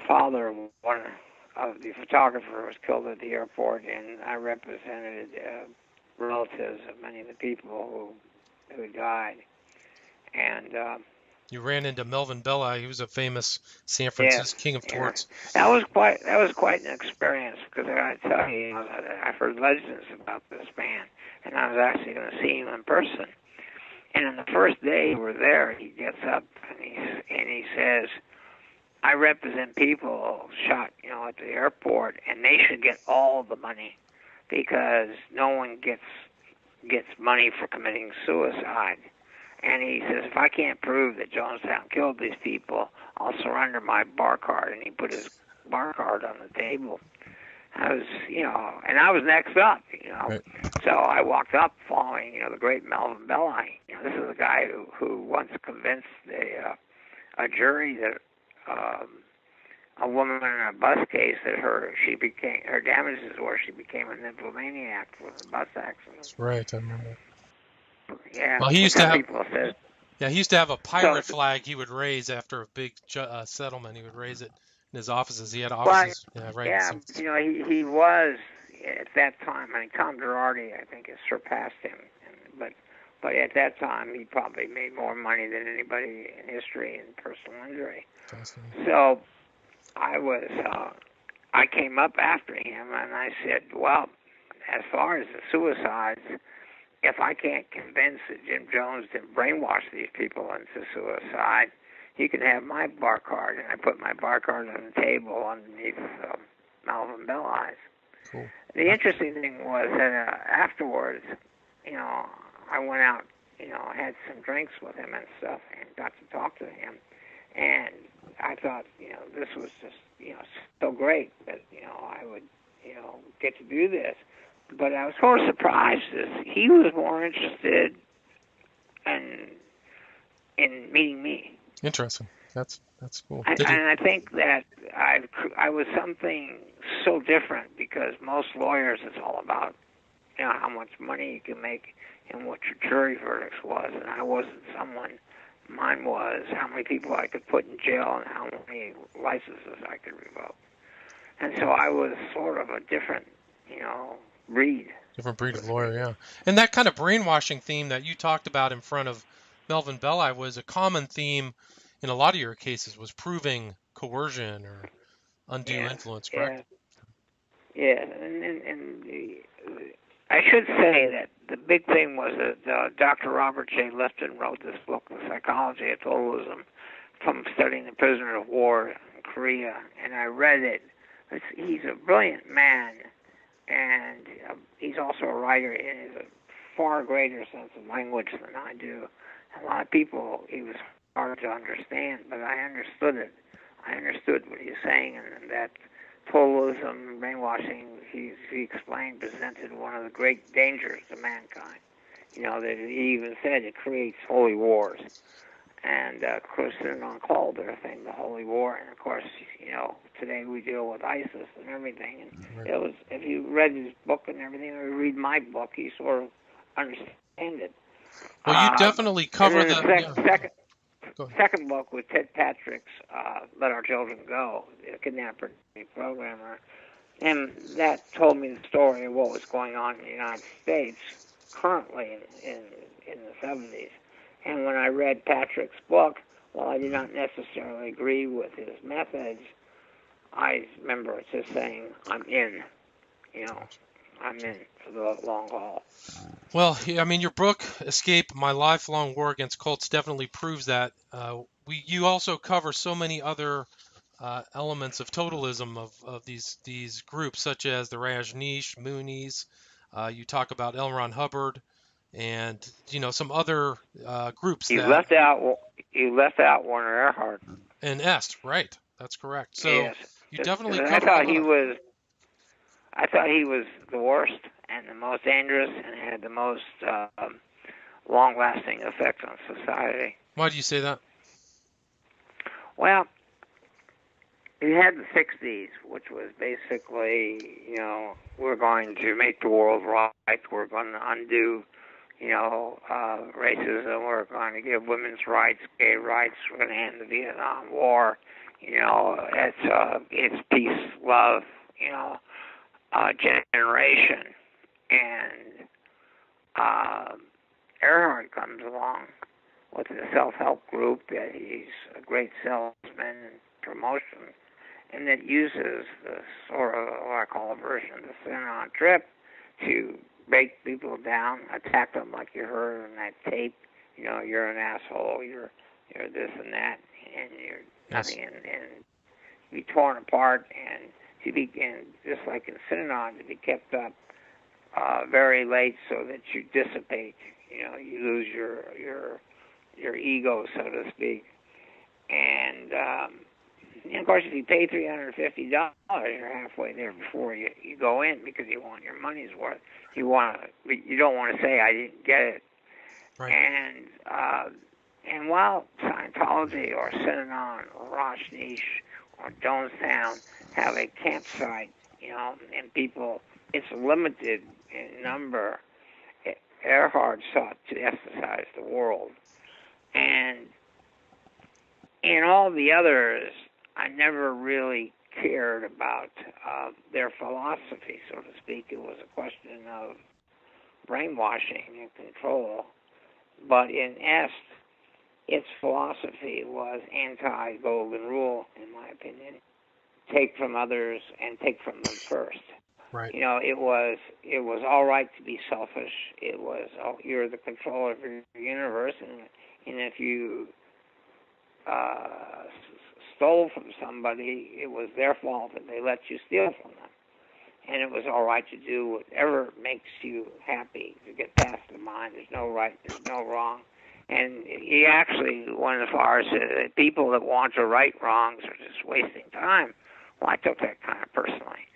father of one of the photographers who was killed at the airport, and I represented relatives of many of the people who died. And you ran into Melvin Belli. He was a famous San Francisco king of torts. That was quite an experience because I got to tell you, I've heard legends about this man, and I was actually going to see him in person. And on the first day we're there, he gets up and he says, "I represent people shot, at the airport, and they should get all the money because no one gets money for committing suicide. And he says, if I can't prove that Jonestown killed these people, I'll surrender my bar card. And he put his bar card on the table. I was, and I was next up, Right. So I walked up following, the great Melvin Belli. This is a guy who once convinced a jury that a woman in a bus case that her damages were she became a nymphomaniac from the bus accident. That's right, I remember. Yeah. Well, he used to have. People said, Yeah, he used to have a pirate flag he would raise after a big settlement. He would raise it in his offices. He had offices. Yeah, right. Yeah, So, he was at that time. I mean, Tom Girardi, I think, has surpassed him. But at that time, he probably made more money than anybody in history in personal injury. So I came up after him and I said, well, as far as the suicides, if I can't convince that Jim Jones didn't brainwash these people into suicide, he can have my bar card. And I put my bar card on the table underneath Melvin Belli's. Cool. The interesting thing was that afterwards, I went out, had some drinks with him and stuff, and got to talk to him. And I thought, this was just, so great that, I would, get to do this. But I was sort of surprised that he was more interested in meeting me. Interesting. That's cool. And I think that I was something so different because most lawyers, it's all about, how much money you can make and what your jury verdicts was. And I wasn't someone. Mine was how many people I could put in jail and how many licenses I could revoke. And so I was sort of a different, breed. Different breed of lawyer, yeah. And that kind of brainwashing theme that you talked about in front of Melvin Belli was a common theme in a lot of your cases, was proving coercion or undue influence, correct? Yeah, and I should say that the big thing was that Dr. Robert J. Lifton wrote this book, The Psychology of Totalism, from studying the prisoner of war in Korea, and I read it. He's a brilliant man, and he's also a writer and has a far greater sense of language than I do. A lot of people, he was hard to understand, but I understood it. I understood what he was saying, and that totalism, brainwashing, he explained, presented one of the great dangers to mankind. That he even said it creates holy wars. And, of course, Synanon called their thing the Holy War. And, of course, today we deal with ISIS and everything. And it was, if you read his book and everything, or you read my book, you sort of understand it. Well, you definitely cover the second book was Ted Patrick's Let Our Children Go, the kidnapper programmer. And that told me the story of what was going on in the United States currently in the 70s. And when I read Patrick's book, while I did not necessarily agree with his methods, I remember just saying, I'm in. I'm in for the long haul. Well, I mean, your book, Escape, My Lifelong War Against Cults, definitely proves that. You also cover so many other elements of totalism of these groups, such as the Rajneesh, Moonies. You talk about L. Ron Hubbard, and some other groups. You left out Werner Erhard. And Est, right? That's correct. So yes. You definitely covered. I thought he was the worst and the most dangerous and had the most long-lasting effect on society. Why do you say that? Well, you had the 60s, which was basically, we're going to make the world right, we're going to undo, racism, we're going to give women's rights, gay rights, we're going to end the Vietnam War, it's peace, love, generation. And Earhart comes along with the self-help group that he's a great salesman and promotion, and that uses the sort of what I call a version of the Synanon trip to break people down, attack them like you heard on that tape. You're an asshole, you're this and that, and you're nothing, and be torn apart, and to be, and just like in Synanon, to be kept up very late so that you dissipate. You lose your ego, so to speak. And of course, if you pay $350, you're halfway there before you go in because you want your money's worth. You don't want to say I didn't get it. Right. And while Scientology or Synanon or Rosh Nish or Jonestown have a campsite, and people, it's limited in number. Earhart sought to emphasize the world. And in all the others, I never really cared about their philosophy, so to speak. It was a question of brainwashing and control. But in Est, its philosophy was anti-golden rule, in my opinion. Take from others and take from them first. Right. It was all right to be selfish. It was, you're the controller of your universe, and if you stole from somebody, it was their fault that they let you steal from them. And it was all right to do whatever makes you happy, to get past the mind. There's no right, there's no wrong. And he actually went as far as people that want to right wrongs are just wasting time. Well, I took that kind of personally,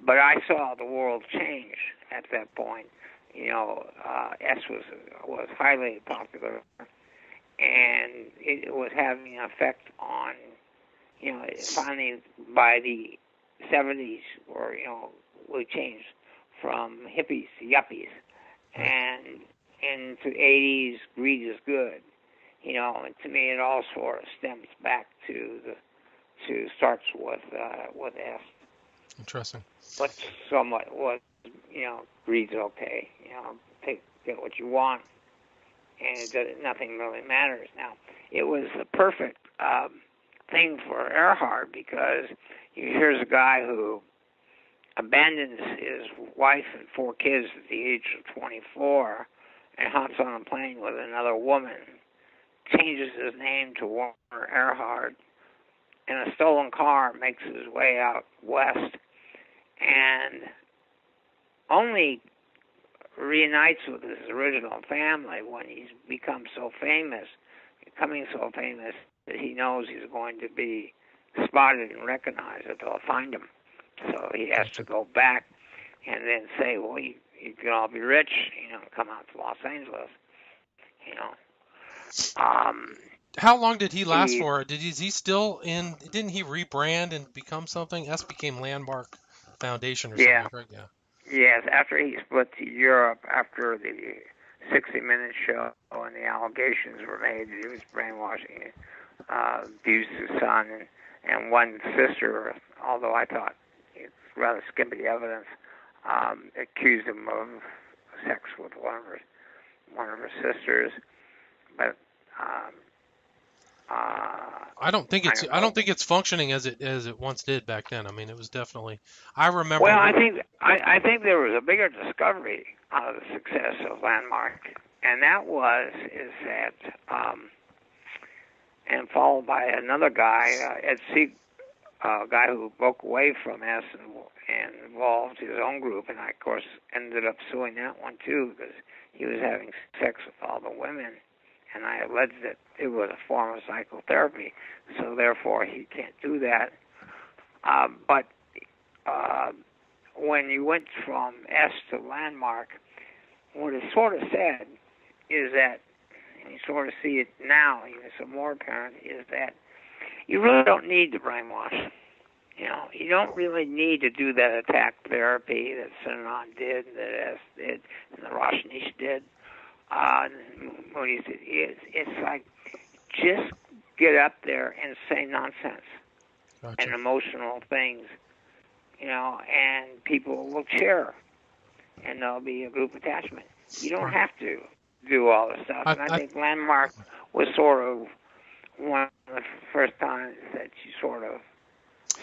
but I saw the world change at that point. S was highly popular, and it was having an effect on, finally by the 70s, where, we changed from hippies to yuppies, and into 80s, greed is good, and to me it all sort of stems back starts with S. Interesting. But somewhat was, greed's okay, get what you want, and nothing really matters. Now, it was the perfect thing for Earhart, because here's a guy who abandons his wife and 4 kids at the age of 24 and hops on a plane with another woman, changes his name to Warner Earhart, in a stolen car makes his way out west, and only reunites with his original family when he's becoming so famous that he knows he's going to be spotted and recognized, that they'll find him. So he has to go back and then say, well, you can all be rich, come out to Los Angeles, How long did he last for? Is he still in? Didn't he rebrand and become something? S became Landmark Foundation or something, right? Yeah. Yes, after he split to Europe, after the 60 Minutes show and the allegations were made that he was brainwashing, abused his son and one sister, although I thought it's rather skimpy evidence, accused him of sex with one of her sisters, but. I don't think it's functioning as it once did back then. I mean, it was definitely. I remember. Well, I think there was a bigger discovery out of the success of Landmark, and that is that, and followed by another guy, Ed Sieg, a guy who broke away from S and involved his own group, and I of course ended up suing that one too, because he was having sex with all the women. And I alleged that it was a form of psychotherapy, so therefore he can't do that. But when you went from S to Landmark, what is sort of sad is that, and you sort of see it now, even some more apparent, is that you really don't need to brainwash. You don't really need to do that attack therapy that Synanon did, that S did, and the Rosh Nish did. It's like, just get up there and say nonsense and emotional things, and people will cheer, and there'll be a group attachment. You don't have to do all this stuff. And I think Landmark was sort of one of the first times that you sort of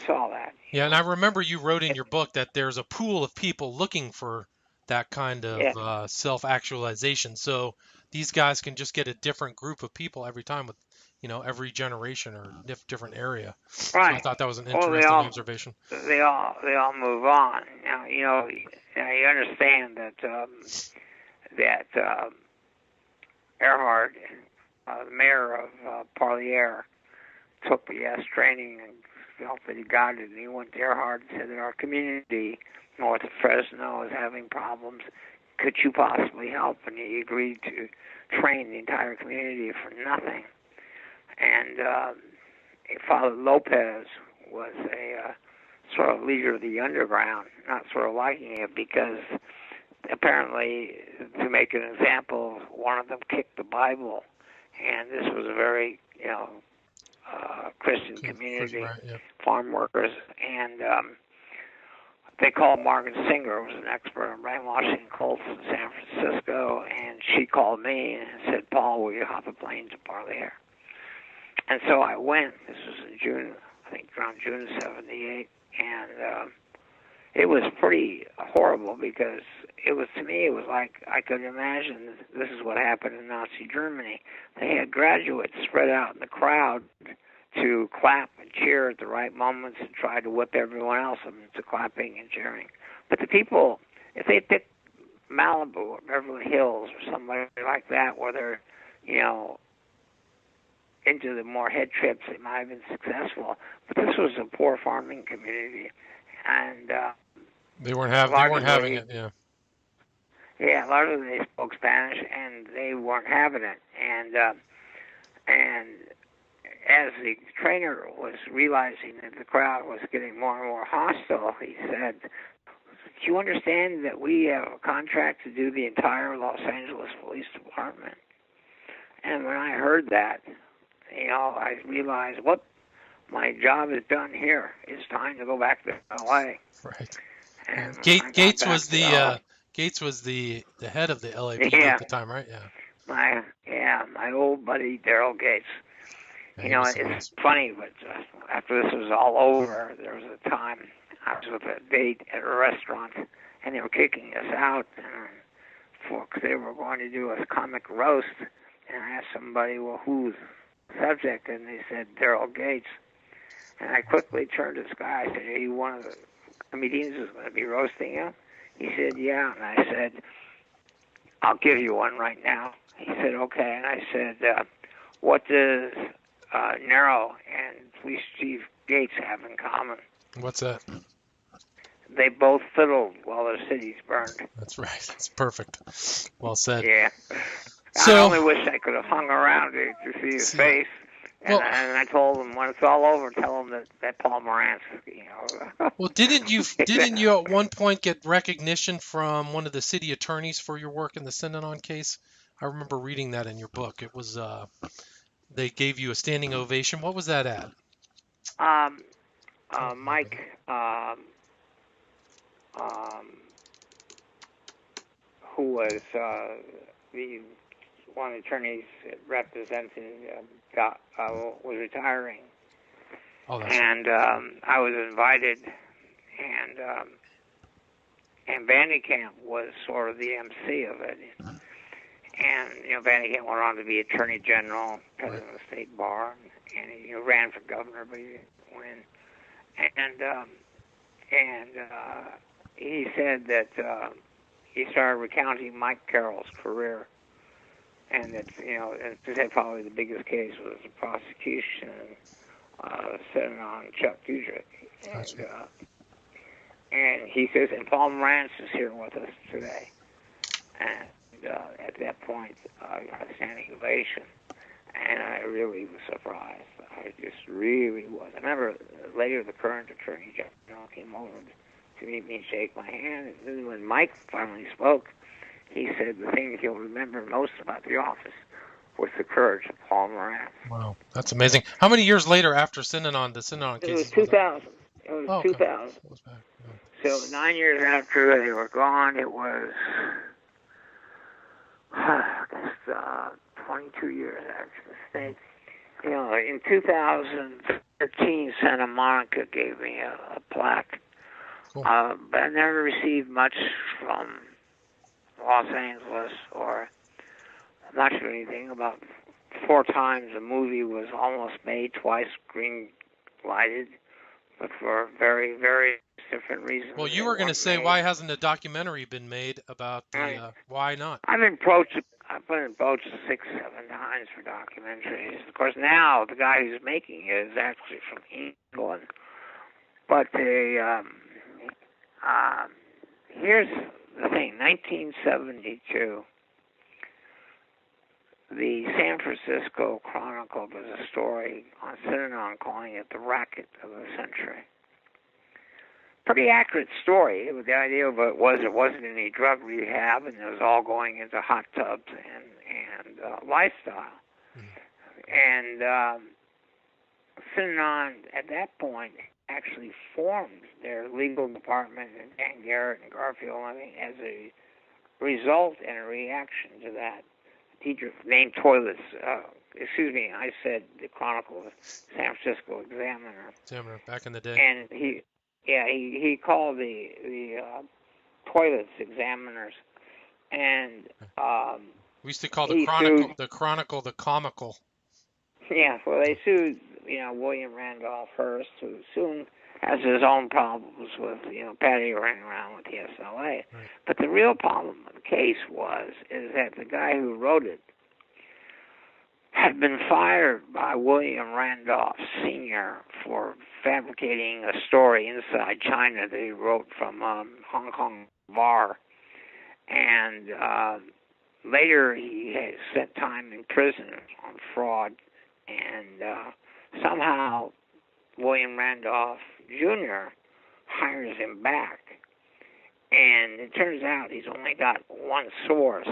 saw that. Yeah, and I remember you wrote in your book that there's a pool of people looking for that kind of self-actualization. So these guys can just get a different group of people every time with every generation or different area. Right. So I thought that was an interesting observation. They all move on. Now, now you understand that Earhart, the mayor of Parlier, took the training and felt that he got it. And he went to Earhart and said that our community north of Fresno is having problems. Could you possibly help? And he agreed to train the entire community for nothing. And Father Lopez was a sort of leader of the underground, not sort of liking it because apparently, to make an example, one of them kicked the Bible, and this was a very, Christian community, right, yeah. farm workers, and they called Margaret Singer, who was an expert on brainwashing cults in San Francisco, and she called me and said, "Paul, will you hop a plane to Parlier?" And so I went. This was in June, I think around June of '78, and it was pretty horrible because it was like I could imagine this is what happened in Nazi Germany. They had graduates spread out in the crowd to clap and cheer at the right moments and try to whip everyone else into clapping and cheering. But the people, if they picked Malibu or Beverly Hills or somebody like that where they're, into the more head trips, they might have been successful. But this was a poor farming community, and they weren't having it. Yeah. Yeah, largely they spoke Spanish, and they weren't having it. And as the trainer was realizing that the crowd was getting more and more hostile, he said, "Do you understand that we have a contract to do the entire Los Angeles Police Department?" And when I heard that, I realized what my job is done here. It's time to go back to L.A. Right. And Gates was the head of the LAPD at the time, right? Yeah. My old buddy Daryl Gates. Yeah, it's funny, but after this was all over, there was a time I was with a date at a restaurant, and they were kicking us out because they were going to do a comic roast. And I asked somebody, "Well, who's the subject?" And they said, "Daryl Gates." And I quickly turned to this guy. I said, "Are you one of the comedians who's going to be roasting you?" He said, "Yeah." And I said, "I'll give you one right now." He said, "Okay." And I said, "What does Nero and Police Chief Gates have in common?" What's that? They both fiddled while their cities burned. That's right. That's perfect. Well said. Yeah. So, I only wish I could have hung around to see his face. And, and I told him when it's all over, tell him that Paul Morantz, Well, didn't you at one point get recognition from one of the city attorneys for your work in the Synanon case? I remember reading that in your book. It was they gave you a standing ovation. What was that at? Mike. Who was one of the attorneys representing was retiring, and I was invited, and Vandekamp was sort of the MC of it, and Vandekamp went on to be Attorney General, President of the State Bar, and he ran for governor, but he didn't win, and he said that he started recounting Mike Carroll's career. And it's, and he said probably the biggest case was the prosecution centered on Chuck Dudrick. And he says, and Paul Morantz is here with us today. And at that point, I got a standing ovation. And I really was surprised. I just really was. I remember later the current Attorney General came over to meet me and shake my hand. And then when Mike finally spoke, he said the thing he'll remember most about the office was the courage of Paul Morantz. Wow, that's amazing. How many years later after the Synanon case? It was 2000. It was 2000. So 9 years after they were gone, it was, I guess, 22 years after the state. In 2013, Santa Monica gave me a plaque. Cool. But I never received much from Los Angeles or much of anything about 4 times the movie was almost made, twice green lighted, but for very, very different reasons. Well, you were going to say, why hasn't a documentary been made about the why not? I've been approached 6-7 times for documentaries. Of course, now the guy who's making it is actually from England. But here's the thing: 1972, the San Francisco Chronicle does a story on Synanon, calling it the racket of the century. Pretty accurate story. The idea of it was it wasn't any drug rehab, and it was all going into hot tubs and lifestyle. And Synanon, at that point, actually formed their legal department, and Dan Garrett and Garfield, as a result and a reaction to that. Teacher named Toilets. I said the Chronicle, San Francisco Examiner. Back in the day. And he called the Toilets Examiners, and we used to call the Chronicle the comical. Yeah, well, they sued William Randolph Hearst, who soon has his own problems with pattying around with the SLA. Right. But the real problem of the case is that the guy who wrote it had been fired by William Randolph Sr. for fabricating a story inside China that he wrote from Hong Kong bar. And later he had spent time in prison on fraud. And somehow William Randolph Jr. hires him back. And it turns out he's only got one source.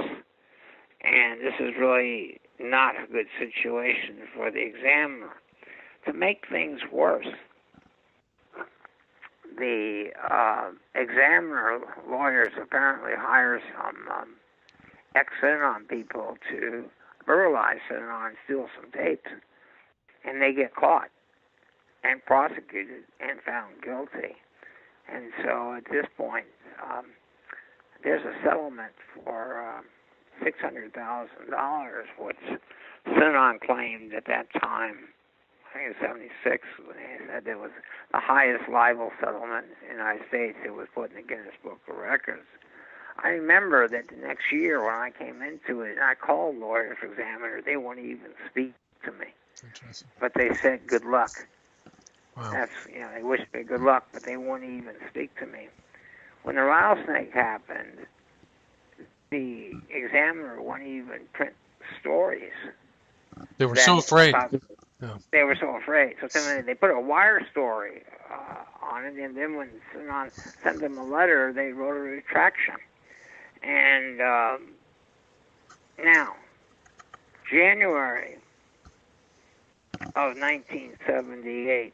And this is really not a good situation for the examiner. To make things worse, the examiner lawyers apparently hire some ex-Synanon people to burlarize Synanon and steal some tapes. And they get caught and prosecuted and found guilty. And so at this point, there's a settlement for $600,000, which Synanon claimed at that time, I think it was 76, they said it was the highest libel settlement in the United States. It was put in the Guinness Book of Records. I remember that the next year when I came into it, and I called lawyers for examiner, they wouldn't even speak to me. But they said good luck. Wow. That's they wished me good luck, but they wouldn't even speak to me. When the rattlesnake happened, the examiner wouldn't even print stories. They were so afraid. They were so afraid. So then they put a wire story on it, and then when Synanon sent them a letter, they wrote a retraction. And now, January of 1978,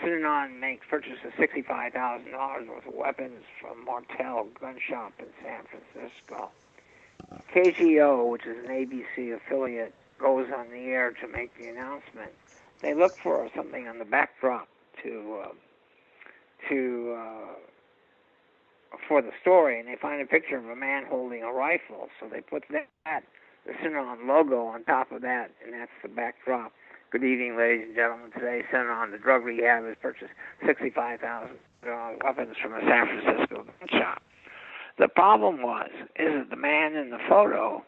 Synanon purchases $65,000 worth of weapons from Martel Gun Shop in San Francisco. KGO, which is an ABC affiliate, goes on the air to make the announcement. They look for something on the backdrop for the story, and they find a picture of a man holding a rifle. So they put the Synanon logo on top of that, and that's the backdrop. Good evening, ladies and gentlemen. Today, Synanon, the drug rehab, has purchased $65,000 weapons from a San Francisco gun shop. The problem is that the man in the photo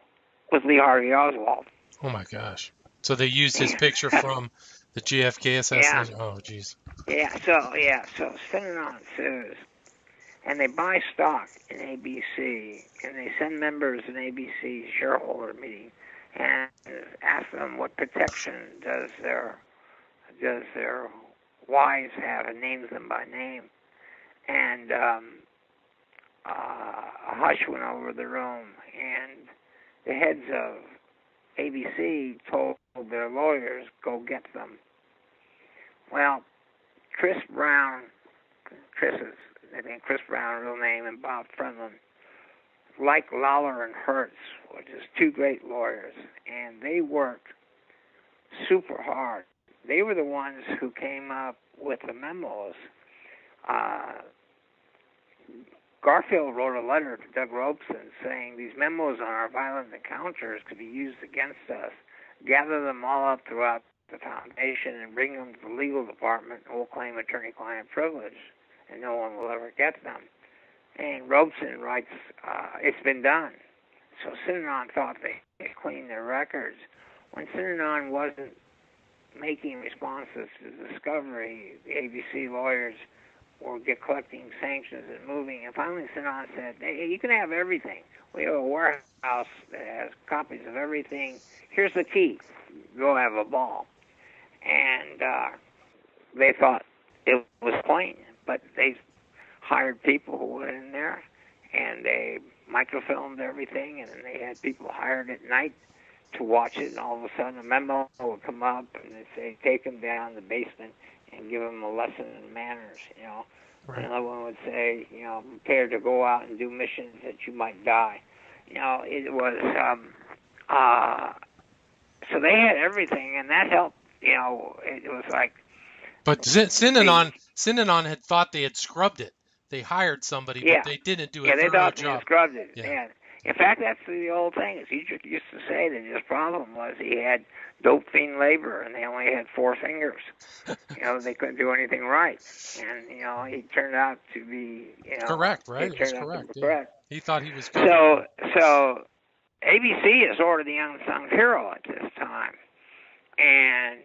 was Lee Harvey Oswald. Oh my gosh! So they used his picture from the JFK assassination. Yeah. Oh jeez. So Synanon sues, and they buy stock in ABC, and they send members in ABC's shareholder meeting and ask them what protection does their wives have, and names them by name. And a hush went over the room, and the heads of ABC told their lawyers, go get them. Well, Chris Brown, real name, and Bob Friendland, like Lawler and Hertz, which is two great lawyers, and they worked super hard. They were the ones who came up with the memos Garfield wrote a letter to Doug Robeson saying these memos on our violent encounters could be used against us. Gather them all up throughout the foundation and bring them to the legal department, and we'll claim attorney-client privilege, and no one will ever get them. And Robeson writes, it's been done. So Synanon thought they cleaned their records. When Synanon wasn't making responses to the discovery, the ABC lawyers were collecting sanctions and moving. And finally Synanon said, hey, you can have everything. We have a warehouse that has copies of everything. Here's the key. Go have a ball. And they thought it was clean, but they hired people who went in there, and they microfilmed everything, and then they had people hired at night to watch it, and all of a sudden a memo would come up, and they'd say, take them down to the basement and give them a lesson in manners, you know. Right. Another one would say, you know, prepare to go out and do missions that you might die. You know, it was, so they had everything, and that helped, you know, it was like. But Synanon had thought they had scrubbed it. They hired somebody, but they didn't do a thorough job. Yeah, they thought they had scrubbed it. Yeah. In fact, that's the old thing. As he used to say that his problem was he had dope fiend labor, and they only had 4 fingers. You know, they couldn't do anything right. And, you know, he turned out to be, you know. Correct, right? It was correct. Yeah. He thought he was good. So ABC is sort of the unsung hero at this time. And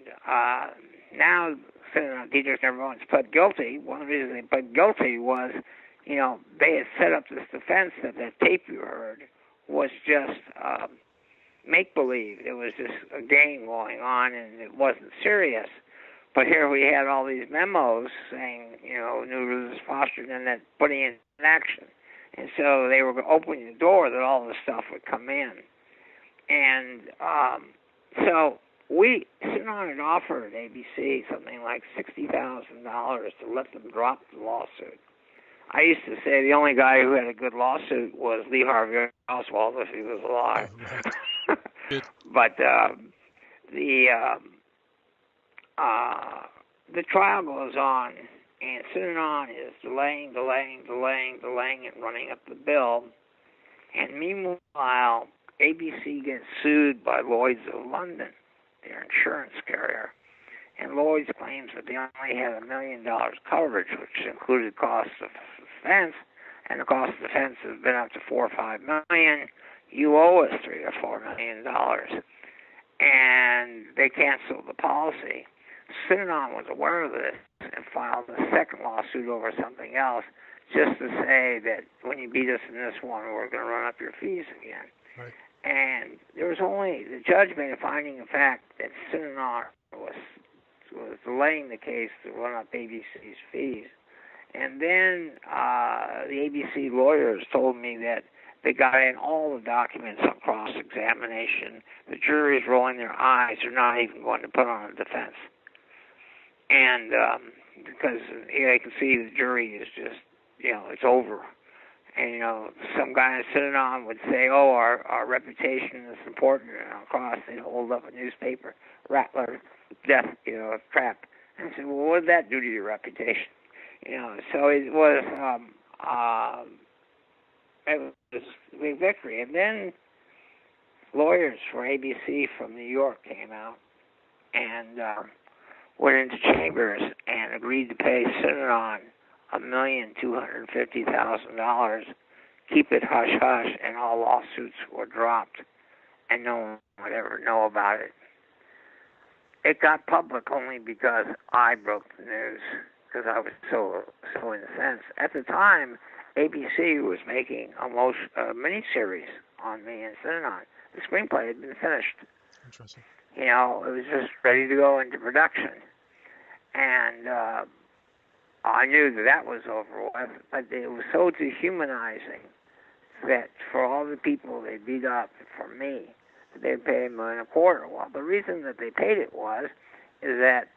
now Synanon Dietrich never once pled guilty. One of the reasons they pled guilty was, you know, they had set up this defense that tape you heard was just make-believe. It was just a game going on, and it wasn't serious. But here we had all these memos saying, you know, New was fostered and that putting it in action. And so they were opening the door that all this stuff would come in. And so Synanon had offered ABC something like $60,000 to let them drop the lawsuit. I used to say the only guy who had a good lawsuit was Lee Harvey Oswald if he was alive. But the trial goes on, and Synanon is delaying and running up the bill. And meanwhile, ABC gets sued by Lloyd's of London, their insurance carrier. And Lloyd's claims that they only had $1 million coverage, which included costs of defense, and the cost of defense has been up to $4 or $5 million. You owe us $3 or $4 million, and they canceled the policy. Synanon was aware of this and filed a second lawsuit over something else, just to say that when you beat us in this one, we're going to run up your fees again. Right. And there was the judge made a finding of fact that Synanon was delaying the case to run up ABC's fees. And then the ABC lawyers told me that they got in all the documents on cross-examination. The jury's rolling their eyes. They're not even going to put on a defense. And because they can see the jury is just, you know, it's over. And, you know, some guy in Synanon would say, oh, our reputation is important. And on cross, they'd hold up a newspaper, Rattler, death, you know, trap. And I said, well, what did that do to your reputation? You know, so it was a big victory. And then lawyers for ABC from New York came out and went into chambers and agreed to pay Synanon $1,250,000, keep it hush-hush, and all lawsuits were dropped, and no one would ever know about it. It got public only because I broke the news, because I was so incensed. At the time, ABC was making a miniseries on me and Synanon. The screenplay had been finished. Interesting. You know, it was just ready to go into production. And I knew that was over with, but it was so dehumanizing that for all the people they beat up for me, they'd pay $1.25 million. Well, the reason that they paid it is that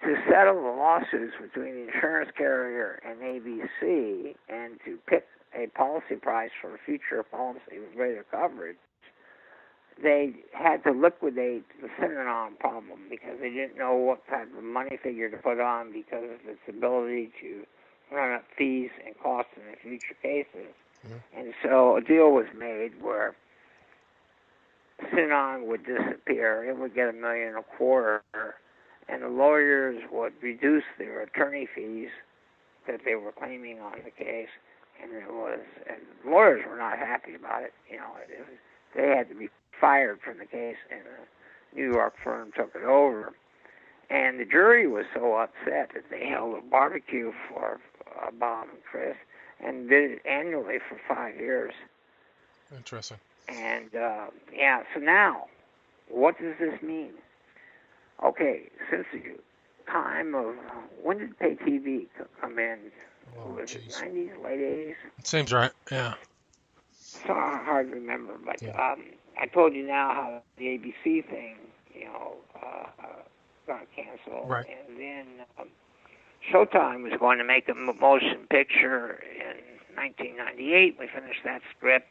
to settle the lawsuits between the insurance carrier and ABC and to pick a policy price for a future policy with greater coverage, they had to liquidate the Synanon problem because they didn't know what type of money figure to put on because of its ability to run up fees and costs in the future cases. And so a deal was made where Synon would disappear. It would get $1 million a quarter, and the lawyers would reduce their attorney fees that they were claiming on the case. And the lawyers were not happy about it. They had to be fired from the case, and a New York firm took it over. And the jury was so upset that they held a barbecue for Bob and Chris and did it annually for 5 years. Interesting. And, so now, what does this mean? Okay, since the time of, when did pay TV come in? Was it 90s, late 80s? It seems right, yeah. It's hard to remember, but I told you now how the ABC thing, got canceled. Right. And then Showtime was going to make a motion picture in 1998. We finished that script.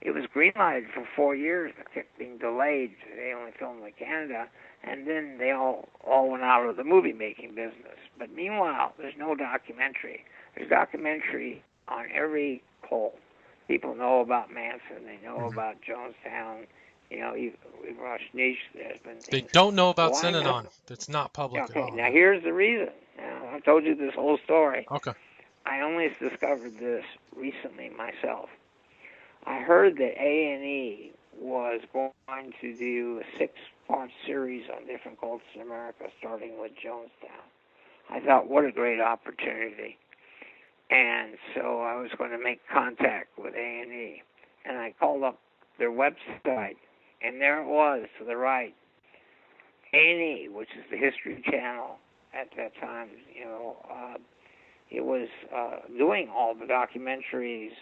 It was greenlighted for 4 years. It kept being delayed. They only filmed in Canada. And then they all went out of the movie-making business. But meanwhile, there's no documentary. There's documentary on every poll. People know about Manson. They know about Jonestown. Even Rajneesh, there's been things. They don't know about Synanon. That's not public at all. Okay, now here's the reason. I told you this whole story. Okay. I only discovered this recently myself. I heard that A&E was going to do a 6-part series on different cults in America, starting with Jonestown. I thought, what a great opportunity. And so I was going to make contact with A&E. And I called up their website, and there it was to the right. A&E, which is the History Channel at that time, it was doing all the documentaries,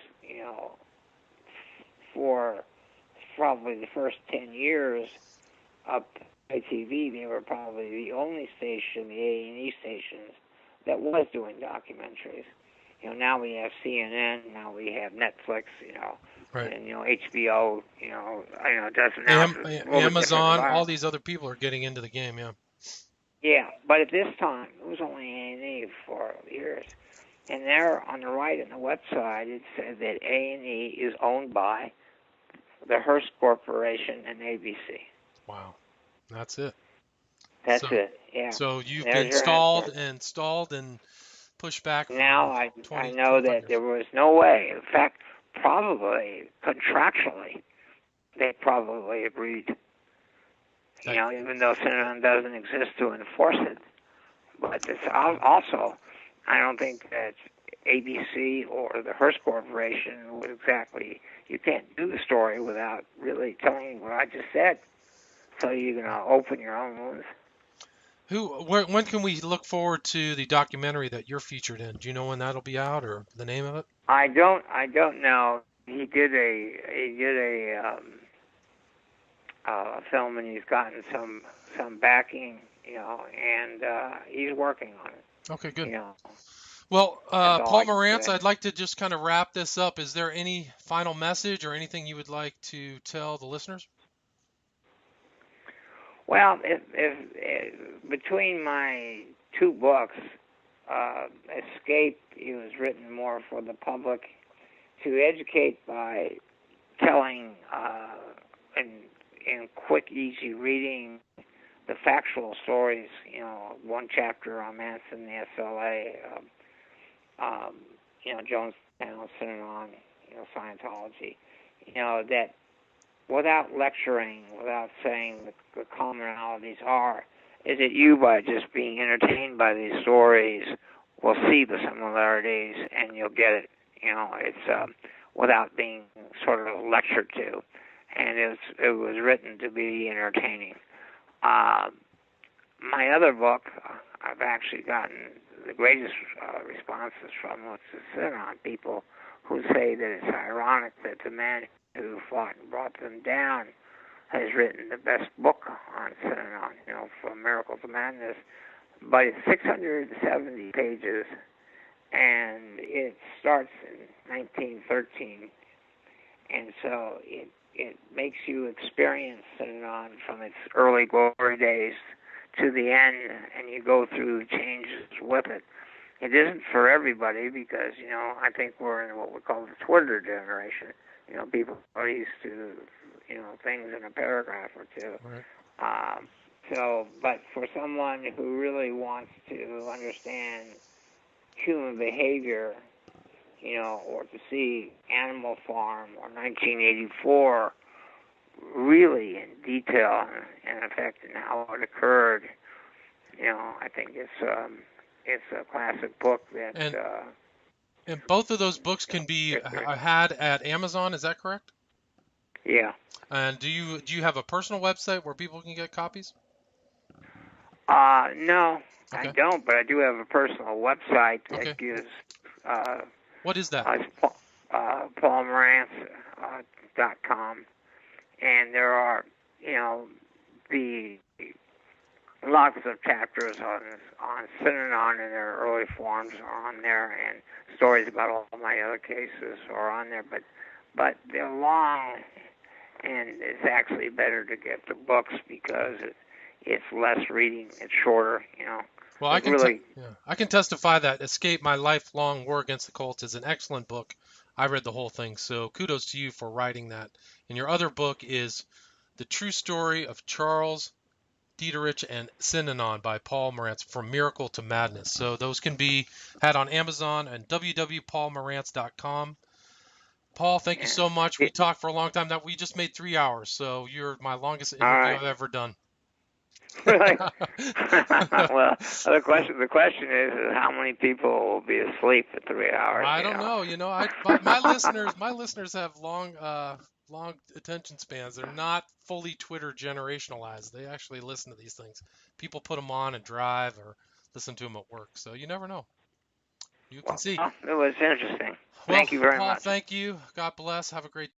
for probably the first 10 years up by TV. They were probably the only station, the A&E stations, that was doing documentaries. Now we have CNN, now we have Netflix, right. And HBO, doesn't Amazon, all these other people are getting into the game, yeah. Yeah, but at this time, it was only A&E for years. And there on the right on the website, it said that A&E is owned by the Hearst Corporation and ABC. Wow, that's it. That's it, yeah. So you've been stalled and pushed back. Now I know that there was no way. In fact, probably contractually, they probably agreed. Even though Synanon doesn't exist to enforce it. But it's also, I don't think that ABC or the Hearst Corporation would exactly, you can't do the story without really telling what I just said. So you're going to open your own wounds. When can we look forward to the documentary that you're featured in? Do you know when that'll be out or the name of it? I don't know. He did a film, and he's gotten some backing, and he's working on it. Okay, good. Well, Paul Morantz, I'd like to just kind of wrap this up. Is there any final message or anything you would like to tell the listeners? Well, if between my 2 books, Escape, it was written more for the public to educate by telling in quick, easy reading the factual stories. One chapter on Manson, the SLA, Jonestown, Synanon, Scientology. That without lecturing, without saying the commonalities are, is that you, by just being entertained by these stories, will see the similarities and you'll get it. It's without being sort of lectured to. And it was written to be entertaining. My other book, I've actually gotten the greatest responses from, which is Synanon people who say that it's ironic that the man who fought and brought them down has written the best book on Synanon, From Miracle to Madness. But it's 670 pages, and it starts in 1913. And so it makes you experience Synanon from its early glory days to the end, and you go through the changes with it. it isn't for everybody because, you know, I think we're in what we call the Twitter generation. You know, people are used to, you know, things in a paragraph or two. Right. But for someone who really wants to understand human behavior, you know, or to see Animal Farm or 1984 really in detail and effect and how it occurred, you know, I think it's a classic book that. And both of those books can be had at Amazon. Is that correct? Yeah. And do you have a personal website where people can get copies? No, okay. I don't, but I do have a personal website that gives. What is that? PaulMorantz.com, and there are, you know, lots of chapters on Synanon in their early forms are on there, and stories about all my other cases are on there, but they're long, and it's actually better to get the books because it's less reading, it's shorter, you know. Well, I can testify that Escape My Lifelong War Against the Cult is an excellent book. I read the whole thing, so kudos to you for writing that. And your other book is The True Story of Charles Dieterich and Synanon by Paul Morantz, From Miracle to Madness. So those can be had on Amazon and www.paulmorantz.com. Paul, thank you so much. We talked for a long time. Now we just made 3 hours, so you're my longest interview I've ever done. Really? Well, the question is how many people will be asleep for 3 hours? I don't know. You know, my listeners have long attention spans. They're not fully Twitter generationalized. They actually listen to these things. People put them on and drive or listen to them at work. So you never know. You can see. Well, it was interesting. Thank you very Paul, much. Thank you. God bless. Have a great